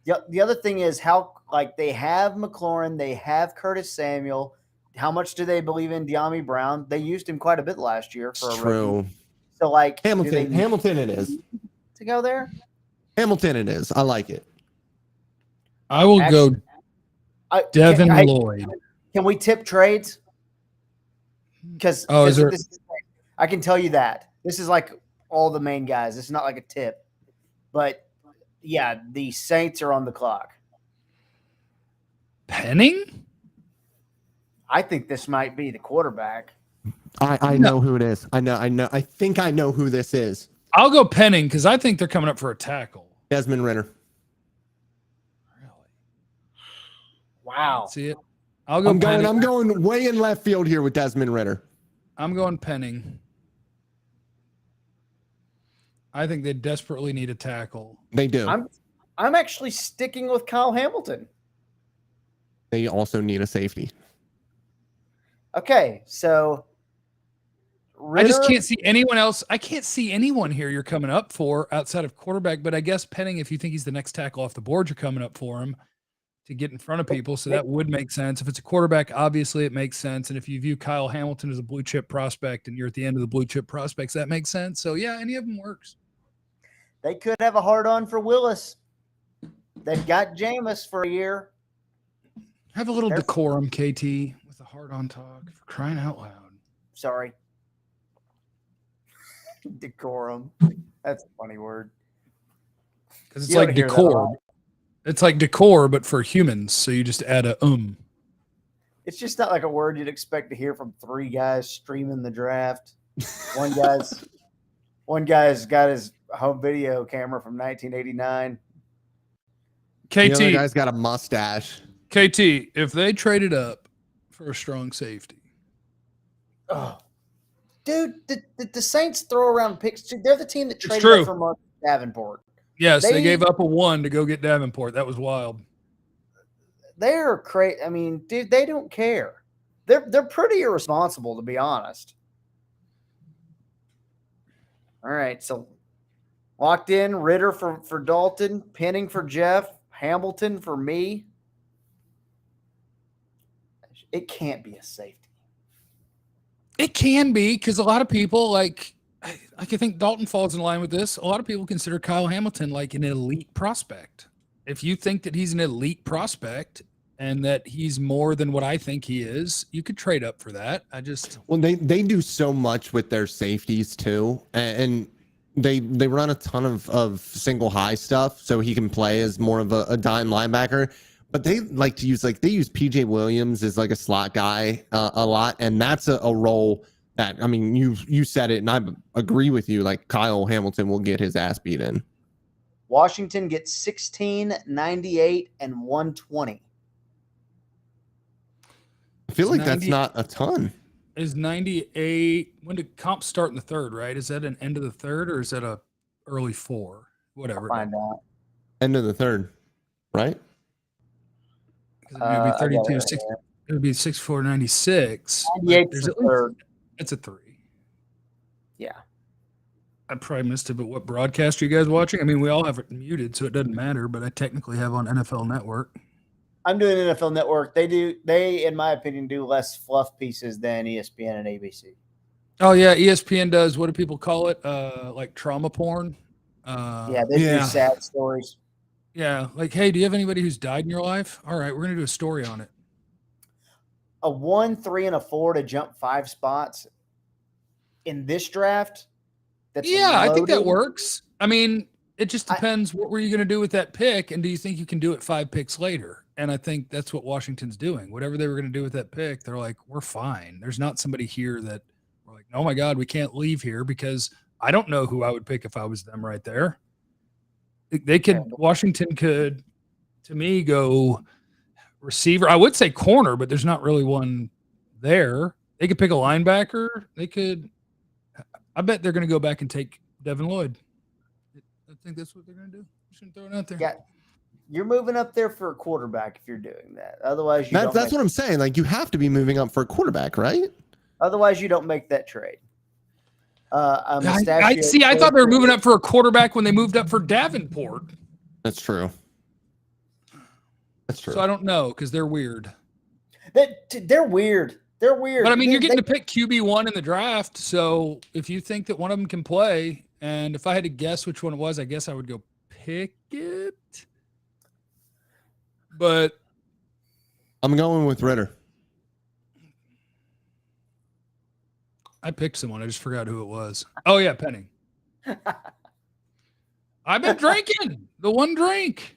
The other thing is how they have McLaurin, they have Curtis Samuel. How much do they believe in De'Ami Brown? They used him quite a bit last year for a rookie. So Hamilton it is. To go there? Hamilton it is. I like it. I will go Devin Lloyd. Can we tip trades? Because I can tell you that. This is like all the main guys. It's not like a tip. But, yeah, the Saints are on the clock. Penning? I think this might be the quarterback. I know who it is. I know. I think I know who this is. I'll go Penning because I think they're coming up for a tackle. Desmond Ridder. Really? Wow. See it? I'm going way in left field here with Desmond Ridder. I'm going Penning. I think they desperately need a tackle. They do. I'm actually sticking with Kyle Hamilton. They also need a safety. Okay, so Ridder, I just can't see anyone else. I can't see anyone here you're coming up for outside of quarterback, but I guess Penning, if you think he's the next tackle off the board, you're coming up for him to get in front of people. So that would make sense. If it's a quarterback, obviously it makes sense. And if you view Kyle Hamilton as a blue chip prospect and you're at the end of the blue chip prospects, that makes sense. So yeah, any of them works. They could have a hard on for Willis. They've got Jameis for a year. Have a little decorum, KT, with a hard on talk for crying out loud. Sorry. Decorum. That's a funny word. Because it's like decor. It's like decor, but for humans. So you just add a It's just not like a word you'd expect to hear from 3 guys streaming the draft. One guy's got his home video camera from 1989. KT, the other guy's got a mustache. KT, if they traded up for a strong safety. Oh, dude, the Saints throw around picks. They're the team that traded up for Mark Davenport. Yes, they gave up a 1 to go get Davenport. That was wild. They're crazy. I mean, dude, they don't care. They're pretty irresponsible, to be honest. All right, so locked in. Ridder for Dalton, Penning for Jeff, Hamilton for me. It can't be a safety. It can be because a lot of people I think Dalton falls in line with this. A lot of people consider Kyle Hamilton like an elite prospect. If you think that he's an elite prospect and that he's more than what I think he is, you could trade up for that. Well, they do so much with their safeties too, and they run a ton of single high stuff, so he can play as more of a dime linebacker. But they like to use they use PJ Williams as like a slot guy a lot, and that's a role that, I mean, you said it, and I agree with you. Like, Kyle Hamilton will get his ass beat in. Washington gets 16, 98, and 120. I feel like that's not a ton. Is 98? When did comp start in the third? Right? Is that an end of the third, or is that a early four? Whatever. I'll find out. End of the third, right? It would be 32. It would be 64, 96. 98 is the third. It's a 3. Yeah. I probably missed it, but what broadcast are you guys watching? I mean, we all have it muted, so it doesn't matter, but I technically have on NFL Network. I'm doing NFL Network. They, in my opinion, do less fluff pieces than ESPN and ABC. Oh, yeah. ESPN does, what do people call it? Like trauma porn? Yeah, they do sad stories. Yeah. Like, hey, do you have anybody who's died in your life? All right, we're going to do a story on it. A 1, 3, and a 4 to jump 5 spots in this draft. I think that works. I mean, it just depends. What were you going to do with that pick? And do you think you can do it 5 picks later? And I think that's what Washington's doing. Whatever they were going to do with that pick, they're like, we're fine. There's not somebody here that we're like, oh my God, we can't leave here, because I don't know who I would pick if I was them right there. Washington could, to me, go receiver. I would say corner, but there's not really one there. They could pick a linebacker. I bet they're going to go back and take Devin Lloyd. I think that's what they're going to do. Shouldn't throw it out there. Yeah, you're moving up there for a quarterback if you're doing that. Otherwise, that's what I'm saying. Like, you have to be moving up for a quarterback, right? Otherwise, you don't make that trade. I thought they were moving up for a quarterback when they moved up for Davenport. That's true. So I don't know, because they're weird. They're weird. They're weird. But I mean, you're getting to pick QB1 in the draft. So if you think that one of them can play, and if I had to guess which one it was, I guess I would go Pickett. But I'm going with Ritter. I picked someone. I just forgot who it was. Oh, yeah, Penning. I've been drinking the one drink.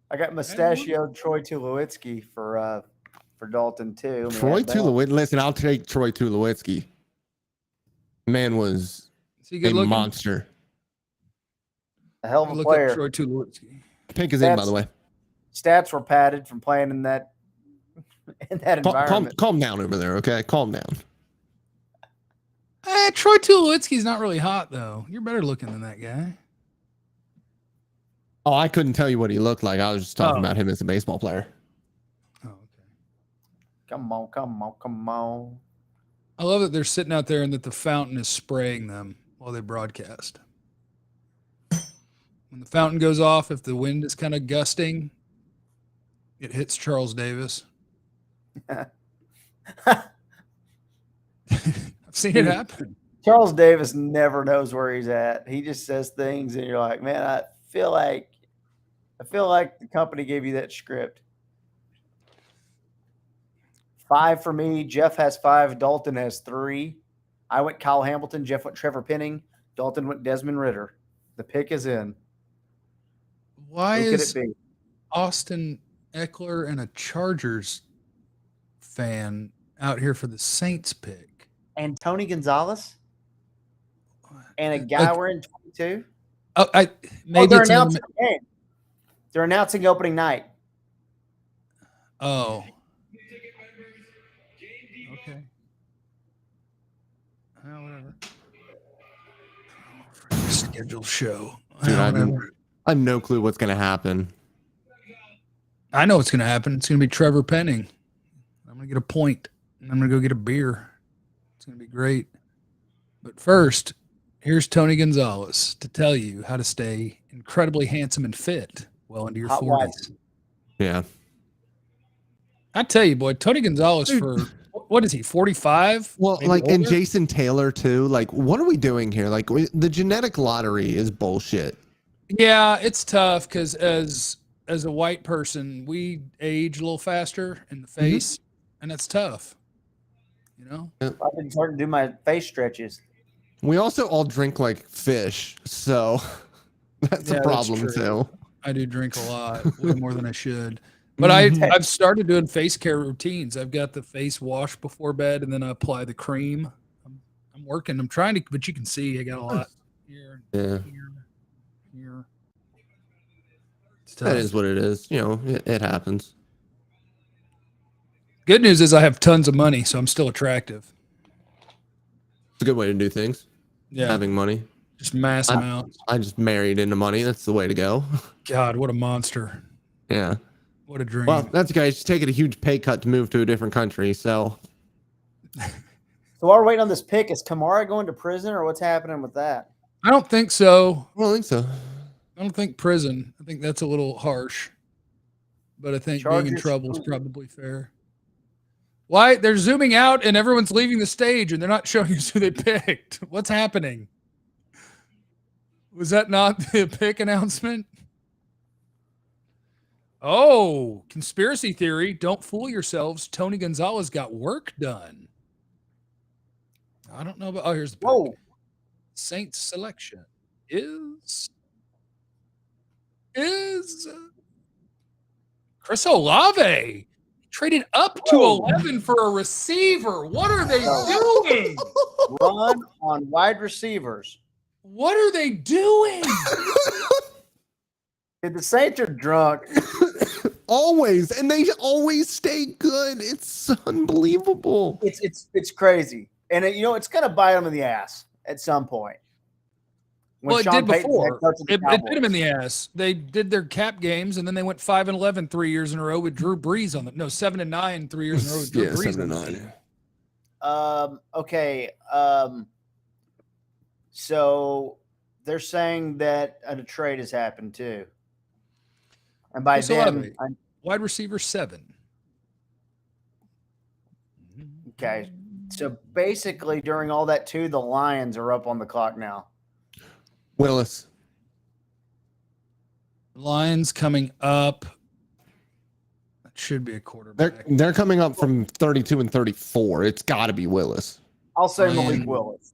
I got mustachioed Troy Tulowitzki for Dalton too. Troy Tulowitzki. Listen, I'll take Troy Tulowitzki. Man was a monster. A hell of a player. Troy Tulowitzki. Pick is in, by the way. Stats were padded from playing in that environment. Calm down over there, okay? Calm down. Troy Tulowitzki's not really hot, though. You're better looking than that guy. Oh, I couldn't tell you what he looked like. I was just talking about him as a baseball player. Oh, okay. Come on. I love that they're sitting out there and that the fountain is spraying them while they broadcast. When the fountain goes off, if the wind is kind of gusting, it hits Charles Davis. I've seen it happen. Charles Davis never knows where he's at. He just says things, and you're like, man, I feel like the company gave you that script. 5 for me. Jeff has 5. Dalton has 3. I went Kyle Hamilton. Jeff went Trevor Penning. Dalton went Desmond Ritter. The pick is in. Why is Austin Eckler and a Chargers fan out here for the Saints pick? And Tony Gonzalez? And a guy we're in 22? Maybe they're announcing the game. They're announcing opening night. Oh. Okay. Whatever. Scheduled show. Dude, I have no clue what's going to happen. I know what's going to happen. It's going to be Trevor Penning. I'm going to get a point, and I'm going to go get a beer. It's going to be great. But first, here's Tony Gonzalez to tell you how to stay incredibly handsome and fit well into your 40s. Yeah. I tell you, boy, Tony Gonzalez for, what is he, 45? Well, like, and Jason Taylor, too. Like, what are we doing here? Like, the genetic lottery is bullshit. Yeah, it's tough because as a white person, we age a little faster in the face, and that's tough. You know? I've been starting to do my face stretches. We also all drink like fish, so that's a problem true. too. I do drink a lot, way more than I should. But I've started doing face care routines. I've got the face wash before bed, and then I apply the cream. I'm working. I'm trying to, but you can see I got a lot here, Yeah. here. That is what it is. You know, it happens. Good news is I have tons of money, so I'm still attractive. It's a good way to do things. Yeah, Having money. just mass amounts. I just married into money. That's the way to go. God, what a monster! Yeah. What a dream. Well, that's okay. She's taking a huge pay cut to move to a different country. So while we're waiting on this pick, is Kamara going to prison or what's happening with that? I don't think so. I don't think so. I don't think prison. I think that's a little harsh. But I think being in trouble is probably fair. Why? They're zooming out and everyone's leaving the stage and they're not showing us who they picked. What's happening? Was that not the pick announcement? Oh, conspiracy theory. Don't fool yourselves. Tony Gonzalez got work done. I don't know about. Oh, here's the pick. Whoa. Saints selection is Chris Olave. Traded up to 11 for a receiver. What are they doing? Run on wide receivers. What are they doing? The Saints are drunk. Always, and they always stay good. It's unbelievable. It's crazy, and it's gonna bite them in the ass at some point. Well, it did before. It bit them in the ass. They did their cap games, and then they went 5-11 3 years in a row with Drew Brees on them. No, 7-9 3 years in a row with Drew Brees. 7-9. Okay. So they're saying that a trade has happened too, and by them, wide receiver 7. Okay. So basically, during all that too, the Lions are up on the clock now. Willis. Lions coming up. That should be a quarterback. They're coming up from 32 and 34. It's got to be Willis. I'll say Malik Willis.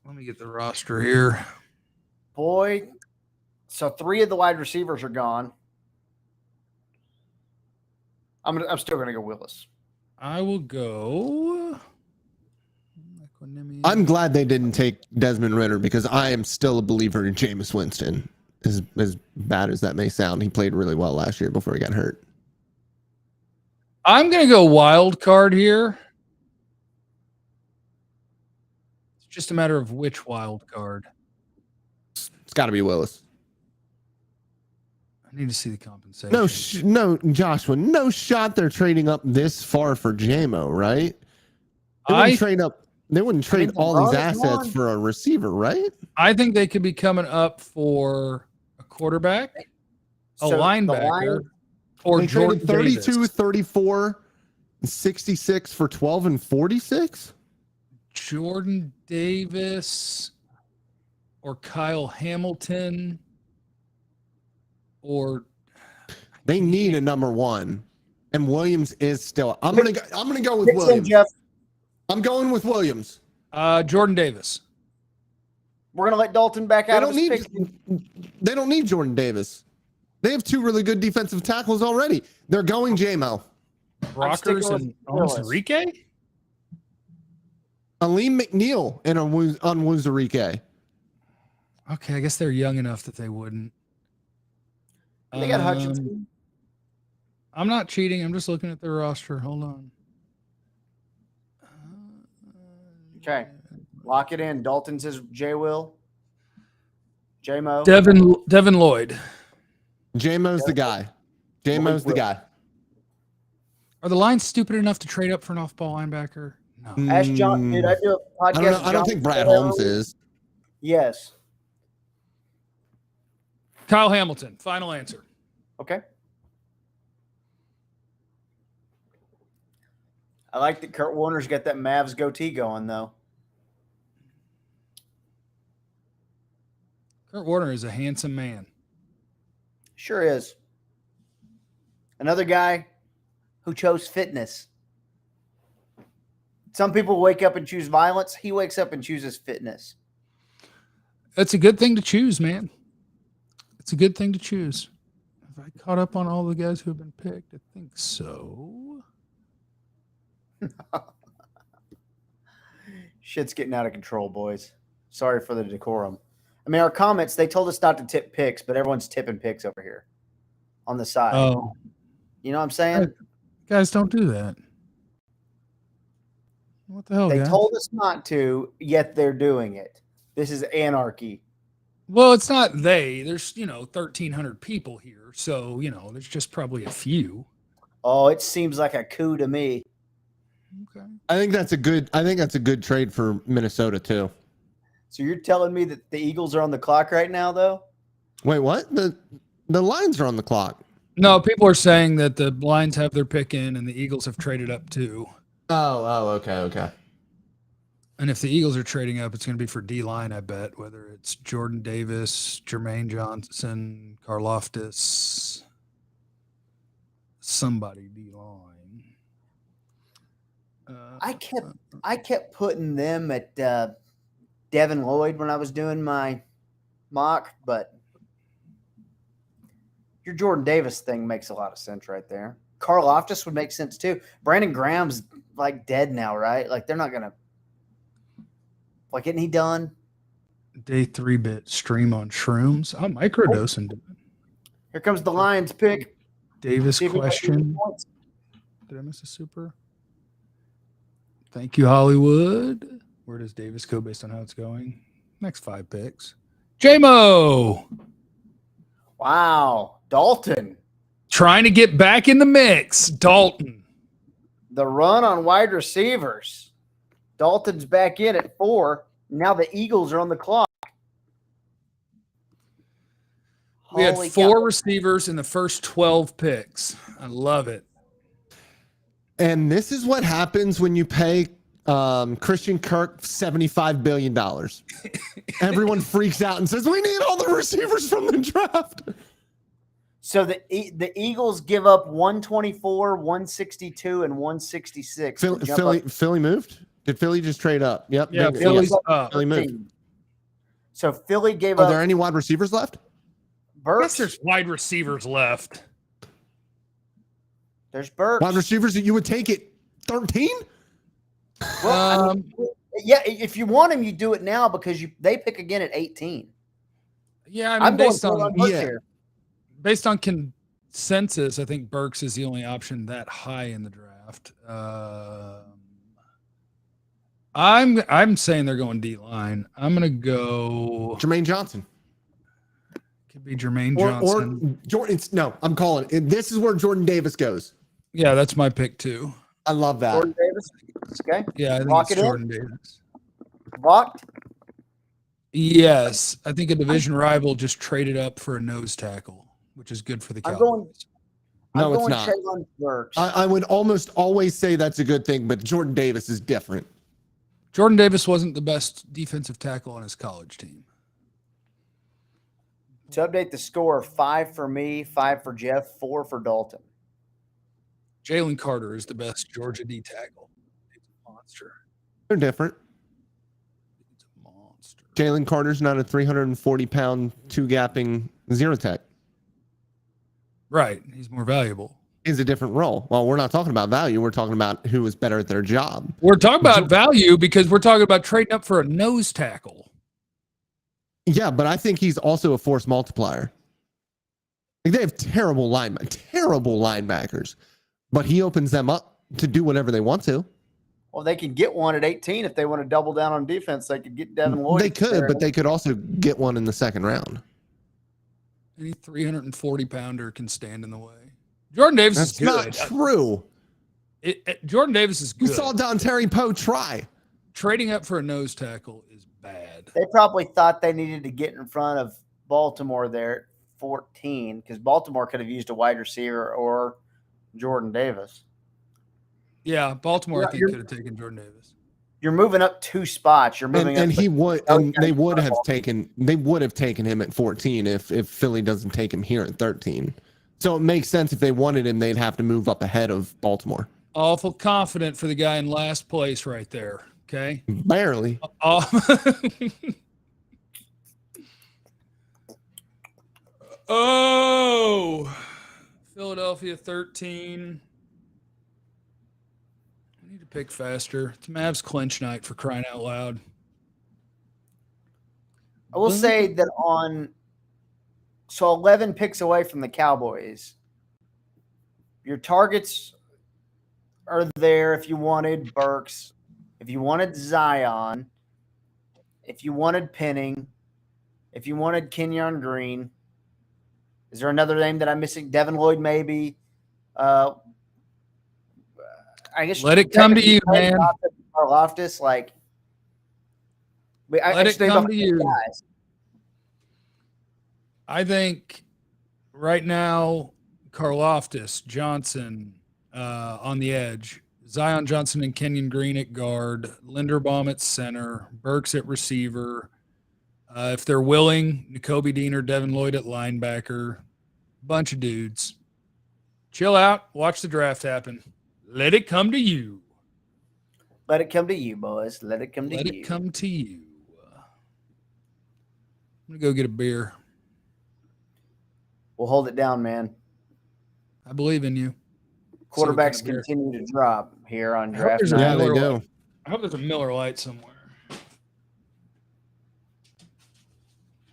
Let me get the roster here. Boy, so 3 of the wide receivers are gone. I'm still gonna go Willis. I will go. I'm glad they didn't take Desmond Ridder because I am still a believer in Jameis Winston. As bad as that may sound, he played really well last year before he got hurt. I'm going to go wild card here. It's just a matter of which wild card. It's got to be Willis. I need to see the compensation. No, Joshua, no shot they're trading up this far for JMO, right? They wouldn't trade all these assets for a receiver, right? I think they could be coming up for a quarterback, a linebacker, or they Jordan traded 32, Davis. 34, 66 for 12 and 46? Jordan Davis or Kyle Hamilton or they need a number 1. And Williams is still I'm gonna go with Williams. Jeff. I'm going with Williams. Jordan Davis. We're going to let Dalton back out of his pick. They don't need Jordan Davis. They have 2 really good defensive tackles already. They're going JMO. Rockers and Enrique? Aleem McNeil and on Wuzarike. Okay, I guess they're young enough that they wouldn't. They got Hutchinson. I'm not cheating. I'm just looking at their roster. Hold on. Okay. Lock it in. Dalton says J-Will. J-Mo. Devin Lloyd. J-Mo's the guy. J-Mo's the guy. Are the Lions stupid enough to trade up for an off-ball linebacker? No. Ask John. Dude, I do a podcast. I don't think Brad Holmes is. Yes. Kyle Hamilton. Final answer. Okay. I like that Kurt Warner's got that Mavs goatee going, though. Kurt Warner is a handsome man. Sure is. Another guy who chose fitness. Some people wake up and choose violence. He wakes up and chooses fitness. That's a good thing to choose, man. It's a good thing to choose. Have I caught up on all the guys who have been picked? I think so. Shit's getting out of control, boys. Sorry for the decorum. I mean, our comments, they told us not to tip picks, but everyone's tipping picks over here on the side. Oh, You know what I'm saying? guys, don't do that. What the hell, They guys? told us not to, yet they're doing it. This is anarchy. Well, it's not they. There's 1,300 people here, so there's just probably a few. Oh, it seems like a coup to me. Okay. I think that's a good trade for Minnesota too. So you're telling me that the Eagles are on the clock right now, though? Wait, what? The Lions are on the clock. No, people are saying that the Lions have their pick in, and the Eagles have traded up too. Okay. And if the Eagles are trading up, it's going to be for D-line, I bet, whether it's Jordan Davis, Jermaine Johnson, Karloftis, somebody D-line. I kept putting them at Devin Lloyd when I was doing my mock, but your Jordan Davis thing makes a lot of sense right there. Karloftis would make sense too. Brandon Graham's like dead now, right? Like they're not going to. Like, isn't he done? Day 3-bit stream on shrooms. I'm microdosing. Here comes the Lions pick. Davis See if we got question. any points. Did I miss a super? Thank you, Hollywood. Where does Davis go based on how it's going? Next 5 picks. J-Mo. Wow. Dalton. Trying to get back in the mix. Dalton. The run on wide receivers. Dalton's back in at 4. Now the Eagles are on the clock. We had Holy 4 cow. receivers in the first 12 picks. I love it. And this is what happens when you pay Christian Kirk $75 billion. Everyone freaks out and says, we need all the receivers from the draft. So the Eagles give up 124, 162, and 166. Philly moved? Did Philly just trade up? Yep. Yeah, Philly's up. Philly moved. So Philly gave Are up. there any wide receivers left? Burks. There's wide receivers left. There's Burks. Wide receivers that you would take at 13? Well, I mean, yeah, if you want him, you do it now because they pick again at 18. Yeah, I mean, I'm going based on Burks here. based on consensus, I think Burks is the only option that high in the draft. I'm saying they're going D-line. I'm gonna go Jermaine Johnson. could be Jermaine Johnson. Or Jordan. No, I'm calling it. This is where Jordan Davis goes. Yeah, that's my pick too. I love that. Jordan Davis. Okay. Yeah, I think Lock it's it in? Jordan Davis. Locked. Yes, I think a division rival just traded up for a nose tackle, which is good for the I'm Cowboys. going. No, I'm it's going not. Traylon Burks. I would almost always say that's a good thing, but Jordan Davis is different. Jordan Davis wasn't the best defensive tackle on his college team. To update the score, 5 for me, 5 for Jeff, 4 for Dalton. Jalen Carter is the best Georgia D tackle. He's a monster. They're different. He's a monster. Jalen Carter's not a 340-pound, two-gapping zero tech. Right. He's more valuable. Is a different role. Well, we're not talking about value. We're talking about who is better at their job. We're talking about value because we're talking about trading up for a nose tackle. Yeah, but I think he's also a force multiplier. Like, they have terrible linebackers, but he opens them up to do whatever they want to. Well, they could get one at 18 if they want to double down on defense. They could get Devin Lloyd. They could, but they could also get one in the second round. Any 340-pounder can stand in the way. Jordan Davis is That's good. not true. Jordan Davis is good. We saw Dontari Poe try. Trading up for a nose tackle is bad. They probably thought they needed to get in front of Baltimore there at 14 because Baltimore could have used a wide receiver or Jordan Davis. Yeah, Baltimore, Yeah, I think, could have taken Jordan Davis. You're moving up 2 spots. You're moving up. And he would, and they would have taken. taken him at 14 if Philly doesn't take him here at 13. So it makes sense if they wanted him, they'd have to move up ahead of Baltimore. Awful confident for the guy in last place right there. Okay. Barely. Oh, Philadelphia 13. I need to pick faster. It's Mavs clinch night for crying out loud. I will say that so 11 picks away from the Cowboys. Your targets are there if you wanted Burks, if you wanted Zion, if you wanted Penning, if you wanted Kenyon Green. Is there another name that I'm missing? Devin Lloyd, maybe. I guess let it come to you, man. Loftus, like. Let it come to you. Guys. I think right now, Karlaftis, Johnson on the edge, Zion Johnson and Kenyon Green at guard, Linderbaum at center, Burks at receiver. If they're willing, Nakobe Dean or Devin Lloyd at linebacker. Bunch of dudes. Chill out. Watch the draft happen. Let it come to you. Let it come to you, boys. Let it come to you. Let it come to you. I'm going to go get a beer. We'll hold it down, man. I believe in you. Quarterbacks continue to drop here on draft night. Yeah, they do. I hope there's a Miller Lite somewhere.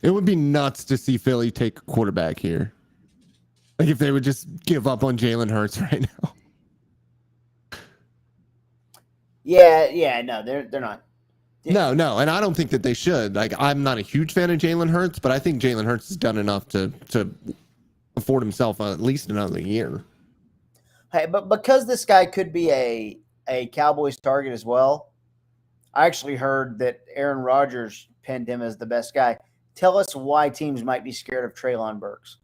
It would be nuts to see Philly take a quarterback here. Like if they would just give up on Jalen Hurts right now. Yeah, no, they're not. No, and I don't think that they should. Like I'm not a huge fan of Jalen Hurts, but I think Jalen Hurts has done enough to afford himself at least another year. Hey, but because this guy could be a Cowboys target as well, I actually heard that Aaron Rodgers pinned him as the best guy. Tell us why teams might be scared of Treylon Burks.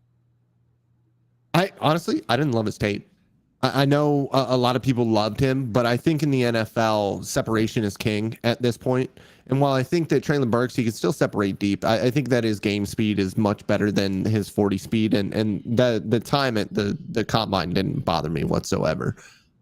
I didn't love his tape. I know a lot of people loved him, but I think in the NFL, separation is king at this point. And while I think that Treylon Burks, he can still separate deep, I think that his game speed is much better than his 40 speed. And the time at the combine didn't bother me whatsoever.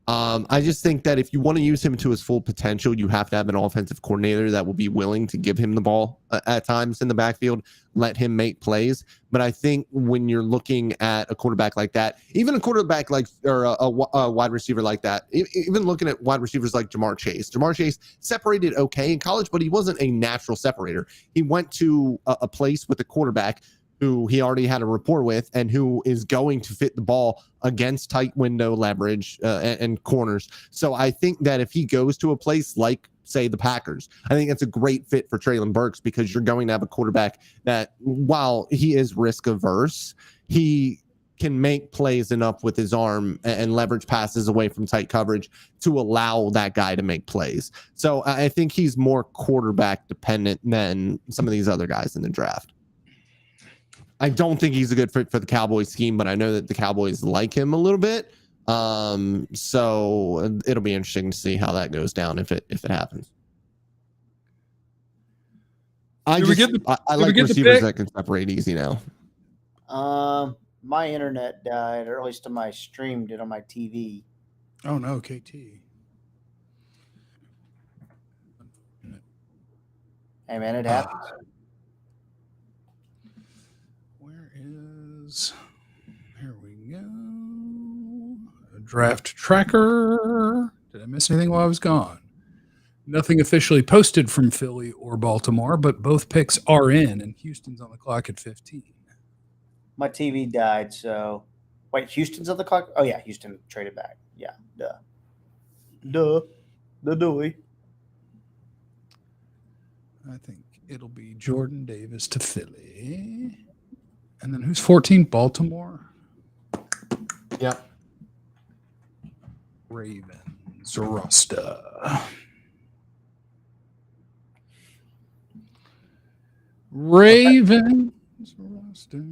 I just think that if you want to use him to his full potential, you have to have an offensive coordinator that will be willing to give him the ball at times in the backfield, let him make plays. But I think when you're looking at a quarterback like that, even a quarterback like or a wide receiver like that, even looking at wide receivers like Jamar Chase separated okay in college, but he wasn't a natural separator. He went to a place with a quarterback who he already had a rapport with and who is going to fit the ball against tight window leverage and corners. So I think that if he goes to a place like, say, the Packers, I think it's a great fit for Treylon Burks because you're going to have a quarterback that, while he is risk averse, he can make plays enough with his arm and leverage passes away from tight coverage to allow that guy to make plays. So I think he's more quarterback dependent than some of these other guys in the draft. I don't think he's a good fit for the Cowboys scheme, but I know that the Cowboys like him a little bit. So it'll be interesting to see how that goes down if it happens. I like receivers that can separate easy now. My internet died, or at least my stream did on my TV. Oh no, KT. Hey man, it happens. Here we go. A draft tracker. Did I miss anything while I was gone? Nothing officially posted from Philly or Baltimore, but both picks are in, and Houston's on the clock at 15. My TV died, so wait, Houston's on the clock? Oh yeah, Houston traded back. Yeah, duh. I think it'll be Jordan Davis to Philly. And then who's 14? Baltimore? Yep. Ravens. Rasta. Ravens. Rasta.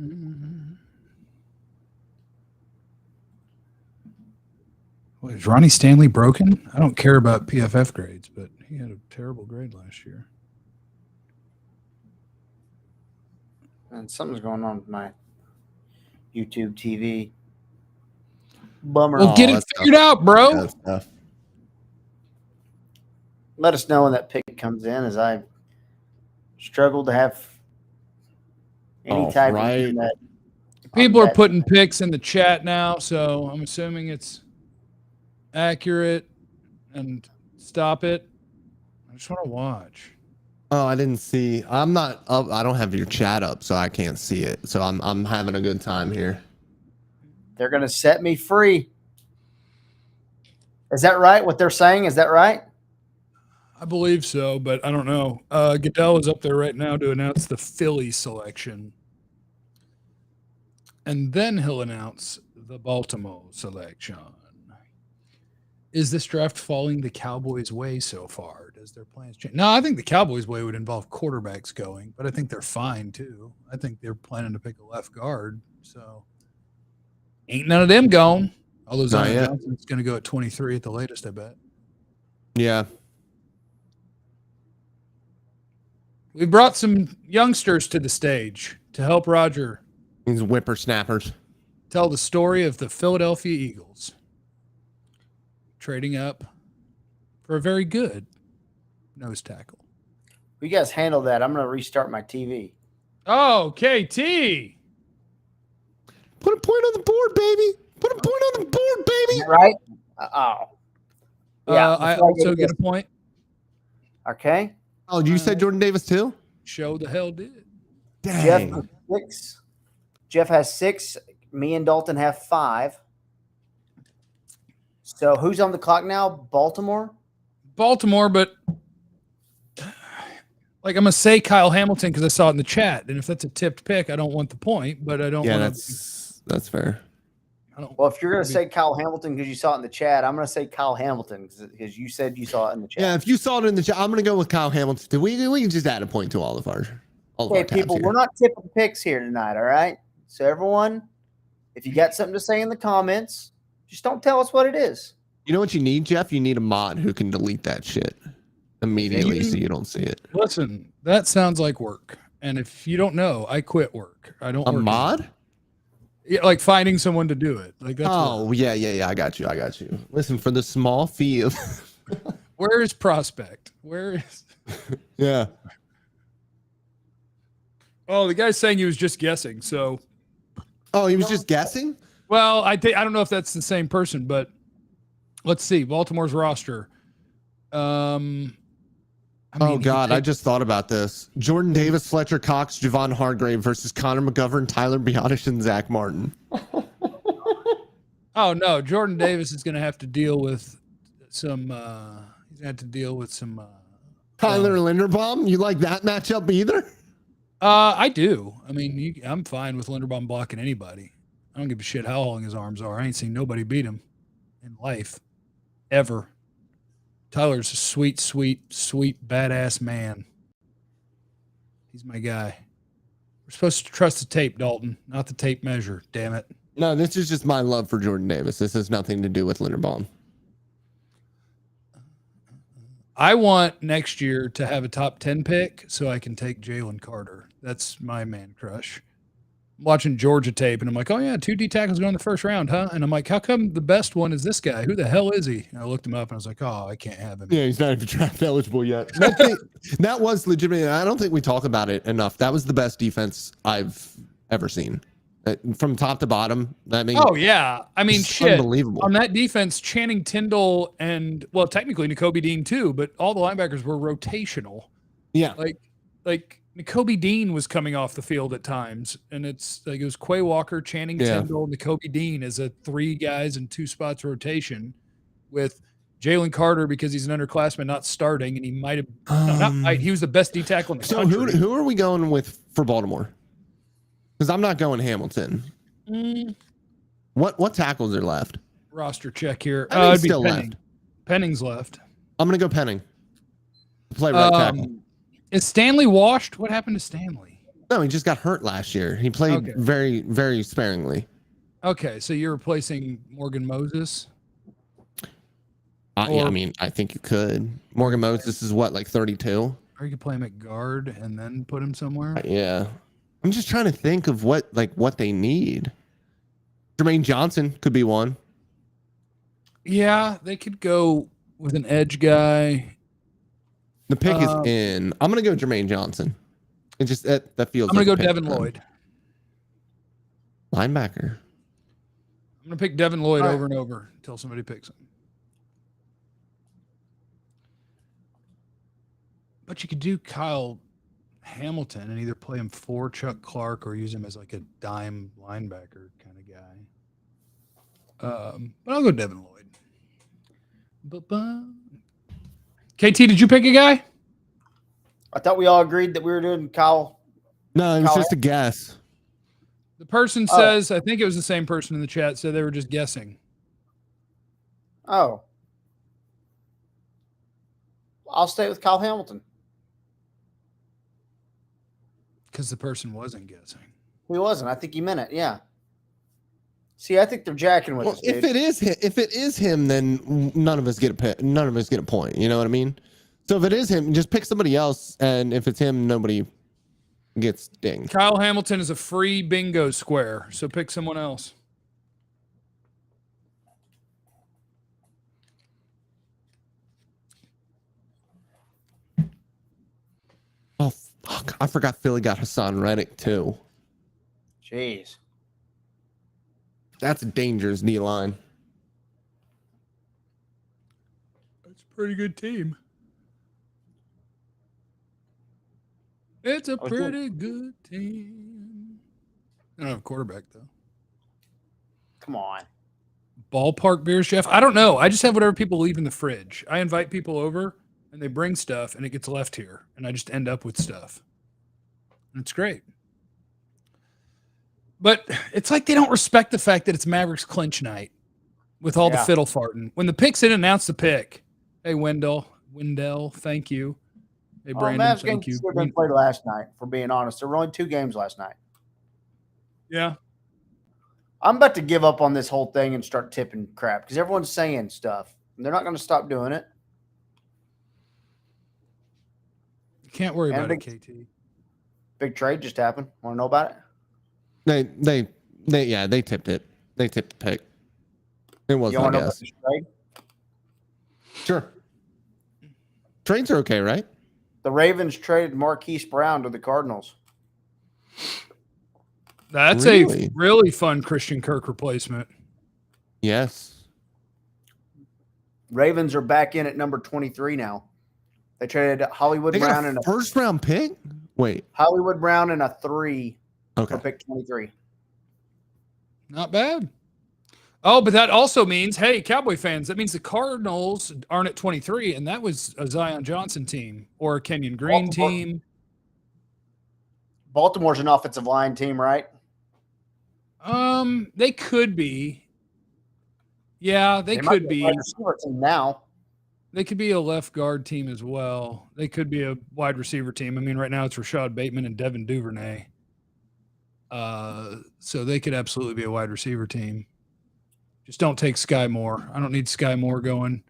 Wait, is Ronnie Stanley broken? I don't care about PFF grades, but he had a terrible grade last year. And something's going on with my YouTube TV. Bummer. Well, get it figured out, bro. Yeah, that's tough. Let us know when that pick comes in, as I struggle to have any type of internet People are putting picks in the chat now, so I'm assuming it's accurate. And stop it. I just want to watch. Oh, I didn't see. I'm not up. I don't have your chat up, so I can't see it. So I'm having a good time here. They're going to set me free. Is that right? What they're saying? Is that right? I believe so, but I don't know. Goodell is up there right now to announce the Philly selection. And then he'll announce the Baltimore selection. Is this draft falling the Cowboys' way so far? Does their plans change? No, I think the Cowboys' way would involve quarterbacks going, but I think they're fine too. I think they're planning to pick a left guard. So ain't none of them gone. Although Zion Johnson's going to go at 23 at the latest, I bet. Yeah. We brought some youngsters to the stage to help Roger. These whippersnappers. Tell the story of the Philadelphia Eagles trading up for a very good nose tackle. You guys handle that. I'm going to restart my TV. Oh, KT. Put a point on the board, baby. Put a point on the board, baby. Right? Yeah. I also get a point. Okay. Oh, you said Jordan Davis too? Show the hell did. Dang. Jeff has 6. Me and Dalton have 5. So who's on the clock now? Baltimore? Baltimore, but like I'm going to say Kyle Hamilton because I saw it in the chat. And if that's a tipped pick, I don't want the point, but I don't want that's fair. Well, if you're going to say Kyle Hamilton because you saw it in the chat, I'm going to say Kyle Hamilton because you said you saw it in the chat. Yeah, if you saw it in the chat, I'm going to go with Kyle Hamilton. We can just add a point to all of our people, we're not tipping picks here tonight, all right? So everyone, if you got something to say in the comments, just don't tell us what it is. You know what you need, Jeff? You need a mod who can delete that shit immediately so you don't see it. Listen, that sounds like work. And if you don't know, I quit work. I don't a work mod? Anymore. Yeah, like finding someone to do it. Like that's yeah. I got you. Listen, for the small fee of where is Prospect? Where is Yeah. Oh, the guy's saying he was just guessing. So Oh, he was just guessing? Well, I don't know if that's the same person, but let's see. Baltimore's roster. I just thought about this. Jordan Davis, Fletcher Cox, Javon Hargrave versus Connor McGovern, Tyler Biotish, and Zach Martin. Oh no, Jordan Davis is going to have to deal with some. Tyler Linderbaum. You like that matchup either? I do. I mean, I'm fine with Linderbaum blocking anybody. I don't give a shit how long his arms are. I ain't seen nobody beat him in life, ever. Tyler's a sweet, badass man. He's my guy. We're supposed to trust the tape, Dalton, not the tape measure. Damn it. No, this is just my love for Jordan Davis. This has nothing to do with Linderbaum. I want next year to have a top 10 pick so I can take Jalen Carter. That's my man crush. I'm watching Georgia tape, and I'm like, oh, yeah, 2 D tackles going in the first round, huh? And I'm like, how come the best one is this guy? Who the hell is he? And I looked him up, and I was like, oh, I can't have him. Yeah, he's not even draft eligible yet. That was legitimate. I don't think we talk about it enough. That was the best defense I've ever seen. From top to bottom. Oh, yeah. I mean, shit. Unbelievable. On that defense, Channing Tindall and, well, technically Nakobe Dean too, but all the linebackers were rotational. Yeah. Like Nakobe Dean was coming off the field at times, and it's like it was Quay Walker, Channing Tindall, Nakobe Dean as a 3 guys in 2 spots rotation with Jalen Carter because he's an underclassman not starting, and he might have he was the best D tackle in the country. Who are we going with for Baltimore? Because I'm not going Hamilton. What tackles are left? Roster check here. It'd be still Penning. Left. Penning's left. I'm going to go Penning. Play right tackle. Is Stanley washed? What happened to Stanley? No, he just got hurt last year. He played very, very sparingly. Okay, so you're replacing Morgan Moses? I mean, I think you could. Morgan Moses is what, like 32? Or you could play him at guard and then put him somewhere? Yeah. I'm just trying to think of what they need. Jermaine Johnson could be one. Yeah, they could go with an edge guy. The pick is in. I'm gonna go Jermaine Johnson. It just that feels. I'm gonna like go Devin Lloyd. Linebacker. I'm going to pick Devin Lloyd All right. over and over until somebody picks him. But you could do Kyle Hamilton and either play him for Chuck Clark or use him as like a dime linebacker kind of guy. But I'll go Devin Lloyd. KT, did you pick a guy? I thought we all agreed that we were doing Kyle. No, it was Kyle just a guess. The person says, I think it was the same person in the chat, said they were just guessing. Oh. I'll stay with Kyle Hamilton. Because the person wasn't guessing. He wasn't. I think he meant it. Yeah. See, I think they're jacking with us, dude. If it is him, then none of us get a point. You know what I mean? So if it is him, just pick somebody else, and if it's him, nobody gets dinged. Kyle Hamilton is a free bingo square, so pick someone else. Oh fuck! I forgot Philly got Hassan Reddick too. Jeez. That's a dangerous D line. That's a pretty good team. It's a pretty good team. I don't have a quarterback, though. Come on. Ballpark beers, Jeff? I don't know. I just have whatever people leave in the fridge. I invite people over, and they bring stuff, and it gets left here. And I just end up with stuff. And it's great. But it's like they don't respect the fact that it's Mavericks clinch night with all the fiddle farting. When the picks didn't announce the pick. Hey, Wendell, thank you. Hey, Brandon, Mavs thank you. Should have been played last night, for being honest. There were only 2 games last night. Yeah. I'm about to give up on this whole thing and start tipping crap because everyone's saying stuff. And they're not going to stop doing it. You can't worry about it, KT. Big trade just happened. Want to know about it? They tipped it. They tipped the pick. It was, You I want to know about guess. this trade? Sure. Trades are okay, right? The Ravens traded Marquise Brown to the Cardinals. That's Really? a really fun Christian Kirk replacement. Yes. Ravens are back in at number 23 now. They traded Hollywood They Brown got and a first round pick? Wait. Hollywood Brown and a 3 Okay. for pick 23. Not bad. Oh, but that also means, hey, Cowboy fans, that means the Cardinals aren't at 23, and that was a Zion Johnson team or a Kenyon Green team. Baltimore's an offensive line team, right? They could be. Yeah, they could be. Wide receiver team now. They could be a left guard team as well. They could be a wide receiver team. I mean, right now it's Rashad Bateman and Devin Duvernay. So they could absolutely be a wide receiver team. Just don't take Sky Moore. I don't need Sky Moore going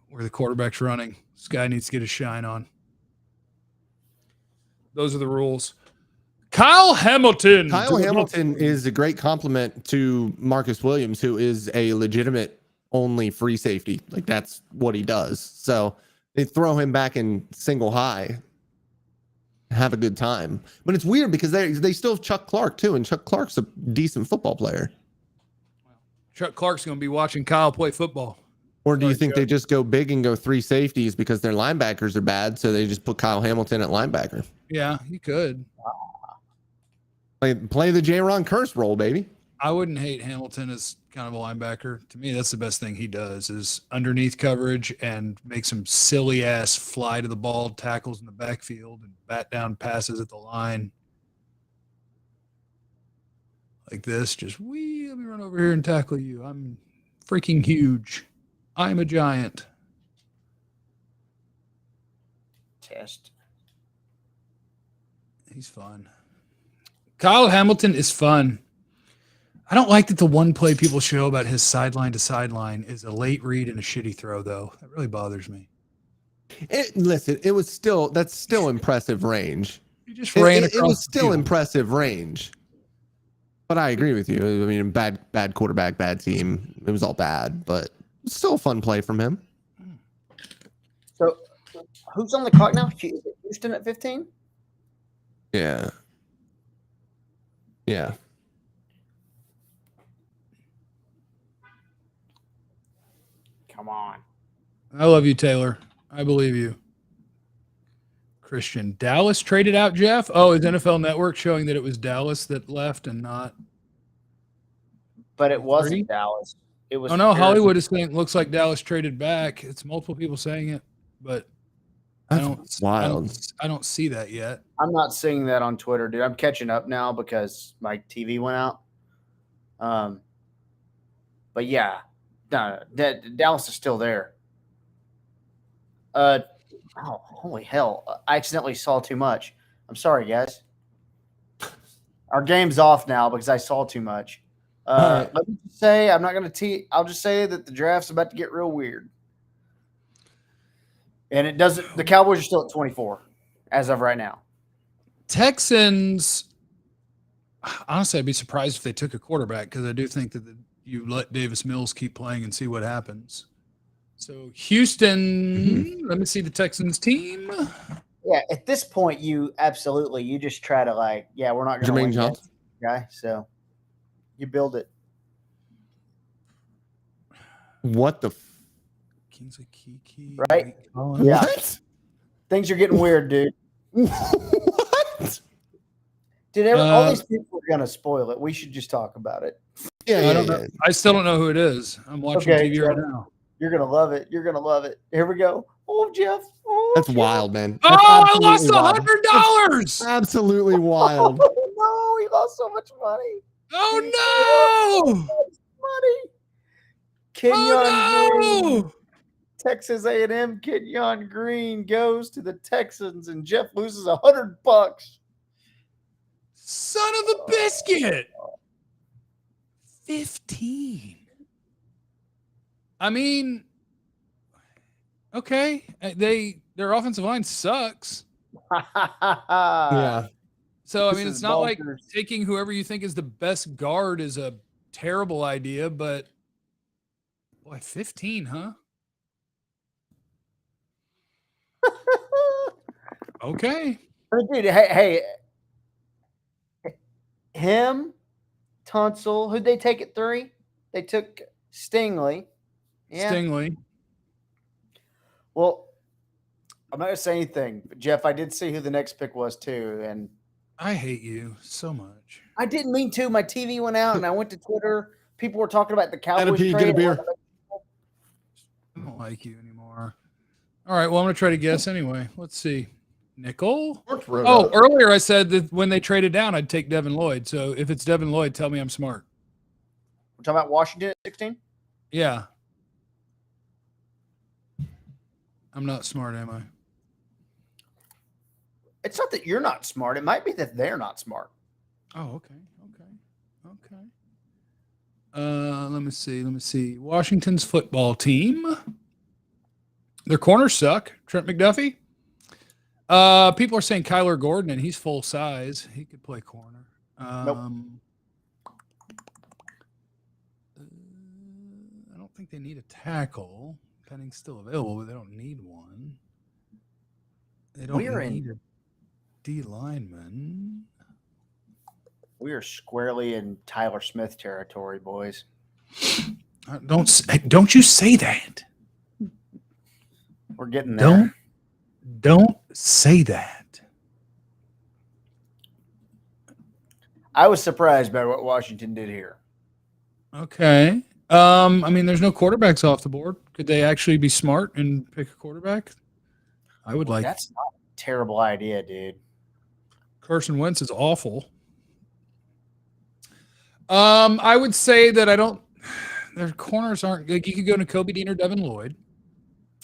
where the quarterback's running. Sky needs to get his shine on. Those are the rules. Kyle Hamilton. Kyle Hamilton is a great compliment to Marcus Williams, who is a legitimate only free safety. Like, that's what he does. So they throw him back in single high, have a good time. But it's weird because they still have Chuck Clark too, and Chuck Clark's a decent football player. Chuck Clark's going to be watching Kyle play football. Or do you think they just go big and go 3 safeties because their linebackers are bad, so they just put Kyle Hamilton at linebacker? Yeah, you could. Play the J-Ron Curse role, baby. I wouldn't hate Hamilton as kind of a linebacker. To me, that's the best thing he does is underneath coverage and make some silly ass fly to the ball tackles in the backfield and bat down passes at the line. Like this, just let me run over here and tackle you. I'm freaking huge. I'm a giant. Test. He's fun. Kyle Hamilton is fun. I don't like that the one play people show about his sideline to sideline is a late read and a shitty throw, though. That really bothers me. Listen, that's still impressive range. He just ran across. It was the still field. impressive range. But I agree with you. I mean, bad quarterback, bad team. It was all bad, but it's still a fun play from him. So who's on the clock now? Houston at 15? Yeah. Yeah. Come on. I love you, Taylor. I believe you. Christian. Dallas traded out Jeff? Oh, is NFL Network showing that it was Dallas that left and not? But it wasn't Dallas. It was. Oh, no. Hollywood is saying it looks like Dallas traded back. It's multiple people saying it, but That's wild. I don't see that yet. I'm not seeing that on Twitter, dude. I'm catching up now because my TV went out. But yeah, no, Dallas is still there. Oh, holy hell! I accidentally saw too much. I'm sorry, guys. Our game's off now because I saw too much. Right. Let me just say, I'm not going to I'll just say that the draft's about to get real weird. And it doesn't. The Cowboys are still at 24 as of right now. Texans. Honestly, I'd be surprised if they took a quarterback because I do think that you let Davis Mills keep playing and see what happens. So Houston, let me see the Texans team. Yeah, at this point, you just try to we're not going to win that guy. So you build it. What the? Kingsley Kiki. Right? Yeah. What? Things are getting weird, dude. What? Dude, all these people are going to spoil it. We should just talk about it. Yeah. I still don't know who it is. I'm watching TV right now. You're going to love it. You're going to love it. Here we go. Oh, Jeff. Oh, That's Jeff. wild, man. Oh, I lost $100. Absolutely wild. Oh, no, he lost so much money. Oh, no. Money. Kenyon Green, Texas A&M. Kenyon Green goes to the Texans, and Jeff loses $100. Son of a biscuit. 15. I mean, okay. Their offensive line sucks. Yeah. So, I mean, it's not like taking whoever you think is the best guard is a terrible idea, but boy, 15, huh? Okay. Dude, hey, him, Tunsil, who'd they take at 3? They took Stingley. Yeah. Stingley. Well, I'm not going to say anything, but Jeff, I did see who the next pick was too, and I hate you so much. I didn't mean to. My TV went out, and I went to Twitter. People were talking about the Cowboys trade. Get a beer. I don't like you anymore. All right, well, I'm going to try to guess anyway. Let's see. Nickel? Oh, earlier I said that when they traded down, I'd take Devin Lloyd. So if it's Devin Lloyd, tell me I'm smart. We're talking about Washington at 16? Yeah. I'm not smart, am I? It's not that you're not smart. It might be that they're not smart. Oh, okay. Let me see. Washington's football team. Their corners suck. Trent McDuffie. People are saying Kyler Gordon, and he's full size. He could play corner. Nope. I don't think they need a tackle. Penning's still available, but they don't need one. They don't need a D lineman. We are squarely in Tyler Smith territory, boys. Don't you say that. We're getting there. Don't say that. I was surprised by what Washington did here. Okay. I mean, there's no quarterbacks off the board. Could they actually be smart and pick a quarterback? I would like. That's not a terrible idea, dude. Carson Wentz is awful. I would say that their corners aren't like you could go to Kobe Dean or Devin Lloyd.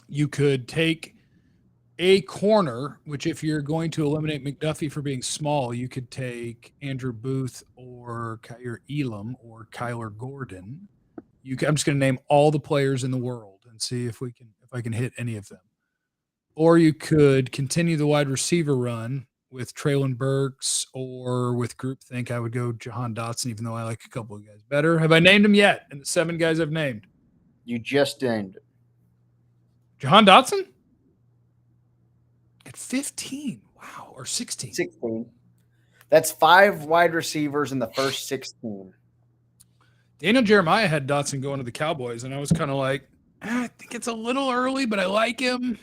You could take a corner, which if you're going to eliminate McDuffie for being small, you could take Andrew Booth or Kyer Elam or Kyler Gordon. I'm just going to name all the players in the world and see if I can hit any of them. Or you could continue the wide receiver run with Traylon Burks or with groupthink. I would go Jahan Dotson, even though I like a couple of guys better. Have I named them yet? And the 7 guys I've named. You just named it. Jahan Dotson? At 15. Wow. Or 16. 16. That's 5 wide receivers in the first 16. Daniel Jeremiah had Dotson going to the Cowboys, and I was kind of like, I think it's a little early, but I like him.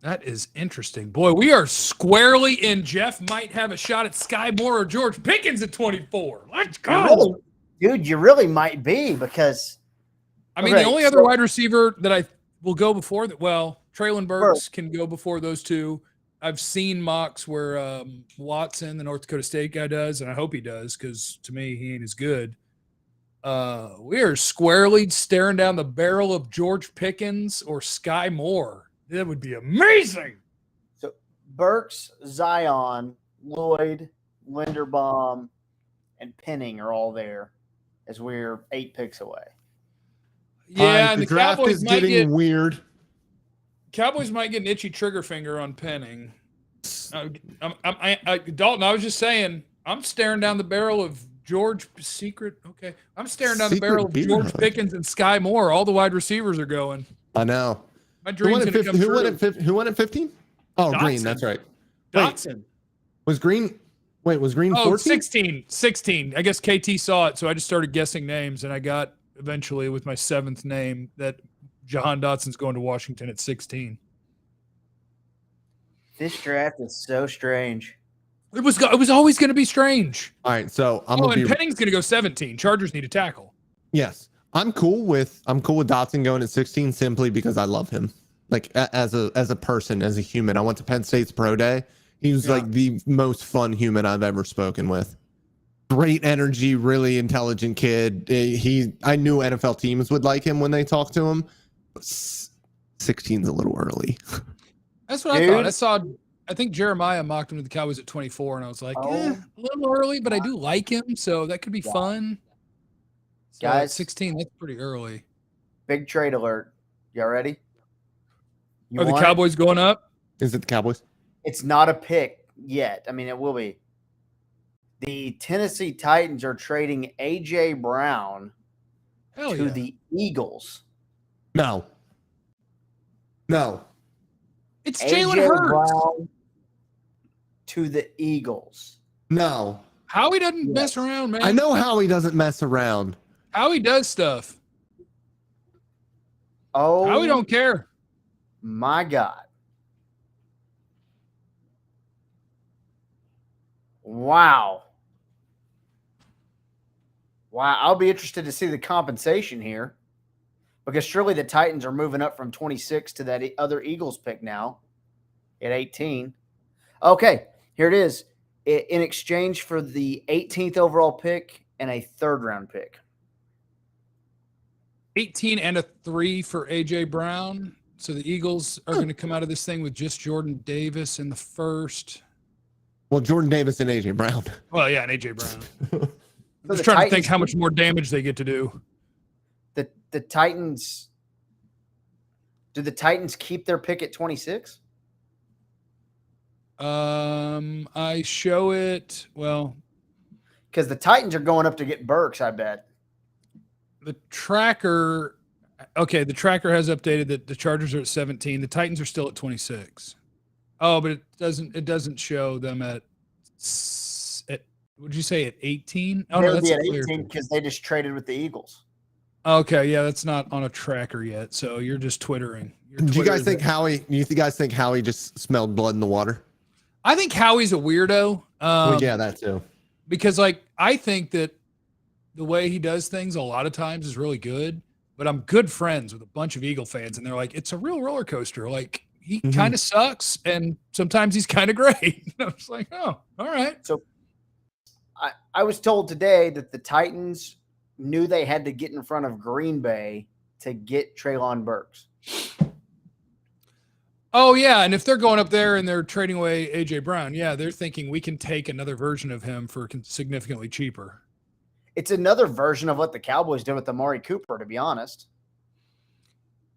That is interesting. Boy, we are squarely in. Jeff might have a shot at Sky Moore or George Pickens at 24. Let's go. You really might be because I mean, the only other wide receiver that I will go before that, well, Treylon Burks can go before those two. I've seen mocks where Watson, the North Dakota State guy, does, and I hope he does because to me, he ain't as good. We are squarely staring down the barrel of George Pickens or Sky Moore. That would be amazing. So Burks, Zion, Lloyd, Linderbaum, and Penning are all there as we're 8 picks away. Yeah, and the draft Cowboys is might getting weird. Cowboys might get an itchy trigger finger on Penning. Dalton, I was just saying, I'm staring down the barrel of George I'm staring down the barrel of George Pickens and Sky Moore. All the wide receivers are going. I know. My dream's going to come true. Who won at 15? Oh, Dotson. Green. That's right. Dotson. Was Green 14? 16. I guess KT saw it, so I just started guessing names, and I got eventually with my 7th name that Jahan Dotson's going to Washington at 16. This draft is so strange. It was always going to be strange. All right, so and Penning's going to go 17. Chargers need a tackle. Yes. I'm cool with Dotson going at 16 simply because I love him. Like as a person, as a human. I went to Penn State's pro day. He was like the most fun human I've ever spoken with. Great energy, really intelligent kid. I knew NFL teams would like him when they talked to him. But 16's a little early. That's what I thought. I think Jeremiah mocked him to the Cowboys at 24, and I was like, a little early, but I do like him, so that could be fun. So Guys, 16, that's pretty early. Big trade alert. Y'all ready? Are the Cowboys going up? Is it the Cowboys? It's not a pick yet. I mean, it will be. The Tennessee Titans are trading A.J. Brown to the Eagles. No. It's Jalen Hurts. Brown to the Eagles. No. Howie doesn't mess around, man. I know Howie doesn't mess around. Howie does stuff. Oh, Howie don't care. My God. Wow. I'll be interested to see the compensation here because surely the Titans are moving up from 26 to that other Eagles pick now at 18. Okay, here it is. In exchange for the 18th overall pick and a 3rd round pick. 18 and a 3 for A.J. Brown. So the Eagles are going to come out of this thing with just Jordan Davis in the 1st. Well, Jordan Davis and A.J. Brown. Well, yeah, and A.J. Brown. I'm just trying to think how much more damage they get to do. The Titans, do the Titans keep their pick at 26? I show it, well. Because the Titans are going up to get Burks, I bet. The tracker has updated that the Chargers are at 17. The Titans are still at 26. Oh, but it doesn't show them at would you say at 18? Oh, they no, would that's be at 18 because they just traded with the Eagles. Okay, yeah, that's not on a tracker yet. So you're just twittering. Do you guys think Howie just smelled blood in the water? I think Howie's a weirdo. Yeah, that too. Because I think that the way he does things a lot of times is really good, but I'm good friends with a bunch of Eagle fans, and they're like, it's a real roller coaster. Like, he kind of sucks, and sometimes he's kind of great. I was like, oh, all right. So I was told today that the Titans knew they had to get in front of Green Bay to get Treylon Burks. Oh, yeah, and if they're going up there and they're trading away A.J. Brown, yeah, they're thinking we can take another version of him for significantly cheaper. It's another version of what the Cowboys did with Amari Cooper, to be honest.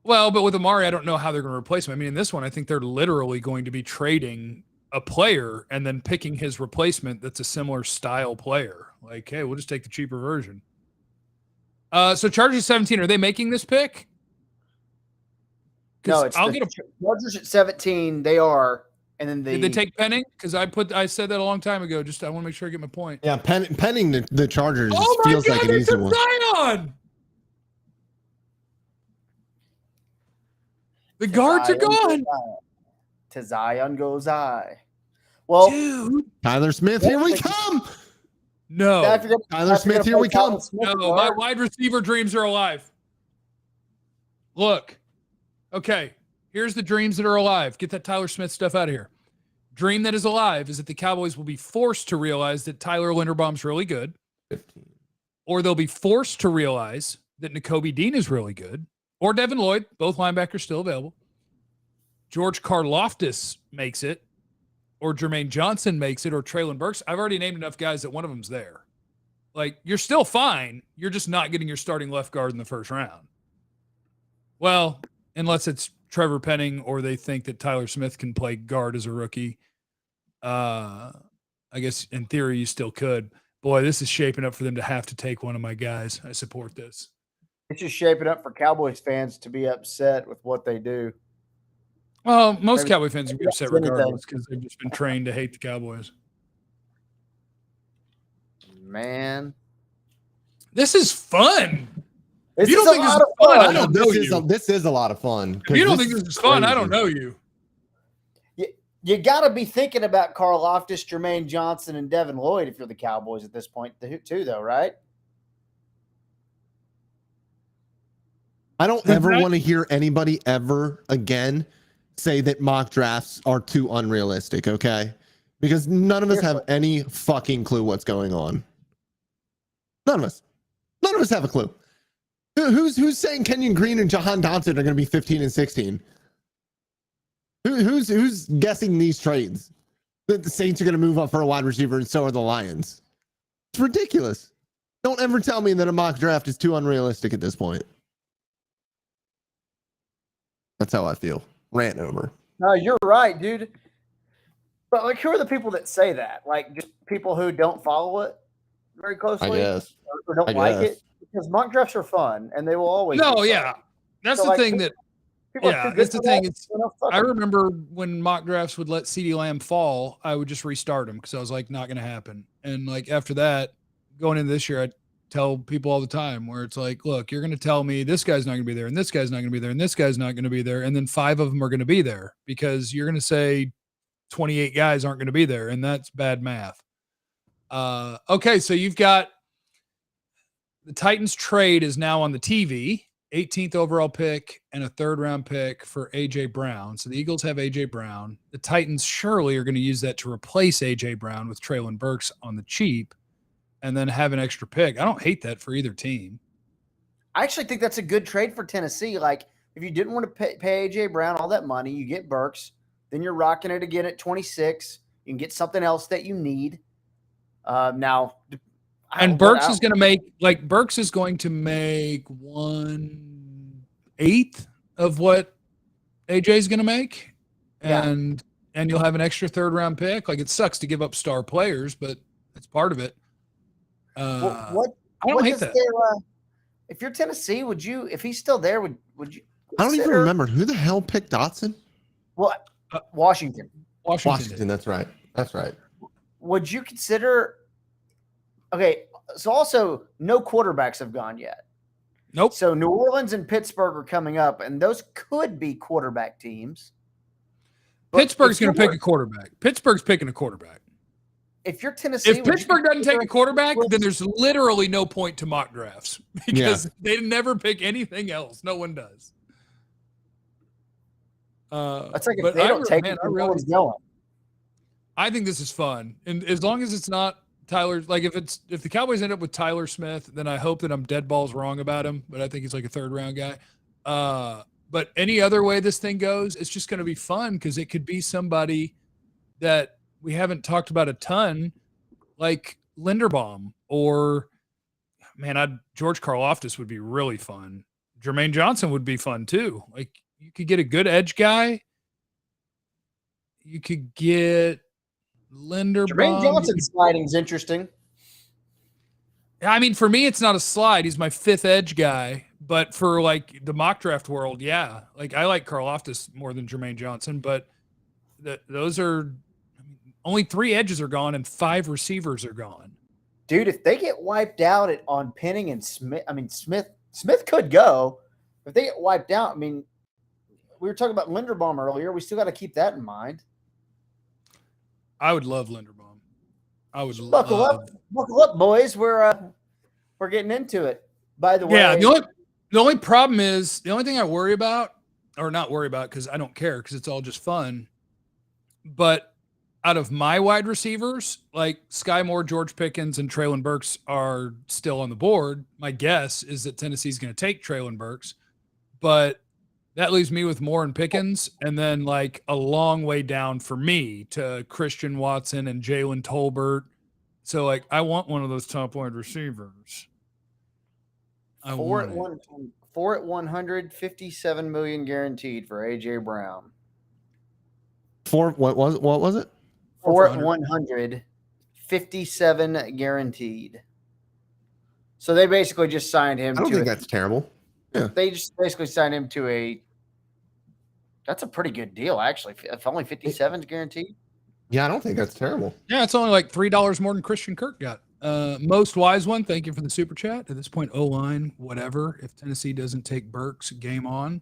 Well, but with Amari, I don't know how they're going to replace him. I mean, in this one, I think they're literally going to be trading a player and then picking his replacement that's a similar style player. Like, hey, we'll just take the cheaper version. So Chargers 17, are they making this pick? No, it's Chargers at 17. They are. And then did they take Penning? Because I said that a long time ago. Just I want to make sure I get my point. Yeah, Penning the Chargers feels like an easy one. Zion! The guards are gone. To Zion goes I. Well, Dude. Tyler Smith, here we come. No. Tyler Smith, here we come. No, my wide receiver dreams are alive. Look. Okay. Here's the dreams that are alive. Get that Tyler Smith stuff out of here. Dream that is alive is that the Cowboys will be forced to realize that Tyler Linderbaum's really good. 15. Or they'll be forced to realize that Nakobe Dean is really good. Or Devin Lloyd. Both linebackers still available. George Karlaftis makes it. Or Jermaine Johnson makes it, or Treylon Burks. I've already named enough guys that one of them's there. Like, you're still fine. You're just not getting your starting left guard in the first round. Well, unless it's Trevor Penning or they think that Tyler Smith can play guard as a rookie. I guess in theory you still could. Boy, this is shaping up for them to have to take one of my guys. I support this. It's just shaping up for Cowboys fans to be upset with what they do. Well, most Cowboy fans are upset regardless because they've just been trained to hate the Cowboys. Man. This is fun. This you don't think this is fun? I don't know you. This is a lot of fun. If you don't think this is fun, I don't know you. You got to be thinking about Karlaftis, Jermaine Johnson, and Devin Lloyd if you're the Cowboys at this point, too, though, right? I don't ever want to hear anybody ever again say that mock drafts are too unrealistic, okay? Because none of us have any fucking clue what's going on. None of us. None of us have a clue. Who's saying Kenyon Green and Jahan Dotson are going to be 15 and 16? Who's guessing these trades? That the Saints are going to move up for a wide receiver and so are the Lions. It's ridiculous. Don't ever tell me that a mock draft is too unrealistic at this point. That's how I feel. Rant over. No, you're right, dude. But like, who are the people that say that? Like, just people who don't follow it very closely, I guess, or don't like it. Because mock drafts are fun, and they will always. No, yeah, that's the thing that. Yeah, that's the thing. It's. I remember when mock drafts would let CeeDee Lamb fall, I would just restart him because I was like, not going to happen. And like after that, going into this year, I tell people all the time where it's like, look, you're going to tell me this guy's not going to be there, and this guy's not going to be there, and this guy's not going to be there, and then 5 of them are going to be there because you're going to say 28 guys aren't going to be there, and that's bad math. Okay, so you've got the Titans trade is now on the TV, 18th overall pick and a 3rd round pick for A.J. Brown. So the Eagles have A.J. Brown. The Titans surely are going to use that to replace A.J. Brown with Treylon Burks on the cheap and then have an extra pick. I don't hate that for either team. I actually think that's a good trade for Tennessee. Like, if you didn't want to pay A.J. Brown all that money, you get Burks. Then you're rocking it again at 26. You can get something else that you need. Now, and Burks is going to make Burks is going to make 1/8 of what AJ is going to make, and you'll have an extra 3rd round pick. Like, it sucks to give up star players, but it's part of it. I don't hate that. If you're Tennessee, would you? If he's still there, would you? I don't even remember who the hell picked Dotson. Well, Washington. Washington. That's right. That's right. Would you consider? Okay, so also no quarterbacks have gone yet. Nope. So New Orleans and Pittsburgh are coming up, and those could be quarterback teams. Pittsburgh's going to pick a quarterback. Pittsburgh's picking a quarterback. If you're Tennessee, if Pittsburgh doesn't take a quarterback, then there's literally no point to mock drafts because they never pick anything else. No one does. That's like if they don't take it, I think this is fun, and as long as it's not Tyler, like if the Cowboys end up with Tyler Smith, then I hope that I'm dead balls wrong about him. But I think he's like a 3rd round guy. But any other way this thing goes, it's just going to be fun because it could be somebody that we haven't talked about a ton, like Linderbaum or George Karlaftis would be really fun. Jermaine Johnson would be fun too. Like, you could get a good edge guy. You could get Linderbaum. Jermaine Johnson's sliding is interesting. I mean, for me, it's not a slide. He's my 5th edge guy. But for like the mock draft world, yeah. Like, I like Karlaftis more than Jermaine Johnson, but those are only 3 edges are gone and 5 receivers are gone. Dude, if they get wiped out on Penning and Smith, Smith could go. If they get wiped out, we were talking about Linderbaum earlier. We still got to keep that in mind. I would love Linderbaum. I would buckle up, boys. We're getting into it. By the way, the only problem is the only thing I worry about, or not worry about, because I don't care, because it's all just fun. But out of my wide receivers, like Sky Moore, George Pickens, and Treylon Burks are still on the board. My guess is that Tennessee's going to take Treylon Burks, but that leaves me with Moore and Pickens, and then like a long way down for me to Christian Watson and Jalen Tolbert. So like I want one of those top wide receivers. Four at 157 million guaranteed for AJ Brown. What was it? 4 at 157 guaranteed. So they basically just signed him. I don't think that's terrible. Yeah, they just basically signed him to a. That's a pretty good deal, actually. If only 57 is guaranteed. Yeah, I don't think that's terrible. Yeah, it's only like $3 more than Christian Kirk got. Most wise one. Thank you for the super chat. At this point, O-line, whatever. If Tennessee doesn't take Burks, game on.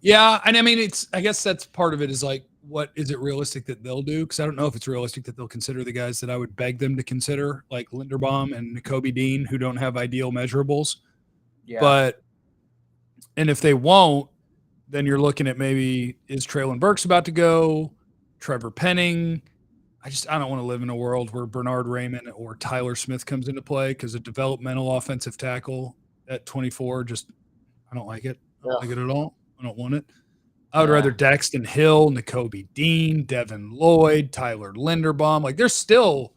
Yeah, and I mean, I guess that's part of it is like, what is it realistic that they'll do? Because I don't know if it's realistic that they'll consider the guys that I would beg them to consider, like Linderbaum and Nakobe Dean, who don't have ideal measurables. Yeah. And if they won't, then you're looking at maybe is Treylon Burks about to go, Trevor Penning. I don't want to live in a world where Bernard Raymond or Tyler Smith comes into play because a developmental offensive tackle at 24, I don't like it. I don't like it at all. I don't want it. I would rather Daxton Hill, Nakobe Dean, Devin Lloyd, Tyler Linderbaum. Like there's still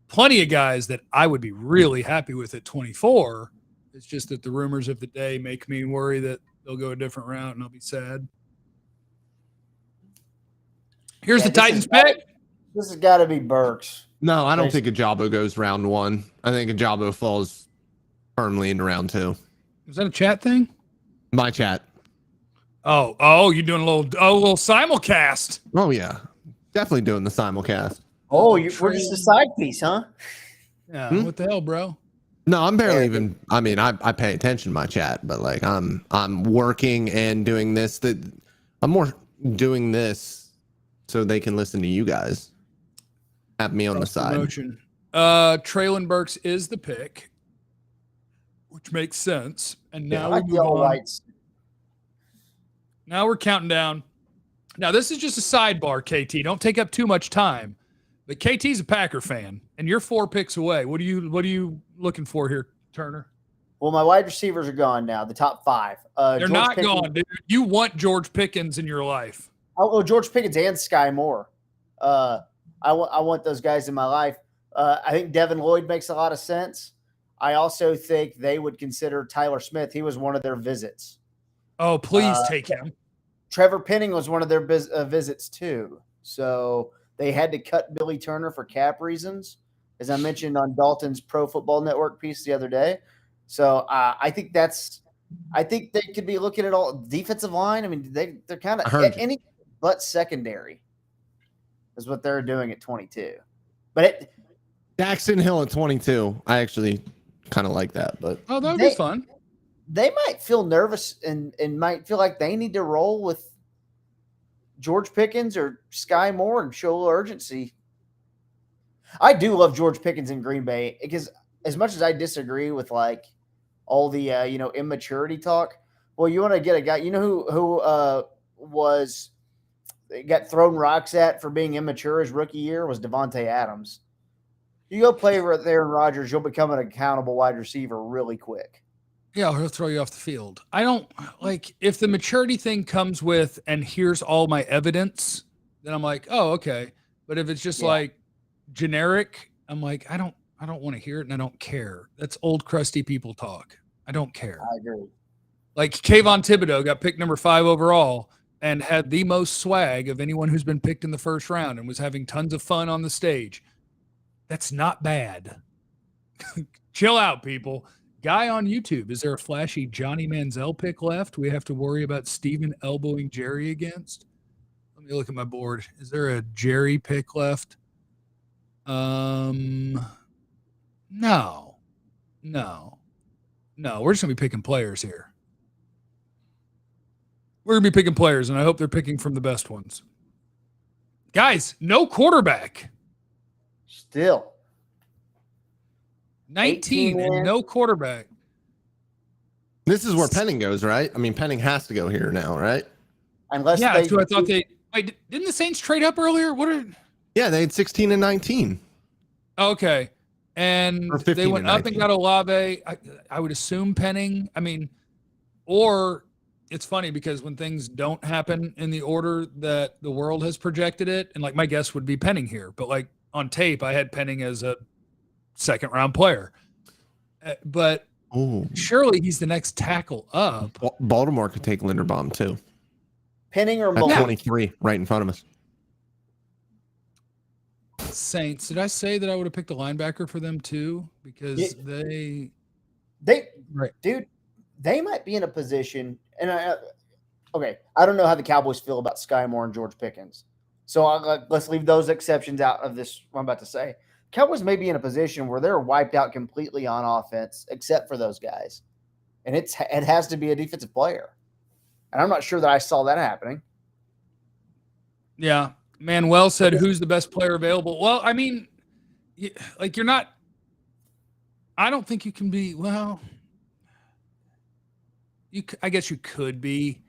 plenty of guys that I would be really happy with at 24. It's just that the rumors of the day make me worry that they'll go a different route and I'll be sad. Here's the Titans pick. This has got to be Burks. No, I don't think Ajabo goes round 1. I think Ajabo falls firmly into round 2. Was that a chat thing? My chat. Oh, you're doing a little simulcast. Oh yeah, definitely doing the simulcast. Oh, we're just a side piece, huh? Yeah. What the hell, bro? No, I'm barely even. I mean, I pay attention to my chat, but like I'm working and doing this. I'm more doing this so they can listen to you guys. Have me on the side. Promotion. Treylon Burks is the pick, which makes sense. And now we move on. Now we're counting down. Now this is just a sidebar, KT. Don't take up too much time. But KT's a Packer fan, and you're 4 picks away. What are you looking for here, Turner? Well, my wide receivers are gone now. The top 5. They're George not Pickens. Gone, dude. You want George Pickens in your life. Oh, George Pickens and Sky Moore. I want those guys in my life. I think Devin Lloyd makes a lot of sense. I also think they would consider Tyler Smith. He was one of their visits. Oh, please take him. Trevor Penning was one of their visits too. So they had to cut Billy Turner for cap reasons, as I mentioned on Dalton's Pro Football Network piece the other day. So I think they could be looking at all defensive line. I mean, they're kind of any but secondary is what they're doing at 22. But Daxton Hill at 22. I actually kind of like that, but that would be fun. They might feel nervous and might feel like they need to roll with George Pickens or Sky Moore and show a little urgency. I do love George Pickens in Green Bay because as much as I disagree with like all the immaturity talk, well, you want to get a guy, who got thrown rocks at for being immature his rookie year was Devontae Adams. You go play with Aaron Rodgers, you'll become an accountable wide receiver really quick. Yeah, he'll throw you off the field. I don't like if the maturity thing comes with, and here's all my evidence, then I'm like, oh, okay. But if it's just like generic, I'm like, I don't want to hear it and I don't care. That's old crusty people talk. I don't care. I agree. Like Kayvon Thibodeau got picked number 5 overall and had the most swag of anyone who's been picked in the first round and was having tons of fun on the stage. That's not bad. Chill out, people. Guy on YouTube, is there a flashy Johnny Manziel pick left we have to worry about Steven elbowing Jerry against? Let me look at my board. Is there a Jerry pick left? No. We're just going to be picking players here. We're going to be picking players, and I hope they're picking from the best ones. Guys, no quarterback. Still. 19 and no quarterback. This is where Penning goes, right? I mean, Penning has to go here now, right? Unless that's who I thought they – wait, didn't the Saints trade up earlier? Yeah, they had 16 and 19. Okay. And they went up and got Olave. I would assume Penning. I mean, or – it's funny because when things don't happen in the order that the world has projected it, and like my guess would be Penning here, but like on tape, I had Penning as a second round player. But surely he's the next tackle up. Baltimore could take Linderbaum too. Penning or Muller? 23 right in front of us. Saints. Did I say that I would have picked a linebacker for them too? Because they right. Dude, they might be in a position, and I don't know how the Cowboys feel about Sky Moore and George Pickens. So let's leave those exceptions out of this, what I'm about to say. Cowboys may be in a position where they're wiped out completely on offense, except for those guys. And it has to be a defensive player. And I'm not sure that I saw that happening. Yeah. Manuel said, who's the best player available? Well, I mean, like you're not – I don't think you can be – well – I guess you could be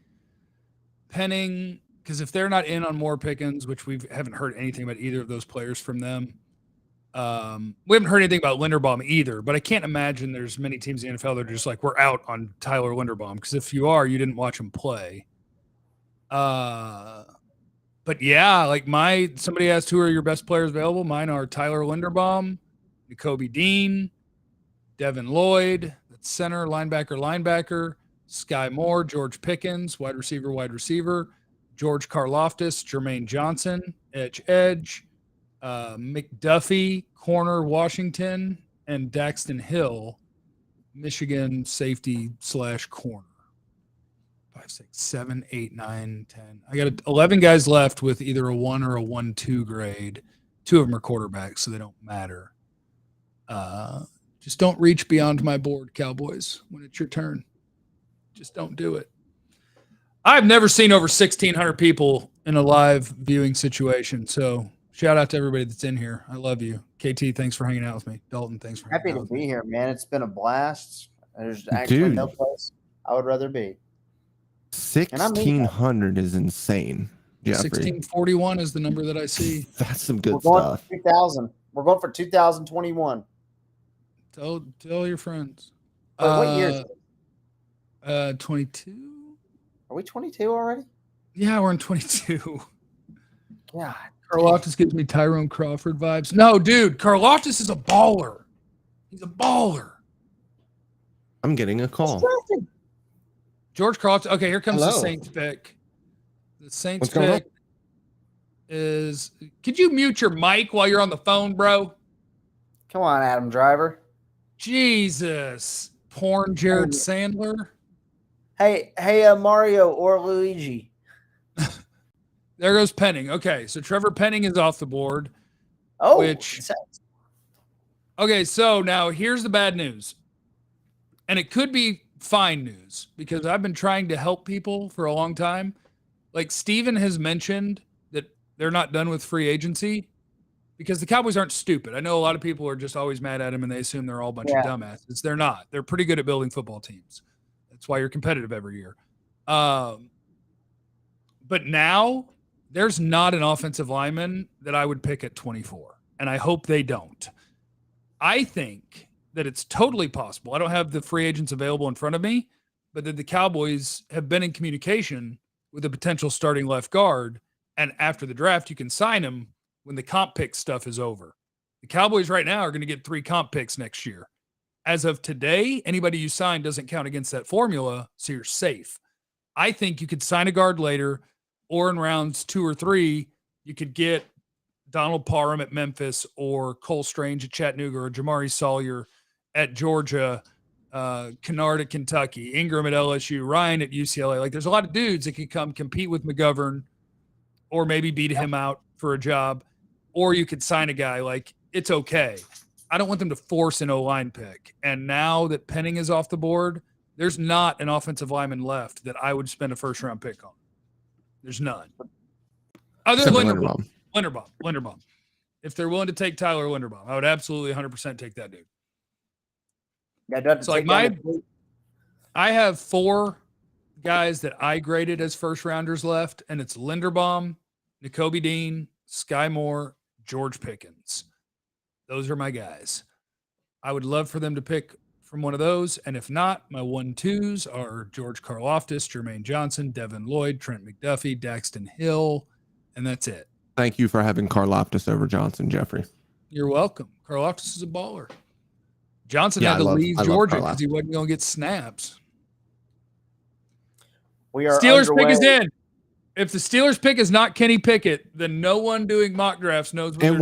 Penning, because if they're not in on more Pickens, which we haven't heard anything about either of those players from them. We haven't heard anything about Linderbaum either, but I can't imagine there's many teams in the NFL that are just like, we're out on Tyler Linderbaum, because if you are, you didn't watch him play. But yeah, like somebody asked who are your best players available. Mine are Tyler Linderbaum, Nakobe Dean, Devin Lloyd, that's center, linebacker, Sky Moore, George Pickens, wide receiver, George Karlaftis, Jermaine Johnson, edge, McDuffie, corner, Washington, and Daxton Hill, Michigan safety / corner. 5, 6, 7, 8, 9, 10. I got 11 guys left with either a 1 or a 1-2 grade. 2 of them are quarterbacks, so they don't matter. Just don't reach beyond my board, Cowboys, when it's your turn. Just don't do it. I've never seen over 1,600 people in a live viewing situation. So shout out to everybody that's in here. I love you. KT, thanks for hanging out with me. Dalton, thanks for hanging out with me. Happy to be here, man. It's been a blast. There's actually no place I would rather be. 1,600 is insane. Jeffrey. 1641 is the number that I see. That's some good stuff. 2000. We're going for 2021. Tell your friends. What year is it? 22. Are we 22 already? Yeah, we're in 22. God. Karlaftis gives me Tyrone Crawford vibes. No, dude, Karlaftis is a baller. He's a baller. I'm getting a call. George Karlaftis. Okay, here comes the Saints pick. The Saints pick is. Could you mute your mic while you're on the phone, bro? Come on, Adam Driver. Jesus. Porn Jared Sandler. Hey, Mario or Luigi. There goes Penning. Okay, so Trevor Penning is off the board. Oh, okay, so now here's the bad news. And it could be fine news because I've been trying to help people for a long time. Like Steven has mentioned that they're not done with free agency because the Cowboys aren't stupid. I know a lot of people are just always mad at him and they assume they're all a bunch of dumbasses. They're not. They're pretty good at building football teams. That's why you're competitive every year. But now there's not an offensive lineman that I would pick at 24, and I hope they don't. I think that it's totally possible. I don't have the free agents available in front of me, but that the Cowboys have been in communication with a potential starting left guard, and after the draft, you can sign him when the comp pick stuff is over. The Cowboys right now are going to get 3 comp picks next year. As of today, anybody you sign doesn't count against that formula, so you're safe. I think you could sign a guard later, or in rounds 2 or 3, you could get Donald Parham at Memphis or Cole Strange at Chattanooga or Jamari Sawyer at Georgia, Kennard at Kentucky, Ingram at LSU, Ryan at UCLA. Like there's a lot of dudes that could come compete with McGovern or maybe beat him out for a job, or you could sign a guy. Like it's okay. I don't want them to force an O-line pick. And now that Penning is off the board, There's not an offensive lineman left that I would spend a first-round pick on. There's none. Other than Linderbaum. If they're willing to take Tyler Linderbaum, I would absolutely 100% take that dude. So like I have 4 guys that I graded as first-rounders left, and it's Linderbaum, Nakobe Dean, Sky Moore, George Pickens. Those are my guys. I would love for them to pick from one of those, and if not, my 1-2s are George Karlaftis, Jermaine Johnson, Devin Lloyd, Trent McDuffie, Daxton Hill, and that's it. Thank you for having Karlaftis over Johnson, Jeffrey. You're welcome. Karlaftis is a baller. Johnson had to leave Georgia because he wasn't going to get snaps. We are Steelers pick is in. If the Steelers pick is not Kenny Pickett, then no one doing mock drafts knows what it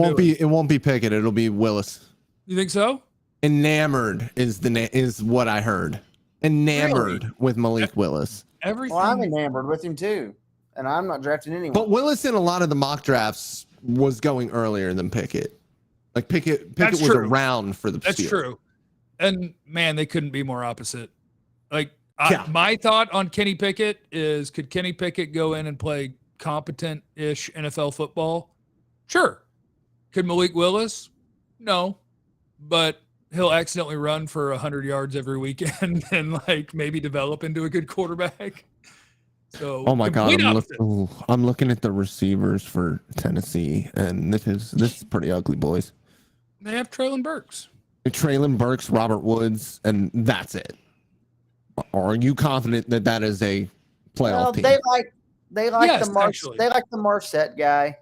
won't be Pickett. It'll be Willis. You think so? Enamored is what I heard. Enamored with Malik Willis. Everything. Well, I'm enamored with him too, and I'm not drafting anyone. But Willis in a lot of the mock drafts was going earlier than Pickett. Like Pickett was around for the Steelers. That's true. And man, they couldn't be more opposite. Like my thought on Kenny Pickett is, could Kenny Pickett go in and play competent-ish NFL football? Sure. Could Malik Willis? No. But he'll accidentally run for 100 yards every weekend and like maybe develop into a good quarterback. So, oh my God, I'm looking at the receivers for Tennessee, and this is pretty ugly, boys. They have Treylon Burks. Treylon Burks, Robert Woods, and that's it. Are you confident that is a playoff team? They like the Marset guy.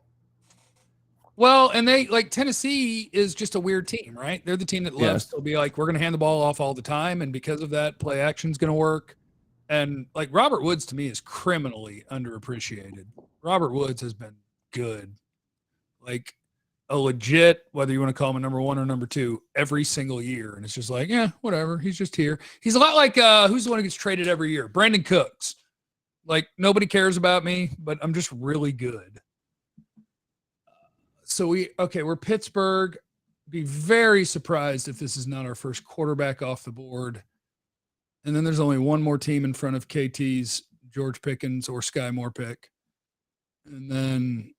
Well, and they like Tennessee is just a weird team, right? They're the team that loves to be like, we're going to hand the ball off all the time, and because of that, play action's going to work. And like Robert Woods to me is criminally underappreciated. Robert Woods has been good, like a legit, whether you want to call him a number 1 or number 2, every single year. And it's just like, yeah, whatever. He's just here. He's a lot like who's the one who gets traded every year? Brandon Cooks. Like nobody cares about me, but I'm just really good. So we're Pittsburgh. Be very surprised if this is not our first quarterback off the board. And then there's only one more team in front of KT's George Pickens or Sky Moore pick. And then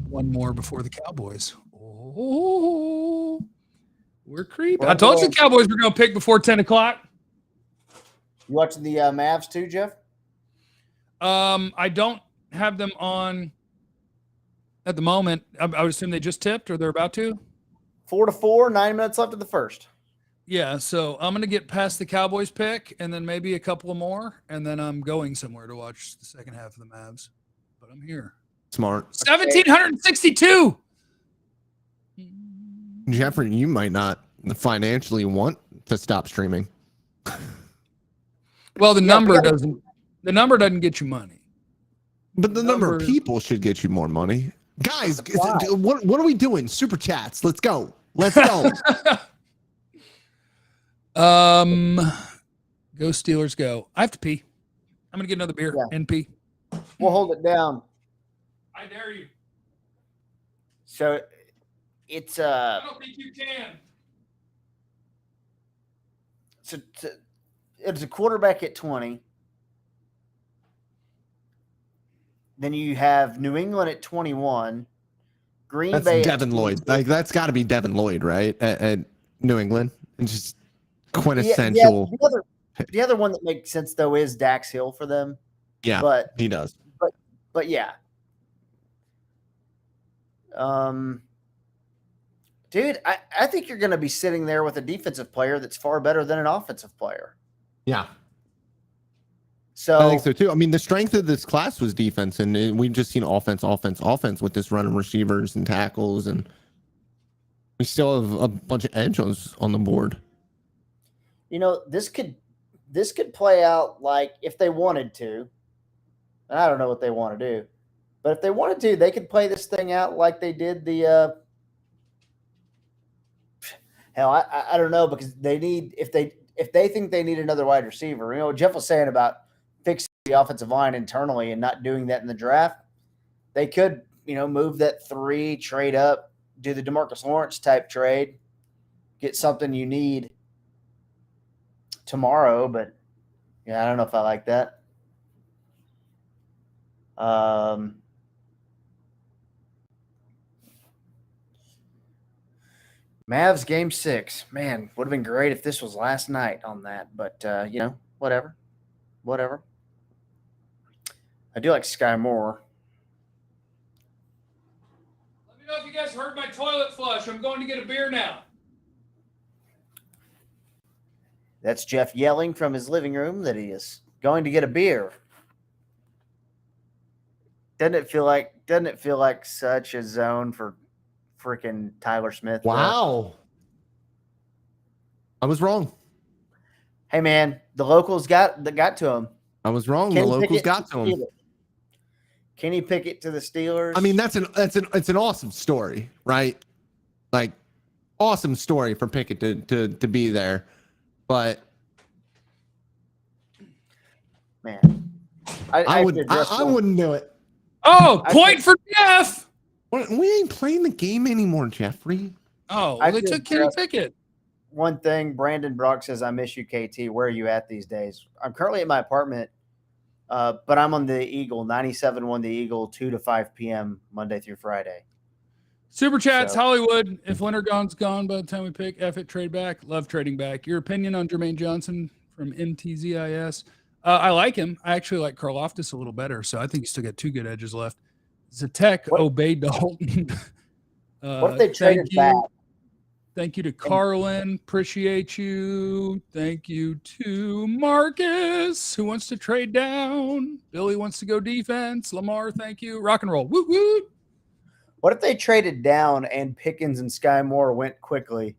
one more before the Cowboys. Oh, we're creeping. I told you the Cowboys were going to pick before 10 o'clock. You watching the Mavs too, Jeff? I don't have them on at the moment. I would assume they just tipped or they're about to. 4-4, 9 minutes left of the first. Yeah, so I'm going to get past the Cowboys pick and then maybe a couple more, and then I'm going somewhere to watch the second half of the Mavs. But I'm here. Smart. 1,762. Jeffrey, you might not financially want to stop streaming. Well, the number doesn't get you money. But the number of people should get you more money. Guys, what are we doing? Super chats. Let's go. Let's go. Go Steelers, go. I have to pee. I'm gonna get another beer and pee. We'll hold it down. I dare you. So it's I don't think you can. So it's a quarterback at 20. Then you have New England at 21. Green Bay. Devin Lloyd. Like that's got to be Devin Lloyd, right? At New England, and just quintessential. Yeah, the other one that makes sense though is Dax Hill for them. Yeah, but he does. But yeah. Dude, I think you're going to be sitting there with a defensive player that's far better than an offensive player. Yeah. So I think so too. I mean, the strength of this class was defense, and we've just seen offense with this run of receivers and tackles, and we still have a bunch of edges on the board. You know, this could play out like if they wanted to. And I don't know what they want to do, but if they wanted to, they could play this thing out like they did the. Hell, I don't know, because they need if they think they need another wide receiver. You know what Jeff was saying about fixing the offensive line internally and not doing that in the draft. They could, move that 3, trade up, do the DeMarcus Lawrence type trade, get something you need tomorrow. But Yeah, I don't know if I like that. Mavs game 6. Man, would have been great if this was last night on that, but whatever. I do like Sky Moore. Let me know if you guys heard my toilet flush. I'm going to get a beer now. That's Jeff yelling from his living room that he is going to get a beer. Doesn't it feel like such a zone for freaking Tyler Smith? Wow. I was wrong. Hey man, the locals got to him. I was wrong. The locals got to him. Kenny Pickett to the Steelers. I mean, it's an awesome story, right? Like, awesome story for Pickett to be there, but man, I wouldn't do it. Oh, point for Jeff. We ain't playing the game anymore, Jeffrey. Oh, well, they took Kenny Pickett. One thing, Brandon Brock says, I miss you, KT. Where are you at these days? I'm currently at my apartment, but I'm on the Eagle, 97.1 the Eagle, 2 to 5 p.m. Monday through Friday. Super chats, Hollywood. If Wintergone's gone by the time we pick, F it, trade back. Love trading back. Your opinion on Jermaine Johnson from MTZIS? I like him. I actually like Karlaftis a little better, so I think he's still got 2 good edges left. Zatek obeyed Dalton. What if they traded back? Thank you to Carlin. Appreciate you. Thank you to Marcus, who wants to trade down. Billy wants to go defense. Lamar, thank you. Rock and roll. Woo woo. What if they traded down and Pickens and Sky Moore went quickly?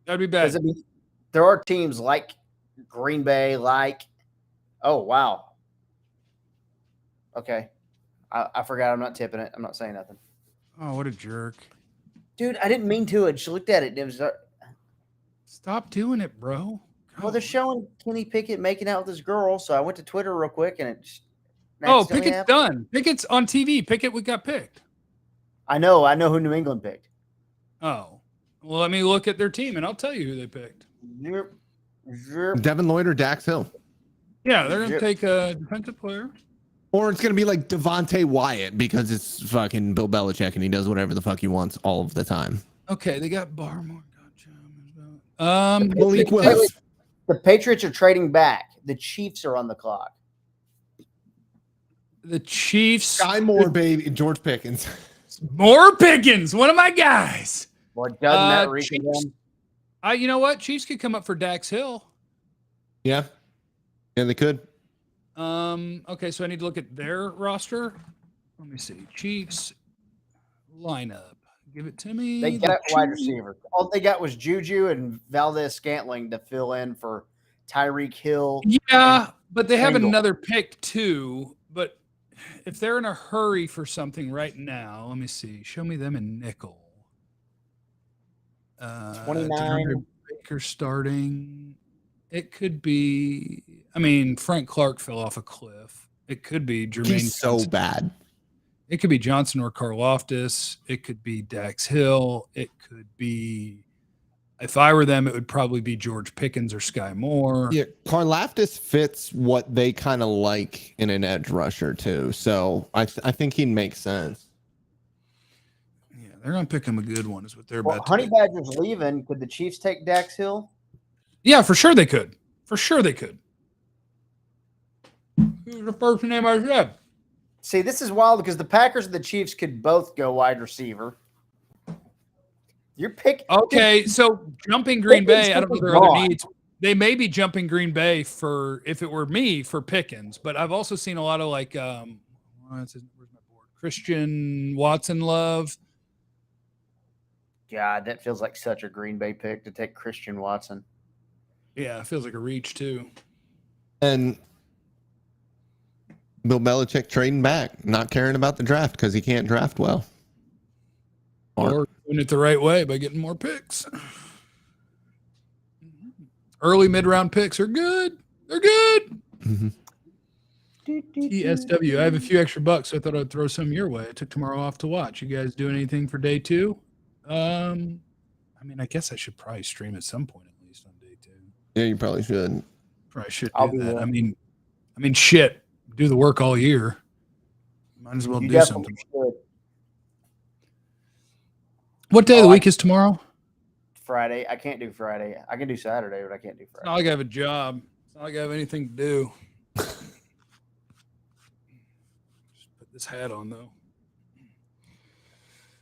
That'd be bad. There are teams like Green Bay, oh, wow. Okay. I forgot I'm not tipping it. I'm not saying nothing. Oh, what a jerk. Dude, I didn't mean to. I just looked at it. It was. Stop doing it, bro. Well, they're showing Kenny Pickett making out with this girl, so I went to Twitter real quick, and it just. Pickett's done. Pickett's on TV. Pickett, we got picked. I know who New England picked. Oh. Well, let me look at their team, and I'll tell you who they picked. Devin Lloyd or Dax Hill. Yeah, they're going to take a defensive player. Or it's going to be like Devontae Wyatt because it's fucking Bill Belichick and he does whatever the fuck he wants all of the time. Okay, they got Barmore. Malik Willis. The Patriots are trading back. The Chiefs are on the clock. The Chiefs. Sky Moore, baby. George Pickens. More Pickens. One of my guys. Boy, doesn't that reach them? You know what? Chiefs could come up for Dax Hill. Yeah. Yeah, they could. Okay, so I need to look at their roster. Let me see. Chiefs lineup. Give it to me. They got wide receiver. All they got was Juju and Valdez-Scantling to fill in for Tyreek Hill. Yeah, but they have another pick too. But if they're in a hurry for something right now, let me see. Show me them in nickel. 29. Baker starting. It could be. I mean, Frank Clark fell off a cliff. It could be Jermaine. He's so bad. It could be Johnson or Karlaftis. It could be Dax Hill. It could be. If I were them, it would probably be George Pickens or Sky Moore. Yeah, Karlaftis fits what they kind of like in an edge rusher too. So I think he'd make sense. Yeah, they're gonna pick him a good one. Is what they're about. Honey Badger's leaving. Could the Chiefs take Dax Hill? Yeah, for sure they could. For sure they could. Who's the first name I said? See, this is wild because the Packers and the Chiefs could both go wide receiver. Your pick. Okay, so jumping Green Bay, I don't know their other needs. They may be jumping Green Bay for, if it were me, for Pickens. But I've also seen a lot of like, where's my board? Christian Watson love. God, that feels like such a Green Bay pick to take Christian Watson. Yeah, it feels like a reach too. And Bill Belichick trading back, not caring about the draft because he can't draft well. Or doing it the right way by getting more picks. Early mid-round picks are good. They're good. Mm-hmm. TSW. I have a few extra bucks, so I thought I'd throw some your way. I took tomorrow off to watch. You guys doing anything for day 2? I mean, I guess I should probably stream at some point at least on day 2. Yeah, you probably should. Probably should I'll do be that. there. I mean, shit. Do the work all year. Might as well You do definitely something. should. What day of the week is tomorrow? Friday. I can't do Friday. I can do Saturday, but I can't do It's not Friday. like I have a job. It's not like I have anything to do. Just put this hat on, though.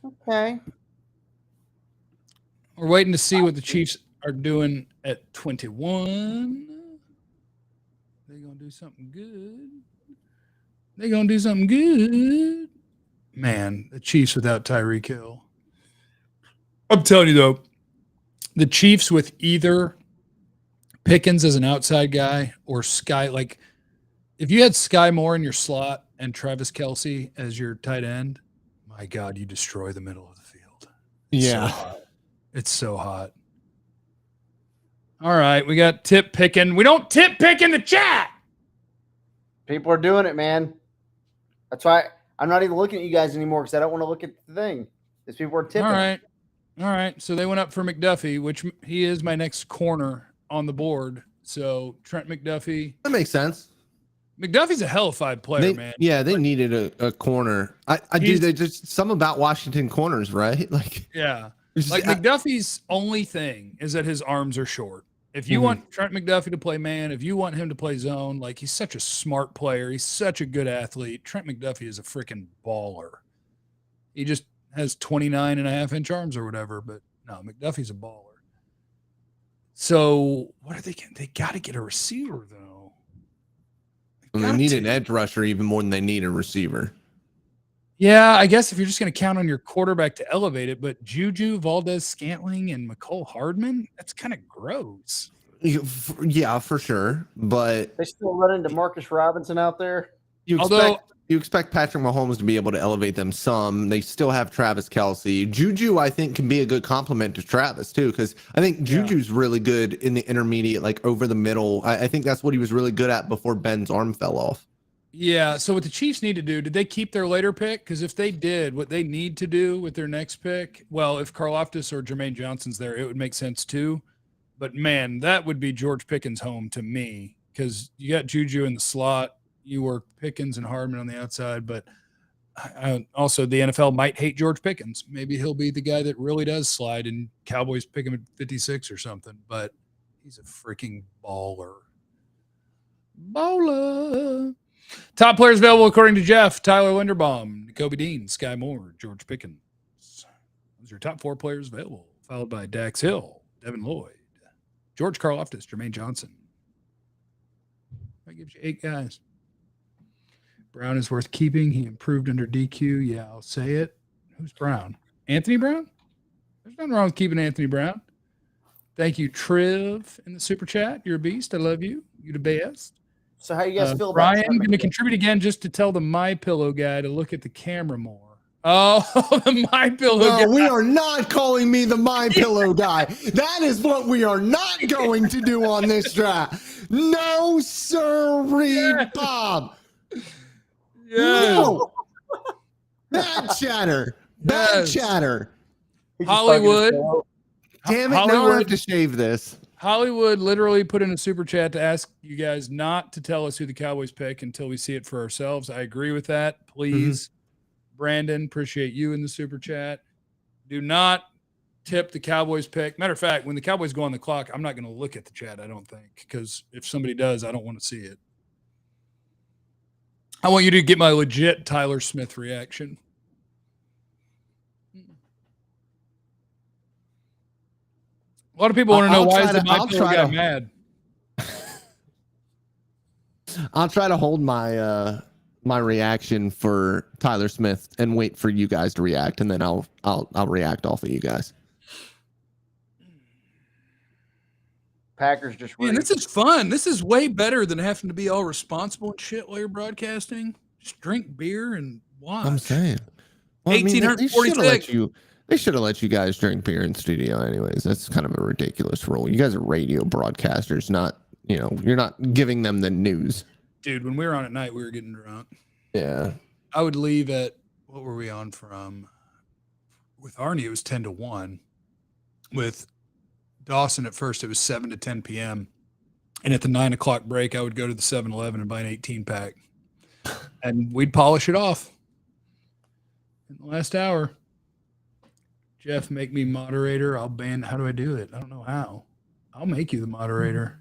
Okay. We're waiting to see what the Chiefs are doing at 21. They're going to do something good. They're going to do something good. Man, the Chiefs without Tyreek Hill. I'm telling you, though, the Chiefs with either Pickens as an outside guy or Sky, like if you had Sky Moore in your slot and Travis Kelce as your tight end, my God, you destroy the middle of the field. Yeah. It's so hot. All right, we got tip picking. We don't tip pick in the chat. People are doing it, man. That's why I'm not even looking at you guys anymore because I don't want to look at the thing. These people are tipping. All right. So they went up for McDuffie, which he is my next corner on the board. So Trent McDuffie. That makes sense. McDuffie's a hellified player, man. Yeah, they needed a corner. I do. They just some about Washington corners, right? Like, yeah. Like McDuffie's only thing is that his arms are short. If you want Trent McDuffie to play man, if you want him to play zone, like he's such a smart player, he's such a good athlete. Trent McDuffie is a freaking baller. He just has 29.5-inch arms or whatever, but no, McDuffie's a baller. So what are they getting? They got to get a receiver though. They need an edge rusher even more than they need a receiver. Yeah, I guess if you're just going to count on your quarterback to elevate it, but Juju, Valdez-Scantling, and McCole Hardman, that's kind of gross. Yeah, for sure. But they still running Demarcus Robinson out there. You expect Patrick Mahomes to be able to elevate them some. They still have Travis Kelce. Juju, I think, can be a good complement to Travis, too, because I think Juju's really good in the intermediate, like over the middle. I think that's what he was really good at before Ben's arm fell off. Yeah, so what the Chiefs need to do, did they keep their later pick? Because if they did, what they need to do with their next pick, well, if Karlaftis or Jermaine Johnson's there, it would make sense too. But, man, that would be George Pickens' home to me because you got Juju in the slot. You work Pickens and Hardman on the outside. But also the NFL might hate George Pickens. Maybe he'll be the guy that really does slide and Cowboys pick him at 56 or something. But he's a freaking baller. Baller. Top players available according to Jeff: Tyler Linderbaum, Kobe Dean, Sky Moore, George Pickens. Those are your top 4 players available, followed by Dax Hill, Devin Lloyd, George Karlaftis, Jermaine Johnson. That gives you 8 guys. Brown is worth keeping. He improved under DQ. Yeah, I'll say it. Who's Brown? Anthony Brown? There's nothing wrong with keeping Anthony Brown. Thank you, Triv, in the super chat. You're a beast. I love you. You the best. So how you guys feel about Brian going to contribute again just to tell the My Pillow guy to look at the camera more. Oh, the My Pillow guy. No, we are not calling me the My Pillow guy. That is what we are not going to do on this draft. No, sirree, Bob. No. Bad chatter. Bad chatter. Hollywood. Damn it, Hollywood. now I have to shave this. Hollywood literally put in a super chat to ask you guys not to tell us who the Cowboys pick until we see it for ourselves. I agree with that. Please, Brandon, appreciate you in the super chat. Do not tip the Cowboys pick. Matter of fact, when the Cowboys go on the clock, I'm not going to look at the chat, I don't think, because if somebody does, I don't want to see it. I want you to get my legit Tyler Smith reaction. A lot of people want to know why is the My Pillow guy mad. I'll try to hold my my reaction for Tyler Smith and wait for you guys to react, and then I'll react off of you guys. Packers just. Man, this is fun. This is way better than having to be all responsible and shit while you're broadcasting. Just drink beer and watch. I'm saying. Well, 1846. They should have let you guys drink beer in studio anyways. That's kind of a ridiculous rule. You guys are radio broadcasters, not, you're not giving them the news. Dude, when we were on at night, we were getting drunk. Yeah. I would leave at, what were we on from? With Arnie, it was 10 to 1. With Dawson at first, it was 7 to 10 p.m. And at the 9 o'clock break, I would go to the 7-Eleven and buy an 18-pack. And we'd polish it off in the last hour. Jeff, make me moderator. I'll ban. How do I do it? I don't know how. I'll make you the moderator.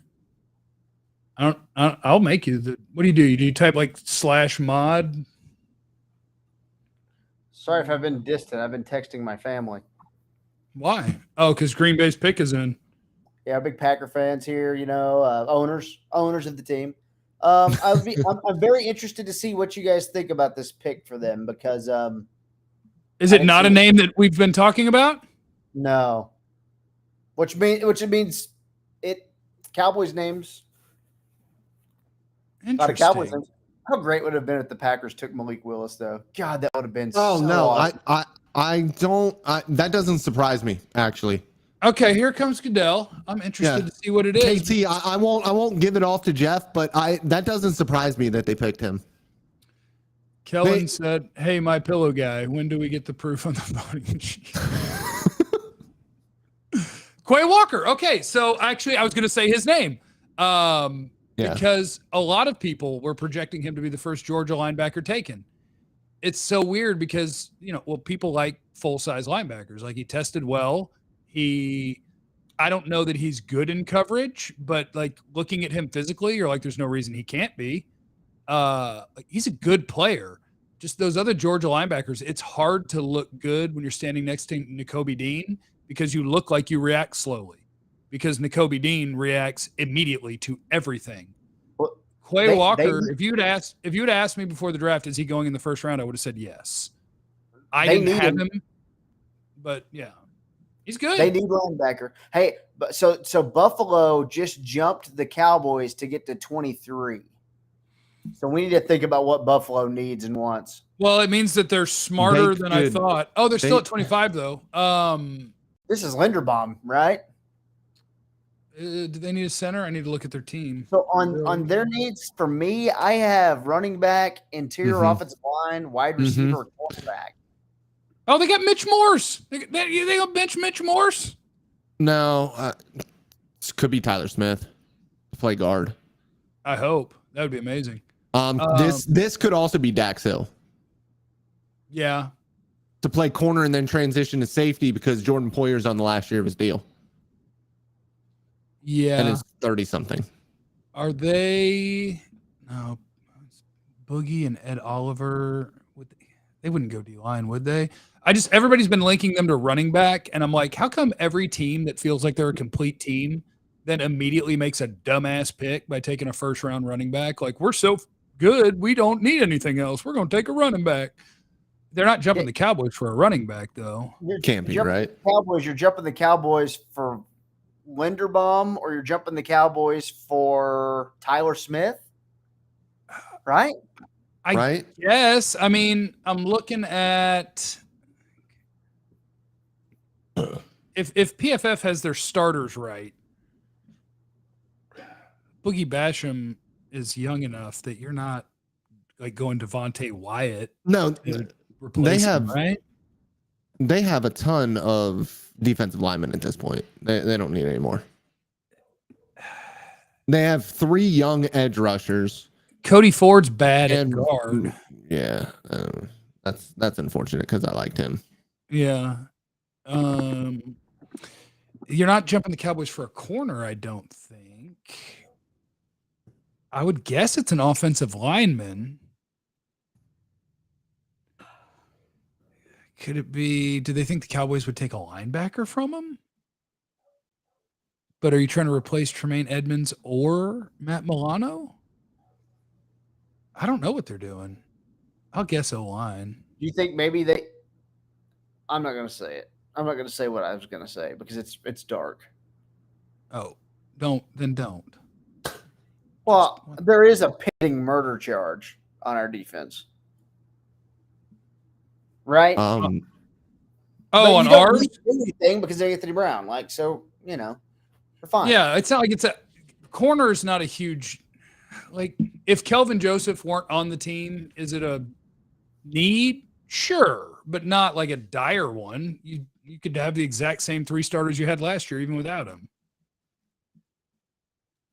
I'll make you the. What do? Do you type like /mod? Sorry if I've been distant. I've been texting my family. Why? Oh, because Green Bay's pick is in. Yeah, big Packer fans here. Owners of the team. I'm very interested to see what you guys think about this pick for them because is it not a name that we've been talking about? No. Which means Cowboys names. A lot of Cowboys names. How great would it have been if the Packers took Malik Willis though? God, that would have been awesome. That doesn't surprise me actually. Okay, here comes Goodell. I'm interested to see what it is. KT, I won't give it off to Jeff, but that doesn't surprise me that they picked him. Kellen said, "Hey, my pillow guy, when do we get the proof on the voting sheet?" Quay Walker. Okay, so actually, I was going to say his name because a lot of people were projecting him to be the first Georgia linebacker taken. It's so weird because people like full-size linebackers. Like he tested well. I don't know that he's good in coverage, but like looking at him physically, you're like, there's no reason he can't be. He's a good player. Just those other Georgia linebackers, it's hard to look good when you're standing next to Nakobe Dean because you look like you react slowly because Nakobe Dean reacts immediately to everything. Well, Quay Walker, if you'd asked me before the draft, is he going in the first round? I would have said yes. I didn't have him, but yeah. He's good. They need linebacker. Hey, so Buffalo just jumped the Cowboys to get to 23. So we need to think about what Buffalo needs and wants. Well, it means that they're smarter than I thought. Oh, they're still at 25 though. This is Linderbaum, right? Do they need a center? I need to look at their team. So on their needs, for me, I have running back, interior offensive line, wide receiver, quarterback. Oh, they got Mitch Morse. They got bench Mitch Morse? No, this could be Tyler Smith to play guard. I hope. That would be amazing. This could also be Dax Hill. Yeah. To play corner and then transition to safety because Jordan Poyer's on the last year of his deal. Yeah. And it's 30-something. Are they – no. Boogie and Ed Oliver – they wouldn't go D-line, would they? Everybody's been linking them to running back, and I'm like, how come every team that feels like they're a complete team then immediately makes a dumbass pick by taking a first-round running back? Like, we're so good, we don't need anything else. We're going to take a running back. They're not jumping the Cowboys for a running back, though. Can't be, right? Cowboys, you're jumping the Cowboys for Linderbaum, or you're jumping the Cowboys for Tyler Smith, right? Yes. I mean, I'm looking at if PFF has their starters right, Boogie Basham is young enough that you're not like going Devontae Wyatt. No, they have right. They have a ton of defensive linemen at this point. They don't need any more. They have 3 young edge rushers. Cody Ford's bad at guard. Yeah, that's unfortunate because I liked him. Yeah. You're not jumping the Cowboys for a corner, I don't think. I would guess it's an offensive lineman. Could it be? Do they think the Cowboys would take a linebacker from him? But are you trying to replace Tremaine Edmonds or Matt Milano? I don't know what they're doing. I'll guess O-line. Do you think maybe they – I'm not going to say it. I'm not going to say what I was going to say because it's dark. Oh, don't. Well, there is a pending murder charge on our defense. Right? On ours? Do anything because of Anthony Brown. Like, so, we're fine. Yeah, it's not like it's a – corner is not a huge – like, if Kelvin Joseph weren't on the team, is it a need? Sure, but not like a dire one. You could have the exact same 3 starters you had last year, even without him.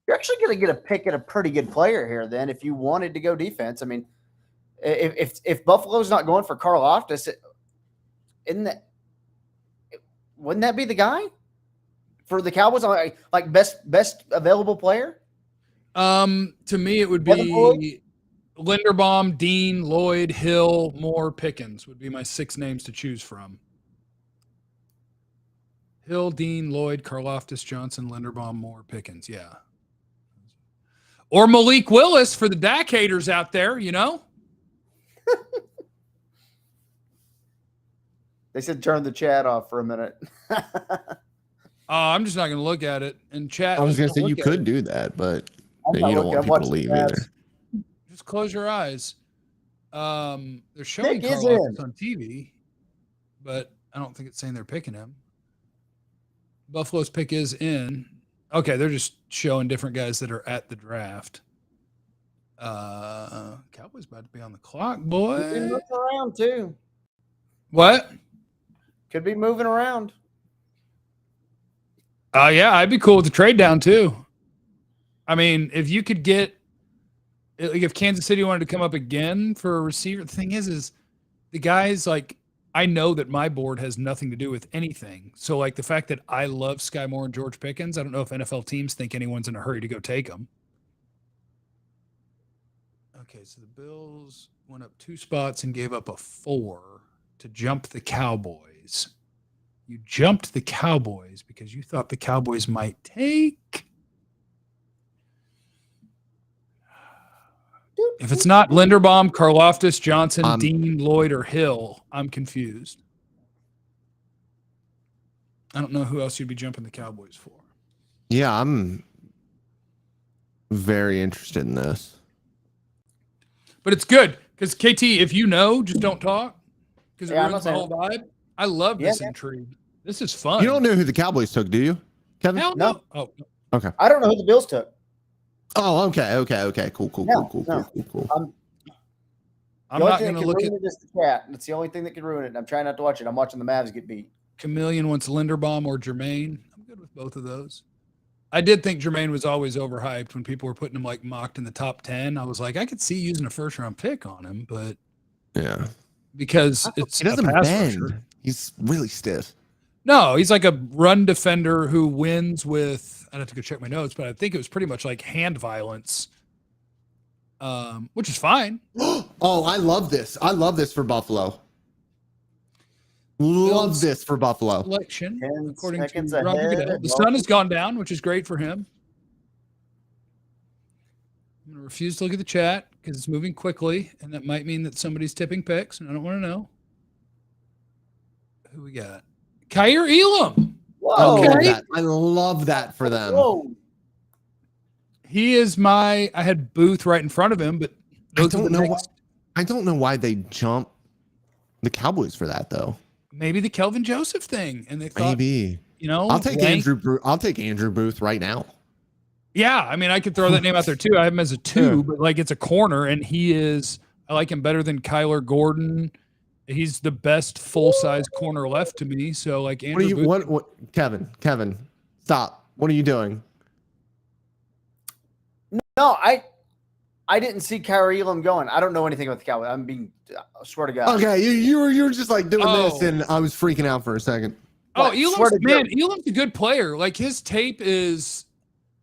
You're actually going to get a pick at a pretty good player here. Then, if you wanted to go defense, I mean, if Buffalo's not going for Carl Loftus, wouldn't that be the guy for the Cowboys? Like best available player. To me, it would be Linderbaum, Dean, Lloyd, Hill, Moore, Pickens would be my 6 names to choose from. Hill, Dean, Lloyd, Karlaftis, Johnson, Linderbaum, Moore, Pickens. Yeah. Or Malik Willis for the Dak haters out there, you know? They said turn the chat off for a minute. I'm just not going to look at it. And chat. I was going to say you could do that, but you don't want people to leave either. Just close your eyes. They're showing Pick is Karlaftis on TV, but I don't think it's saying they're picking him. Buffalo's pick is in. Okay, they're just showing different guys that are at the draft. Cowboys about to be on the clock, boy. Could be moving around too. What? Could be moving around. Yeah, I'd be cool with the trade down too. I mean, if you could get, like, if Kansas City wanted to come up again for a receiver, the thing is the guys, like, I know that my board has nothing to do with anything. So, like, the fact that I love Sky Moore and George Pickens, I don't know if NFL teams think anyone's in a hurry to go take them. Okay, so the Bills went up 2 spots and gave up a 4 to jump the Cowboys. You jumped the Cowboys because you thought the Cowboys might take. If it's not Linderbaum, Karlaftis, Johnson, Dean, Lloyd, or Hill, I'm confused. I don't know who else you'd be jumping the Cowboys for. Yeah, I'm very interested in this. But it's good because, KT, if you know, just don't talk because it Yeah, ruins the whole vibe. I love this intrigue. This is fun. You don't know who the Cowboys took, do you, Kevin? Hell no. Oh, okay. I don't know who the Bills took. Oh, okay. Cool. I'm not going to look at this chat. That's the only thing that could ruin it. I'm trying not to watch it. I'm watching the Mavs get beat. Chameleon wants Linderbaum or Jermaine. I'm good with both of those. I did think Jermaine was always overhyped when people were putting him like mocked in the top 10. I was like, I could see using a 1st-round pick on him, but yeah, because it's he doesn't bend. Rusher. He's really stiff. No, he's like a run defender who wins with, I'd have to go check my notes, but I think it was pretty much like hand violence, which is fine. Oh, I love this. I love this for Buffalo. Love this for Buffalo. Selection, according to Roger Goodell. The sun has gone down, which is great for him. I'm going to refuse to look at the chat because it's moving quickly, and that might mean that somebody's tipping picks, and I don't want to know. Who we got? Kyer Elam. Whoa. Okay. I love that for them. Whoa. He is I had Booth right in front of him, but I don't know why they jump the Cowboys for that though. Maybe the Kelvin Joseph thing, and they thought, maybe, you know, I'll take Andrew Booth right now. Yeah, I mean, I could throw that name out there too. I have him as a 2, but like it's a corner, and I like him better than Kyler Gordon. He's the best full-size corner left to me. So like Andrew Booth. What Kevin, stop. What are you doing? No, I didn't see Kyer Elam going. I don't know anything about the Cowboys. I swear to God. Okay, you were just like doing this, and I was freaking out for a second. Elam's a good player. Like his tape is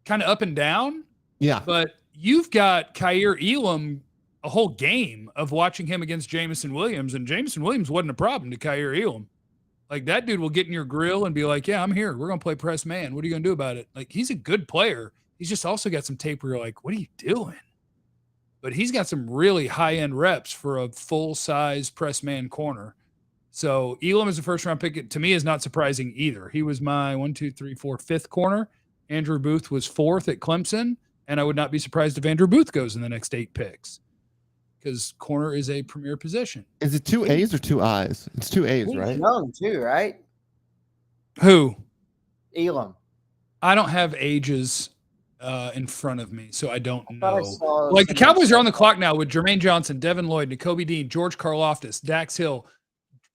kind of up and down. Yeah. But you've got Kyer Elam a whole game of watching him against Jameson Williams, and Jameson Williams wasn't a problem to Kyer Elam. Like that dude will get in your grill and be like, yeah, I'm here. We're going to play press man. What are you going to do about it? Like he's a good player. He's just also got some tape where you're like, what are you doing? But he's got some really high-end reps for a full-size press man corner. So Elam is a first-round pick. To me, is not surprising either. He was my 5th corner. Andrew Booth was 4th at Clemson, and I would not be surprised if Andrew Booth goes in the next 8 picks because corner is a premier position. Is it 2 A's or 2 I's? It's 2 A's, right? Young too, right? Who? Elam. I don't have ages in front of me, so I don't know. Like the Cowboys are on the clock now with Jermaine Johnson, Devin Lloyd, Nakobe Dean, George Karlaftis, Dax Hill,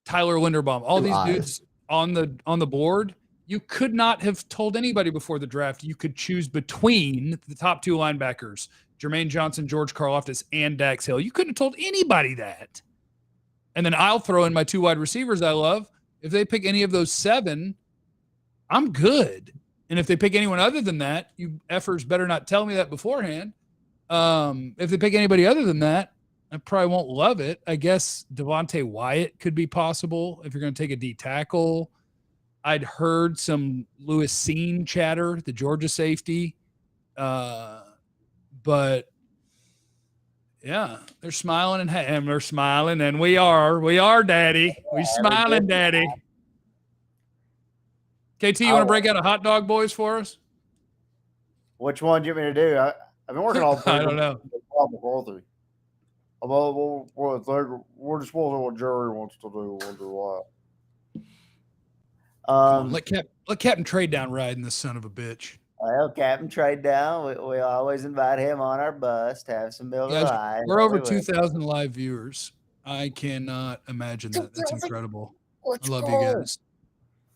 Tyler Linderbaum, all these dudes on the board. You could not have told anybody before the draft you could choose between the top two linebackers, Jermaine Johnson, George Karlaftis, and Dax Hill. You couldn't have told anybody that. And then I'll throw in my two wide receivers I love. If they pick any of those 7, I'm good. And if they pick anyone other than that, you effers better not tell me that beforehand. If they pick anybody other than that, I probably won't love it. I guess Devontae Wyatt could be possible if you're going to take a D tackle. I'd heard some Lewis Seen chatter, the Georgia safety. But yeah, they're smiling and they're smiling, and we are, Daddy. We smiling, Daddy. KT, you want to break out a hot dog, boys, for us? Which one do you want me to do? I've been working all. I don't know. We're just wondering what Jerry wants to do. Wonder why. Let Captain Trade Down ride in this son of a bitch. Well, Captain Trade Down, we always invite him on our bus to have some Miller Lite. We're over 2,000 live viewers. I cannot imagine that. That's incredible. I love you guys.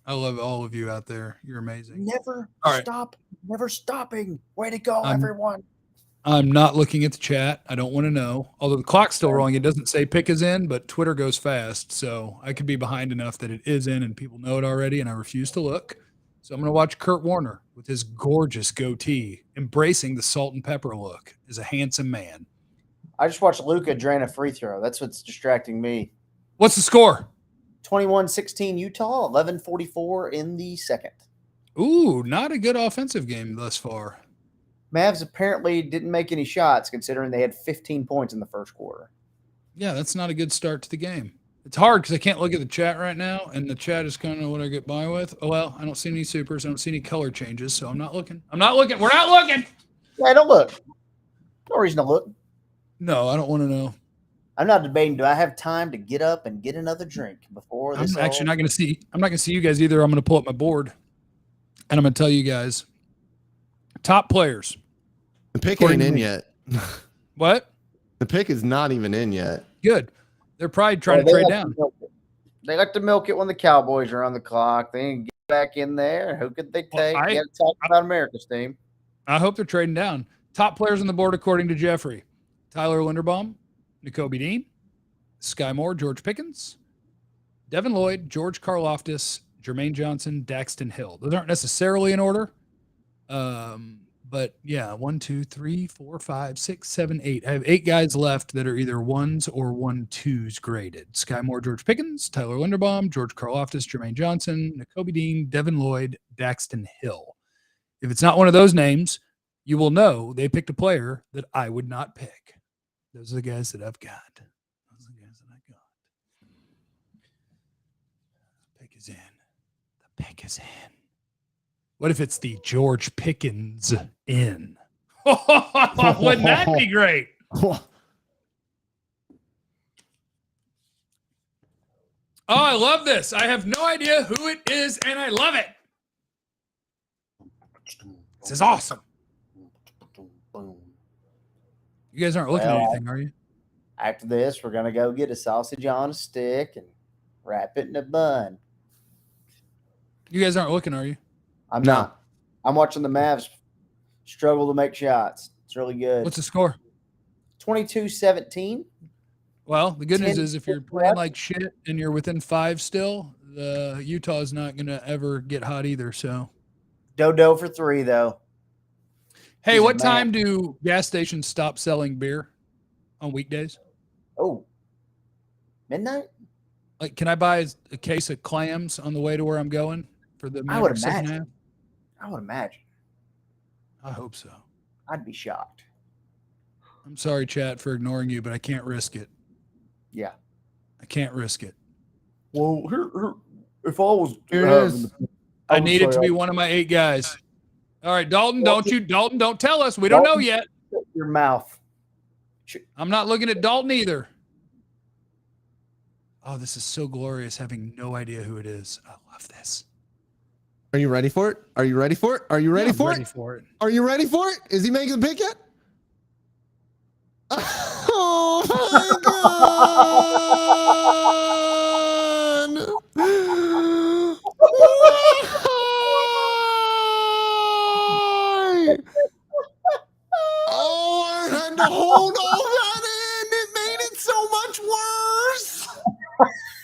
I love all of you out there. You're amazing. Never stopping. Way to go, everyone. I'm not looking at the chat. I don't want to know. Although the clock's still rolling, it doesn't say pick is in, but Twitter goes fast. So I could be behind enough that it is in and people know it already, and I refuse to look. So I'm going to watch Kurt Warner with his gorgeous goatee, embracing the salt and pepper look as a handsome man. I just watched Luka drain a free throw. That's what's distracting me. What's the score? 21-16 Utah, 11:44 in the second. Ooh, not a good offensive game thus far. Mavs apparently didn't make any shots considering they had 15 points in the first quarter. Yeah, that's not a good start to the game. It's hard because I can't look at the chat right now, and the chat is kind of what I get by with. Oh, well, I don't see any supers. I don't see any color changes, so I'm not looking. We're not looking. Yeah, don't look. No reason to look. No, I don't want to know. I'm not debating. Do I have time to get up and get another drink before this? I'm actually not going to see. I'm not going to see you guys either. I'm going to pull up my board, and I'm going to tell you guys top players. The pick ain't in yet. What? The pick is not even in yet. Good. They're probably trying to trade down. They like to milk it when the Cowboys are on the clock. They can get back in there. Who could they take? You got to talk about America's team. I hope they're trading down. Top players on the board according to Jeffrey: Tyler Linderbaum, Nakobe Dean, Sky Moore, George Pickens, Devin Lloyd, George Karlaftis, Jermaine Johnson, Daxton Hill. Those aren't necessarily in order. But yeah, 1, 2, 3, 4, 5, 6, 7, 8. I have 8 guys left that are either 1s or 1-2s graded. Sky Moore, George Pickens, Tyler Linderbaum, George Karlaftis, Jermaine Johnson, Nakobe Dean, Devin Lloyd, Daxton Hill. If it's not one of those names, you will know they picked a player that I would not pick. Those are the guys that I've got. Those are the guys that I got. The pick is in. The pick is in. What if it's the George Pickens in? Wouldn't that be great? Oh, I love this. I have no idea who it is, and I love it. This is awesome. You guys aren't looking at anything, are you? After this, we're going to go get a sausage on a stick and wrap it in a bun. You guys aren't looking, are you? I'm not. I'm watching the Mavs struggle to make shots. It's really good. What's the score? 22-17. Well, the good news is if you're playing like shit and you're within 5 still, Utah is not going to ever get hot either. So, Dodo for 3, though. Hey, what time do gas stations stop selling beer on weekdays? Oh, midnight? Like, can I buy a case of clams on the way to where I'm going for the I would second half? imagine. I would imagine. I hope so. I'd be shocked. I'm sorry, chat, for ignoring you, but I can't risk it. Yeah. I can't risk it. Well, here if I was... Here it is. I need it to be one of my 8 guys. All right, Dalton, don't tell us. We don't know yet. Your mouth. I'm not looking at Dalton either. Oh, this is so glorious having no idea who it is. I love this. Are you ready for it? Are you ready for it? Are you ready for it? Are you ready for it? Is he making the pick yet? Oh my God! much worse.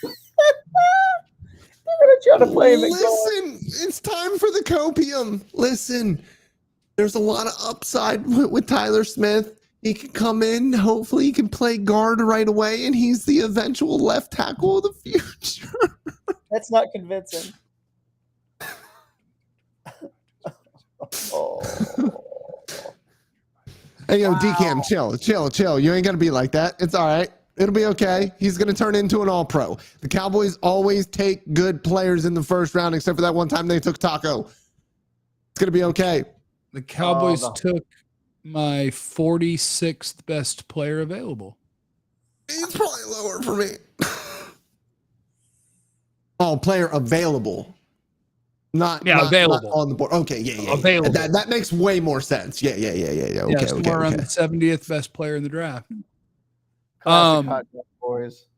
They're gonna try to play him at guard. Listen, it's time for the copium. Listen, there's a lot of upside with Tyler Smith. He can come in. Hopefully, he can play guard right away, and he's the eventual left tackle of the future. That's not convincing. Oh. Hey, yo, Wow. DCAM, chill. You ain't gonna be like that. It's all right. It'll be okay. He's gonna turn into an all-pro. The Cowboys always take good players in the first round, except for that one time they took Taco. It's gonna be okay. The Cowboys took my 46th best player available. He's probably lower for me. Oh, player available. Not available on the board. Okay, yeah. Available. That makes way more sense. Yeah. Okay, somewhere around the 70th best player in the draft. Classic hot dog boys.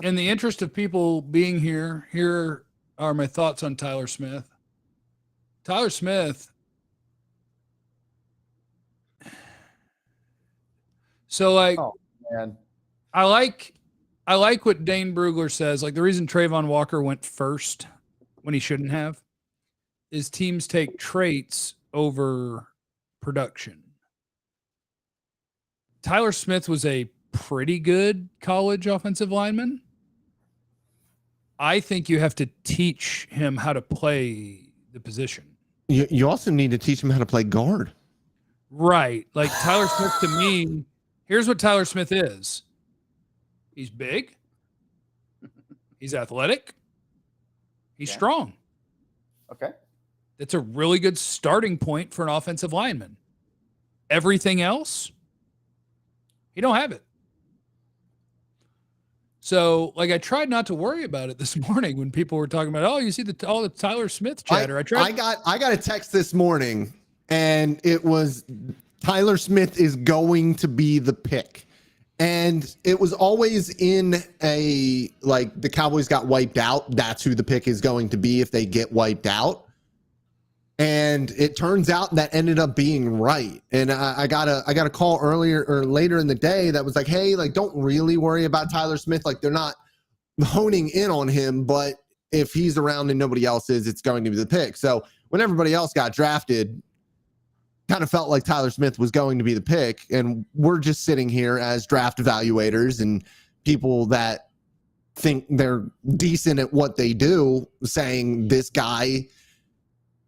In the interest of people being here are my thoughts on Tyler Smith. Tyler Smith. So Oh man. I like what Dane Brugler says. Like the reason Trayvon Walker went first when he shouldn't have is teams take traits over production. Tyler Smith was a pretty good college offensive lineman. I think you have to teach him how to play the position. You also need to teach him how to play guard. Right. Like Tyler Smith to me, here's what Tyler Smith is. He's big. He's athletic. He's strong. Okay. That's a really good starting point for an offensive lineman. Everything else, he don't have it. So, like, I tried not to worry about it this morning when people were talking about, oh, you see all the Tyler Smith chatter. I got a text this morning, and it was Tyler Smith is going to be the pick. And it was always in a, like, the Cowboys got wiped out. That's who the pick is going to be if they get wiped out. And it turns out that ended up being right. And I got a call earlier or later in the day that was like, hey, like, don't really worry about Tyler Smith. Like, they're not honing in on him, but if he's around and nobody else is, it's going to be the pick. So when everybody else got drafted, kind of felt like Tyler Smith was going to be the pick. And we're just sitting here as draft evaluators and people that think they're decent at what they do, saying this guy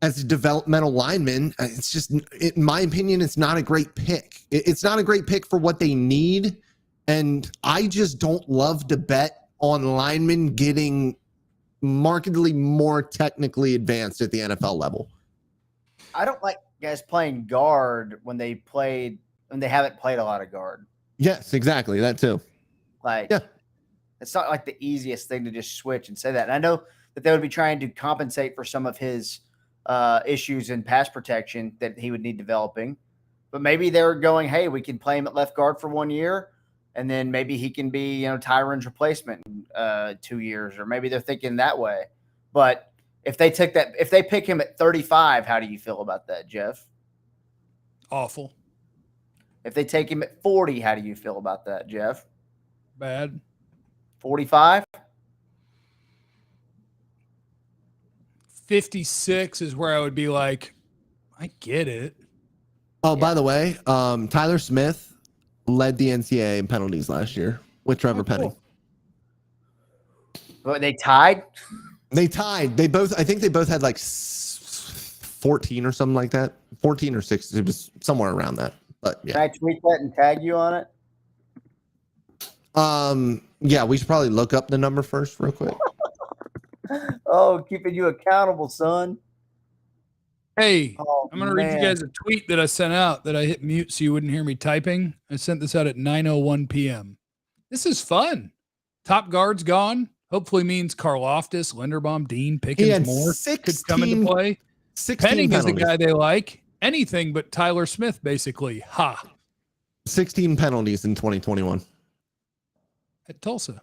as a developmental lineman, it's just, in my opinion, it's not a great pick. It's not a great pick for what they need. And I just don't love to bet on linemen getting markedly more technically advanced at the NFL level. I don't like guys playing guard when they haven't played a lot of guard. Yes, exactly. That too. Like, it's not like the easiest thing to just switch and say that. And I know that they would be trying to compensate for some of his issues in pass protection that he would need developing. But maybe they're going, hey, we can play him at left guard for 1 year, and then maybe he can be, Tyron's replacement in 2 years, or maybe they're thinking that way. But if they pick him at 35, how do you feel about that, Jeff? Awful. If they take him at 40, how do you feel about that, Jeff? Bad. 45? 56 is where I would be like, I get it. Oh, by the way, Tyler Smith led the NCAA in penalties last year with Trevor Penning. But they tied? They tied. I think they both had like 14 or something like that. 14 or 6. It was somewhere around that. But yeah. Can I tweet that and tag you on it? Yeah, we should probably look up the number first real quick. Oh, keeping you accountable, son. Hey, I'm going to read you guys a tweet that I sent out that I hit mute so you wouldn't hear me typing. I sent this out at 9:01 p.m. This is fun. Top guard's gone. Hopefully means Karlaftis, Linderbaum, Dean, Pickens, Moore could come into play. Penning is the guy they like. Anything but Tyler Smith, basically. 16 penalties in 2021. At Tulsa.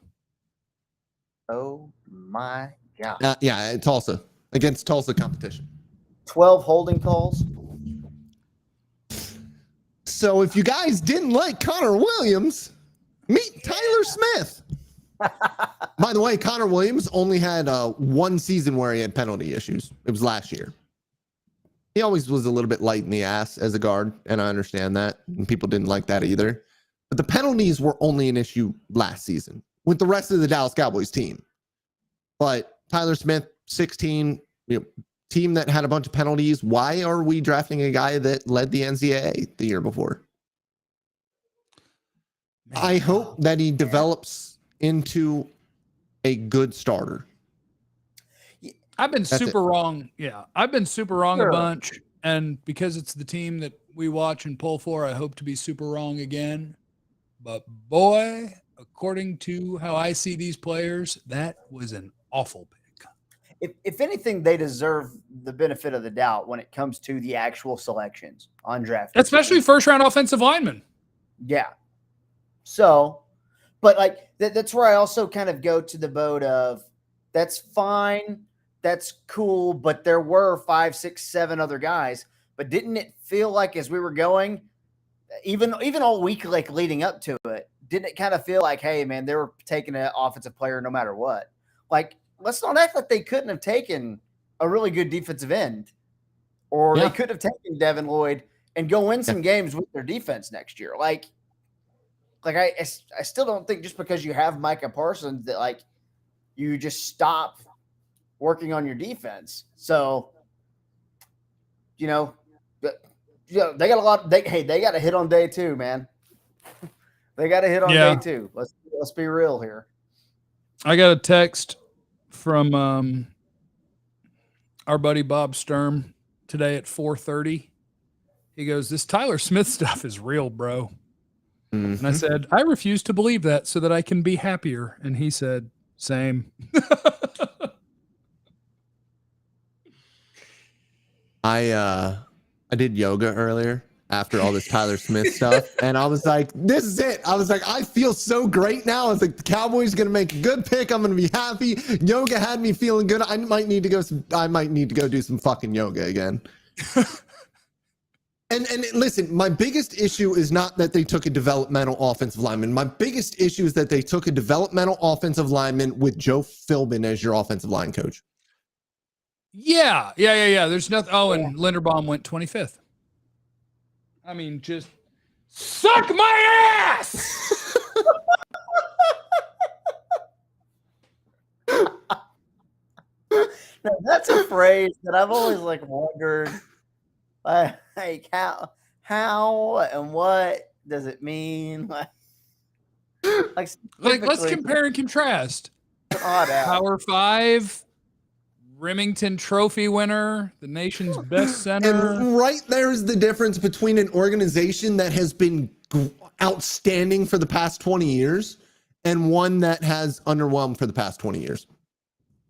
Oh, my God. Yeah, at Tulsa. Against Tulsa competition. 12 holding calls. So if you guys didn't like Connor Williams, Meet Tyler Smith. By the way, Connor Williams only had one season where he had penalty issues. It was last year. He always was a little bit light in the ass as a guard, and I understand that. And people didn't like that either. But the penalties were only an issue last season with the rest of the Dallas Cowboys team. But Tyler Smith, 16, team that had a bunch of penalties. Why are we drafting a guy that led the NCAA the year before? I hope that he develops into a good starter. I've been super wrong. Yeah, I've been super wrong a bunch. And because it's the team that we watch and pull for, I hope to be super wrong again. But boy, according to how I see these players, that was an awful pick. If anything, they deserve the benefit of the doubt when it comes to the actual selections on draft. Especially first-round offensive linemen. Yeah. So, but like that's where I also kind of go to the boat of that's fine, that's cool, but there were 5, 6, 7 other guys. But didn't it feel like as we were going, even all week, like leading up to it, didn't it kind of feel like, hey, man, they were taking an offensive player no matter what? Like, let's not act like they couldn't have taken a really good defensive end, or they could have taken Devin Lloyd and go win some games with their defense next year. Like I still don't think just because you have Micah Parsons that like you just stop working on your defense. So, they got a lot. They got to hit on day 2, man. They got to hit on day 2. Let's be real here. I got a text from our buddy Bob Sturm today at 4:30. He goes, "This Tyler Smith stuff is real, bro." Mm-hmm. And I said, "I refuse to believe that so that I can be happier." And he said, "Same." I did yoga earlier after all this Tyler Smith stuff, and I was like, this is it. I was like, I feel so great now. I was like, the Cowboys are going to make a good pick. I'm going to be happy. Yoga had me feeling good. I might need to go do some fucking yoga again. And listen, my biggest issue is not that they took a developmental offensive lineman. My biggest issue is that they took a developmental offensive lineman with Joe Philbin as your offensive line coach. Yeah. There's nothing. Oh, and Linderbaum went 25th. I mean, just suck my ass. Now, that's a phrase that I've always wondered, like how and what does it mean? Like let's compare and contrast. Power 5. Remington Trophy winner, the nation's best center. And right there is the difference between an organization that has been outstanding for the past 20 years and one that has underwhelmed for the past 20 years.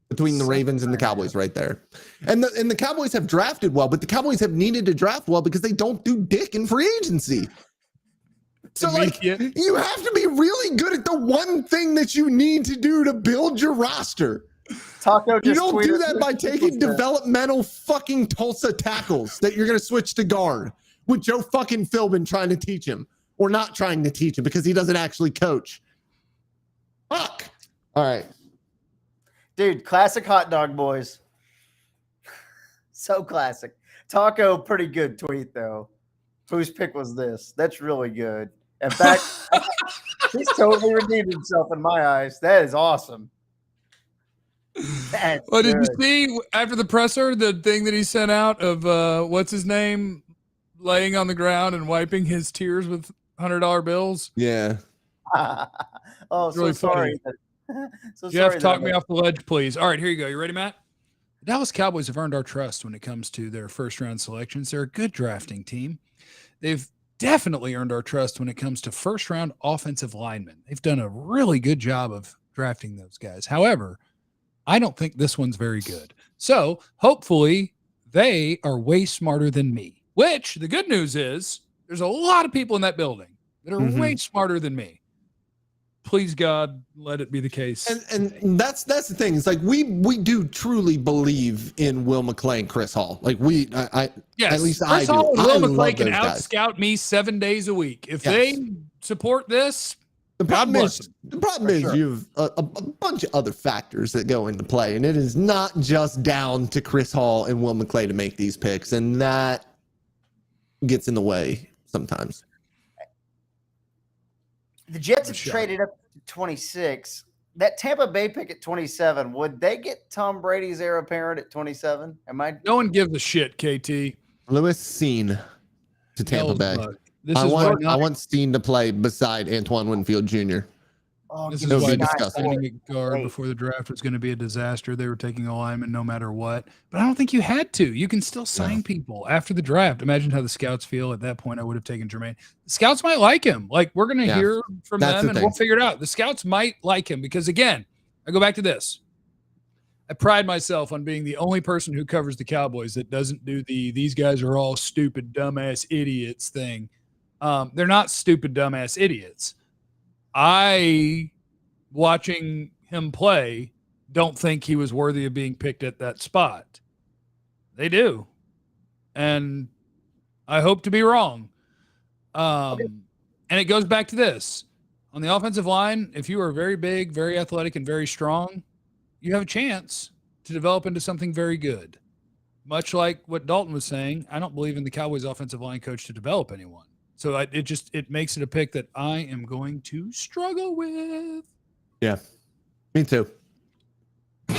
Between the Ravens and the Cowboys right there. And the Cowboys have drafted well, but the Cowboys have needed to draft well because they don't do dick in free agency. So you have to be really good at the one thing that you need to do to build your roster. Taco just you don't do that by taking developmental fucking Tulsa tackles that you're going to switch to guard with Joe fucking Philbin trying to teach him or not trying to teach him because he doesn't actually coach. Fuck. All right. Dude, classic hot dog boys. So classic. Taco, pretty good tweet though. Whose pick was this? That's really good. In fact, he's totally redeemed himself in my eyes. That is awesome. Well, did you see after the presser the thing that he sent out of what's his name laying on the ground and wiping his tears with $100 bills? Yeah. Oh, really so sorry. So Jeff, sorry talk me off the ledge, please. All right, here you go. You ready, Matt? The Dallas Cowboys have earned our trust when it comes to their first-round selections. They're a good drafting team. They've definitely earned our trust when it comes to first-round offensive linemen. They've done a really good job of drafting those guys. However, I don't think this one's very good. So hopefully they are way smarter than me, which the good news is there's a lot of people in that building that are way smarter than me. Please, God, let it be the case. And that's the thing. It's like we do truly believe in Will McClay, Chris Hall. Like yes, at least Chris I Hall do. and Will McClay can out-scout me 7 days a week. If they support this, The God problem bless is, him. you have a bunch of other factors that go into play, and it is not just down to Chris Hall and Will McClay to make these picks, and that gets in the way sometimes. The Jets have traded up to 26. That Tampa Bay pick at 27, would they get Tom Brady's heir apparent at 27? No one gives a shit, KT. Lewis Seen to Tampa Bay. I want Steen to play beside Antoine Winfield Jr. Oh, this is why signing a guard before the draft was going to be a disaster. They were taking a lineman no matter what. But I don't think you had to. You can still sign people after the draft. Imagine how the scouts feel at that point. I would have taken Jermaine. The scouts might like him. Like, we're going to hear from them, and we'll figure it out. The scouts might like him because, again, I go back to this. I pride myself on being the only person who covers the Cowboys that doesn't do these guys are all stupid, dumbass idiots thing. They're not stupid, dumbass idiots. I, watching him play, don't think he was worthy of being picked at that spot. They do. And I hope to be wrong. And it goes back to this. On the offensive line, if you are very big, very athletic, and very strong, you have a chance to develop into something very good. Much like what Dalton was saying, I don't believe in the Cowboys offensive line coach to develop anyone. So it makes it a pick that I am going to struggle with. Yeah, me too. They're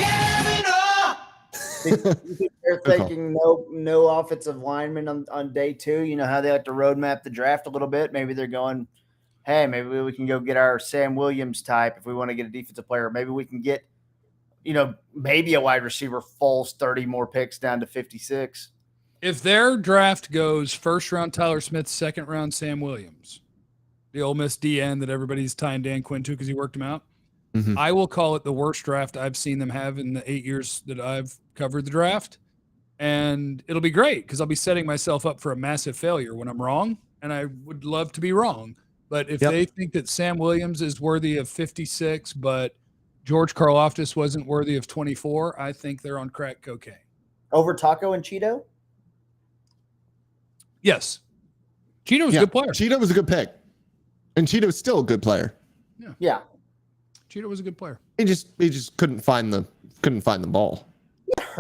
thinking no offensive lineman on day 2. You know how they like to roadmap the draft a little bit. Maybe they're going, hey, maybe we can go get our Sam Williams type if we want to get a defensive player. Maybe we can get, maybe a wide receiver falls 30 more picks down to 56. If their draft goes first round Tyler Smith, second round Sam Williams, the Ole Miss DN that everybody's tying Dan Quinn to because he worked him out, I will call it the worst draft I've seen them have in the 8 years that I've covered the draft. And it'll be great because I'll be setting myself up for a massive failure when I'm wrong, and I would love to be wrong. But if they think that Sam Williams is worthy of 56, but George Karlaftis wasn't worthy of 24, I think they're on crack cocaine. Over Taco and Cheeto? Yes. Cheeto was a good player. Cheeto was a good pick. And Cheeto's still a good player. Yeah. Cheeto was a good player. He just couldn't find the ball.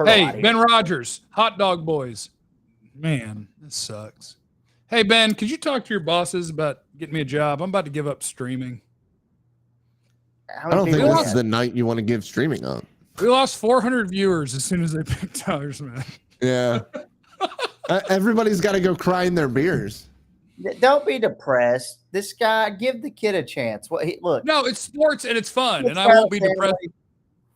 Hey, Ben Rogers, Hot Dog Boys. Man, this sucks. Hey, Ben, could you talk to your bosses about getting me a job? I'm about to give up streaming. I don't think this is the night you want to give streaming up. We lost 400 viewers as soon as they picked Tyler Smith. Yeah. Everybody's got to go cry in their beers. Don't be depressed. This guy, give the kid a chance. Look. No, it's sports and it's fun, and I won't be depressed.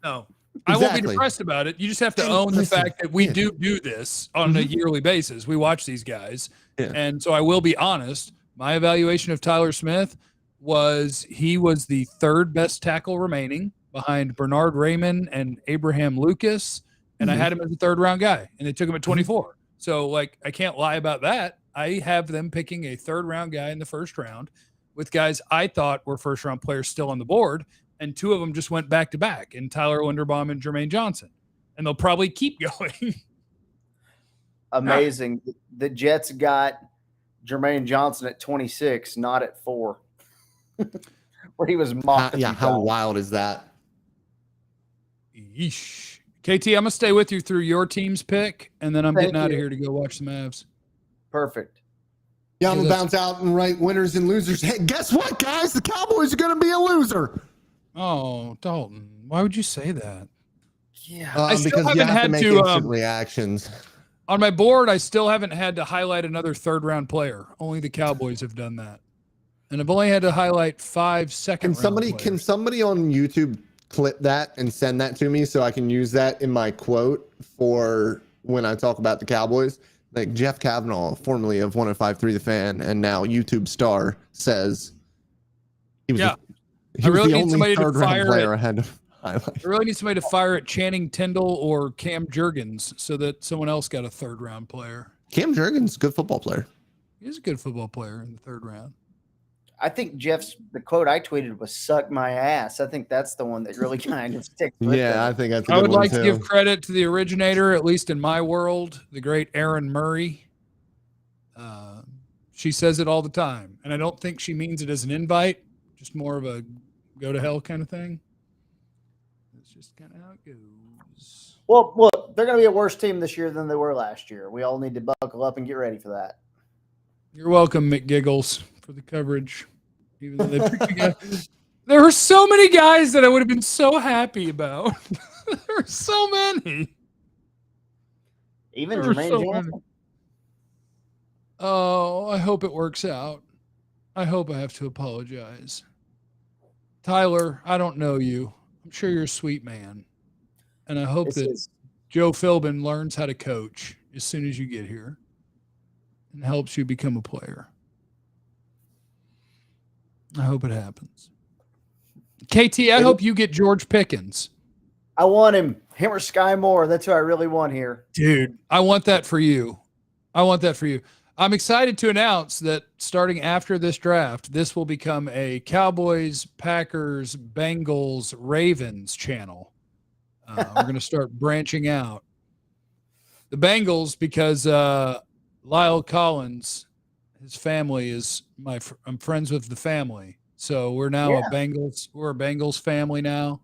No, I won't be depressed about it. You just have to own the fact that we do this on a yearly basis. We watch these guys, and so I will be honest. My evaluation of Tyler Smith was he was the third best tackle remaining behind Bernard Raymond and Abraham Lucas, and I had him as a third round guy, and they took him at 24. So, I can't lie about that. I have them picking a third round guy in the first round with guys I thought were first round players still on the board, and 2 of them just went back to back in Tyler Linderbaum and Jermaine Johnson, and they'll probably keep going. Amazing. The Jets got Jermaine Johnson at 26, not at 4. Where he was mocked. How wild is that? Yeesh. KT, I'm going to stay with you through your team's pick, and then I'm getting out of here to go watch the Mavs. Perfect. Yeah, I'm going to bounce out and write winners and losers. Hey, guess what, guys? The Cowboys are going to be a loser. Oh, Dalton, why would you say that? Yeah. I still because haven't you have had to make instant reactions. On my board, I still haven't had to highlight another third-round player. Only the Cowboys have done that. And I've only had to highlight 5 second-round players. Can somebody on YouTube clip that and send that to me so I can use that in my quote for when I talk about the Cowboys? Like Jeff Kavanaugh, formerly of 105.3 The Fan, and now YouTube star, says he was, he was the only third-round player I had to highlight. I really need somebody to fire at Channing Tindall or Cam Jurgens so that someone else got a third-round player. Cam Jurgens, good football player. He's a good football player in the third round. I think the quote I tweeted was "suck my ass." I think that's the one that really kind of sticks with it. I think that's a good I would one like too. to give credit to the originator, at least in my world, the great Erin Murray. She says it all the time, and I don't think she means it as an invite. just more of a go to hell kind of thing. That's just kind of how it goes. Well, look, they're going to be a worse team this year than they were last year. We all need to buckle up and get ready for that. You're welcome, McGiggles, for the coverage. Even though they picked you guys. There were so many guys that I would have been so happy about. There were so many. Even Jermaine Johnson. Oh, I hope it works out. I hope I have to apologize. Tyler, I don't know you. I'm sure you're a sweet man. And I hope Joe Philbin learns how to coach as soon as you get here and helps you become a player. I hope it happens. KT, I hope you get George Pickens. I want him. Him or Sky Moore. That's who I really want here. Dude, I want that for you. I'm excited to announce that starting after this draft, this will become a Cowboys, Packers, Bengals, Ravens channel. We're going to start branching out. The Bengals, because Lyle Collins, his family is I'm friends with the family. So we're now a Bengals family now.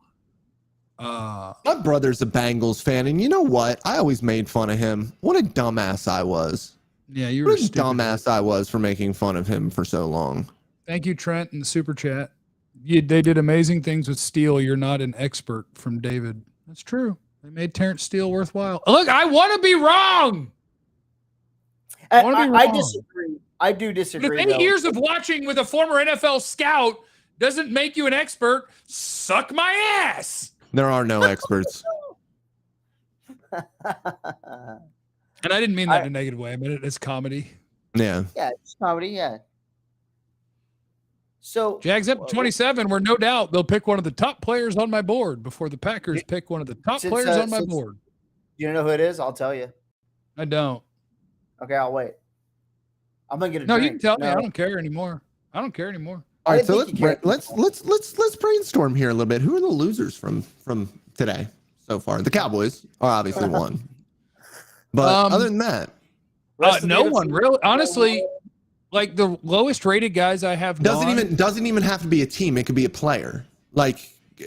My brother's a Bengals fan, and you know what? I always made fun of him. What a dumbass I was. Yeah, you were a dumbass I was for making fun of him for so long. Thank you, Trent, in the super chat. They did amazing things with Steele. You're not an expert, from David. That's true. They made Terrence Steele worthwhile. Look, I want to be wrong. I disagree. I do disagree. If 8 years of watching with a former NFL scout doesn't make you an expert, suck my ass. There are no experts. And I didn't mean that in a negative way. I meant it as comedy. Yeah. Yeah, it's comedy, yeah. So Jags up 27, where no doubt they'll pick one of the top players on my board before the Packers pick one of the top players on my board. You know who it is? I'll tell you. I don't. Okay, I'll wait. I'm gonna get a drink. You can tell me. I don't care anymore. All right, so let's brainstorm here a little bit. Who are the losers from today so far? The Cowboys are obviously one, but other than that, no one really. Honestly, like the lowest rated guys I have doesn't even have to be a team. It could be a player. Like,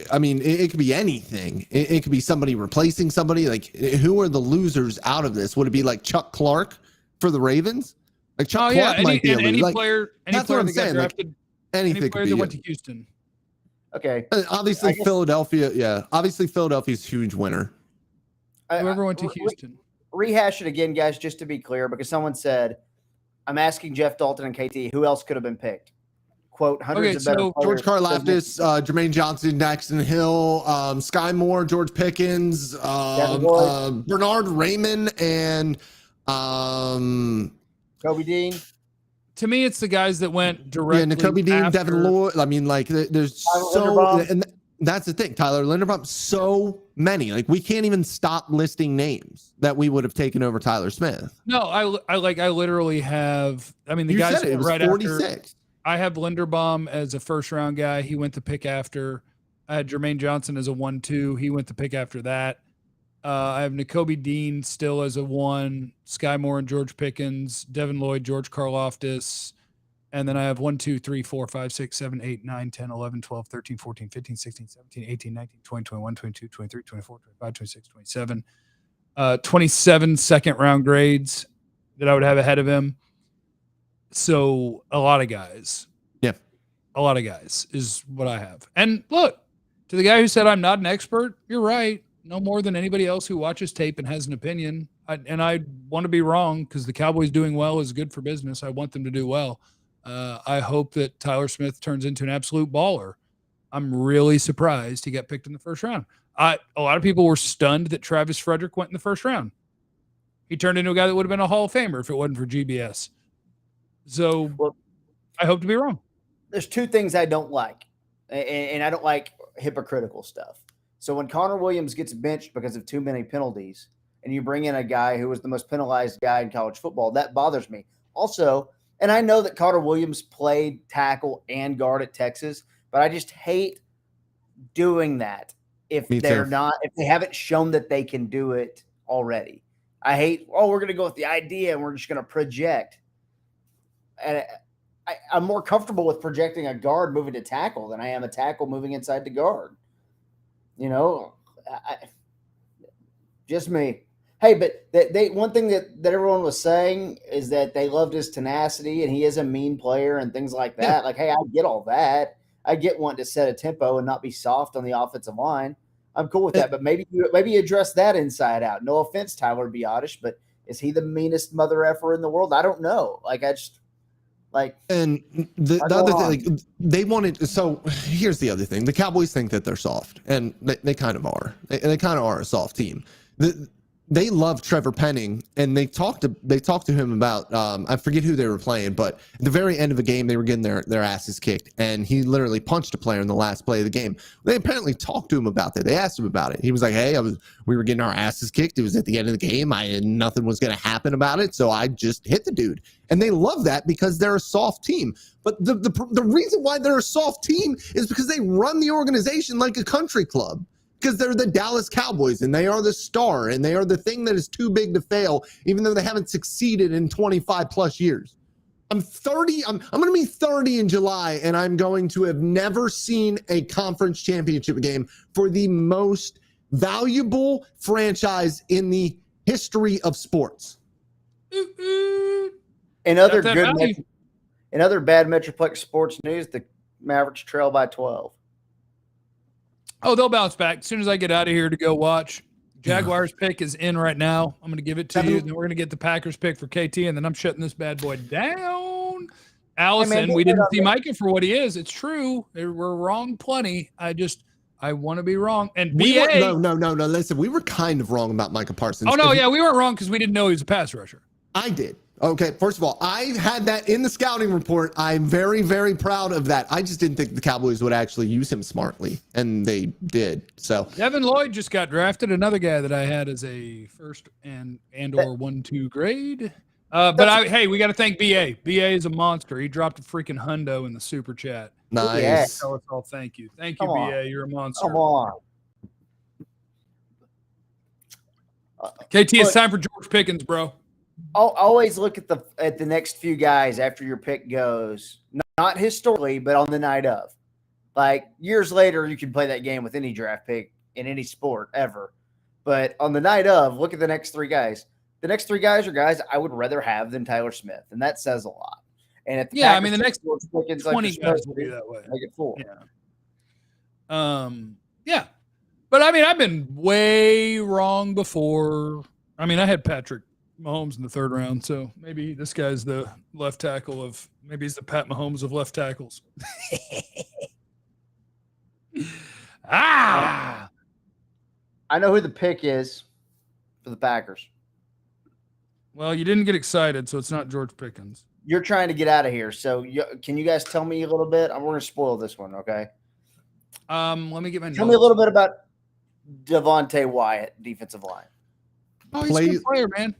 I mean, it could be anything. It could be somebody replacing somebody. Like, who are the losers out of this? Would it be like Chuck Clark for the Ravens? Like Chuck Clark might be a loser. Any player that got drafted. Anything any player that went to Houston. Okay. Obviously, Philadelphia. Yeah. Obviously, Philadelphia's a huge winner. Whoever went to Houston. Rehash it again, guys, just to be clear, because someone said, I'm asking Jeff Dalton and KT, who else could have been picked? Quote, hundreds of better players. George Karlaftis, Jermaine Johnson, Daxton Hill, Sky Moore, George Pickens, Bernard Raymond, and Kobe Dean. To me, it's the guys that went directly. Yeah, Kobe Dean, after. Devin Lloyd. I mean, like, there's and that's the thing. Tyler Linderbaum, so many. Like, we can't even stop listing names that we would have taken over Tyler Smith. No, I literally have. I mean, the you guys said it was right 46. After. I have Linderbaum as a first round guy. He went to pick after. I had Jermaine Johnson as a 1-2. He went to pick after that. I have Nakobe Dean still as a 1, Sky Moore and George Pickens, Devin Lloyd, George Karlaftis. And then I have 1, 2, 3, 4, 5, 6, 7, 8, 9, 10, 11, 12, 13, 14, 15, 16, 17, 18, 19, 20, 21, 22, 23, 24, 25, 26, 27. 27 second round grades that I would have ahead of him. So a lot of guys. Yeah. A lot of guys is what I have. And look, to the guy who said I'm not an expert, you're right. No more than anybody else who watches tape and has an opinion. I want to be wrong because the Cowboys doing well is good for business. I want them to do well. I hope that Tyler Smith turns into an absolute baller. I'm really surprised he got picked in the first round. A lot of people were stunned that Travis Frederick went in the first round. He turned into a guy that would have been a Hall of Famer if it wasn't for GBS. So I hope to be wrong. There's two things I don't like, and I don't like hypocritical stuff. So when Connor Williams gets benched because of too many penalties, and you bring in a guy who was the most penalized guy in college football, that bothers me. Also, and I know that Connor Williams played tackle and guard at Texas, but I just hate doing that if they haven't shown that they can do it already. I hate, we're going to go with the idea and we're just going to project. And I'm more comfortable with projecting a guard moving to tackle than I am a tackle moving inside to guard. You know, just me. Hey, but they one thing that everyone was saying is that they loved his tenacity and he is a mean player and things like that. Yeah. Like, hey, I get all that. I get wanting to set a tempo and not be soft on the offensive line. I'm cool with that. But maybe you address that inside out. No offense, Tyler Biotish, but is he the meanest mother effer in the world? I don't know. Like, I just like. And the other thing, like, they wanted. So here's the other thing: the Cowboys think that they're soft, and they kind of are. They kind of are a soft team. They love Trevor Penning, and they talked to him about I forget who they were playing, but at the very end of a game they were getting their asses kicked, and he literally punched a player in the last play of the game. They apparently talked to him about that. They asked him about it. He was like, "Hey, we were getting our asses kicked. It was at the end of the game. Nothing was going to happen about it, so I just hit the dude." And they love that because they're a soft team. But the reason why they're a soft team is because they run the organization like a country club. Because they're the Dallas Cowboys and they are the star and they are the thing that is too big to fail, even though they haven't succeeded in 25 plus years. I'm 30. I'm going to be 30 in July, and I'm going to have never seen a conference championship game for the most valuable franchise in the history of sports. In other bad Metroplex sports news, the Mavericks trail by 12. Oh, they'll bounce back as soon as I get out of here to go watch. Jaguars pick is in right now. I'm going to give it to you. Then we're going to get the Packers pick for KT, and then I'm shutting this bad boy down. Allison, hey man, we didn't see Micah for what he is. It's true. We're wrong plenty. I want to be wrong. And BA. No. Listen, we were kind of wrong about Micah Parsons. Oh, no, yeah, we weren't wrong because we didn't know he was a pass rusher. I did. Okay, first of all, I had that in the scouting report. I'm very, very proud of that. I just didn't think the Cowboys would actually use him smartly, and they did. So Devin Lloyd just got drafted, another guy that I had as a first and or 1-2 grade. Hey, we got to thank BA. BA is a monster. He dropped a freaking hundo in the super chat. Nice. Yeah. Tell us all thank you. Thank you, BA. You're a monster. Come on. KT, it's time for George Pickens, bro. I'll always look at the next few guys after your pick goes, not historically, but on the night of. Like years later, you can play that game with any draft pick in any sport ever. But on the night of, look at the next three guys. The next three guys are guys I would rather have than Tyler Smith, and that says a lot. And if the the next 20 guys will be that way. Make it full. Yeah. Yeah. But I mean, I've been way wrong before. I mean, I had Patrick Mahomes in the third round, so maybe this guy's the left tackle of maybe he's the Pat Mahomes of left tackles. I know who the pick is for the Packers. Well, you didn't get excited, so it's not George Pickens. You're trying to get out of here, so can you guys tell me a little bit? We're going to spoil this one, okay? Let me get my Tell me a little bit about Devontae Wyatt, defensive line. Oh, he's a good player, man.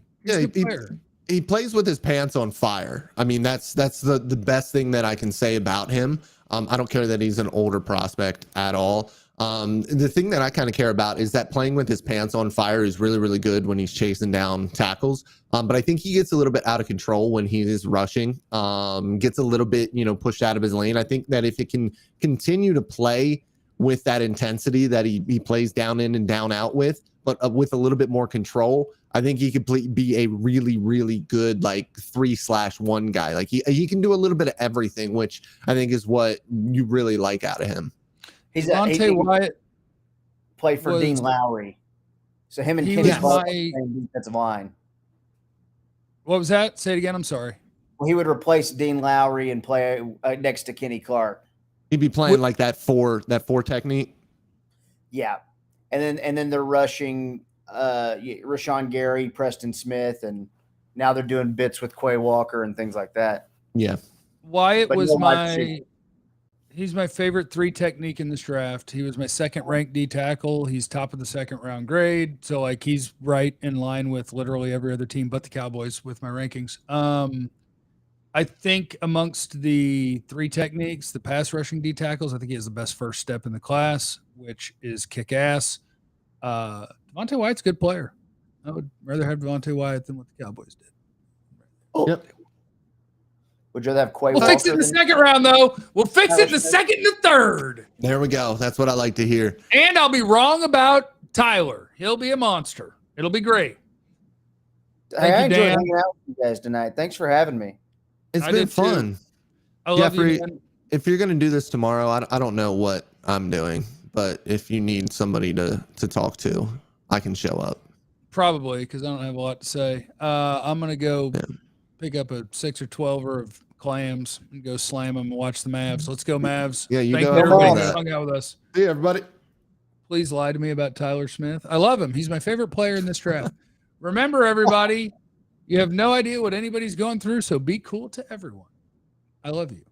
He plays with his pants on fire. I mean, that's the best thing that I can say about him. I don't care that he's an older prospect at all. The thing that I kind of care about is that playing with his pants on fire is really, really good when he's chasing down tackles. But I think he gets a little bit out of control when he is rushing, gets a little bit, pushed out of his lane. I think that if it can continue to play with that intensity that he plays down in and down out with, but with a little bit more control, I think he could be a really, really good, like 3/1 guy. Like he can do a little bit of everything, which I think is what you really like out of him. Devontae Wyatt played for Dean Lowry. So him and Kenny Clark playing defensive line. What was that? Say it again. I'm sorry. Well, he would replace Dean Lowry and play next to Kenny Clark. He'd be playing like that four technique. Yeah. And then they're rushing Rashawn Gary, Preston Smith, and now they're doing bits with Quay Walker and things like that. Yeah. Wyatt was he's my favorite 3 technique in this draft. He was my second ranked D tackle. He's top of the second round grade. So like he's right in line with literally every other team but the Cowboys with my rankings. I think amongst the 3 techniques, the pass rushing D tackles, I think he has the best first step in the class, which is kick ass. Devontae Wyatt's a good player. I would rather have Devontae Wyatt than what the Cowboys did. Oh. Yep. Would you rather have Quay We'll fix it in the second round, though. We'll fix it in the second and the third. There we go. That's what I like to hear. And I'll be wrong about Tyler. He'll be a monster. It'll be great. Hey, I enjoyed hanging out with you guys tonight. Thanks for having me. It's been fun. I love Jeffrey, you, man. if you're going to do this tomorrow, I don't know what I'm doing, but if you need somebody to talk to, I can show up. Probably, because I don't have a lot to say. I'm going to go pick up a 6 or 12er of clams and go slam them and watch the Mavs. Let's go, Mavs. Yeah, you Thank go. you, everybody, that. who hung out with us. See you, everybody. Please lie to me about Tyler Smith. I love him. He's my favorite player in this draft. Remember, everybody, you have no idea what anybody's going through, so be cool to everyone. I love you.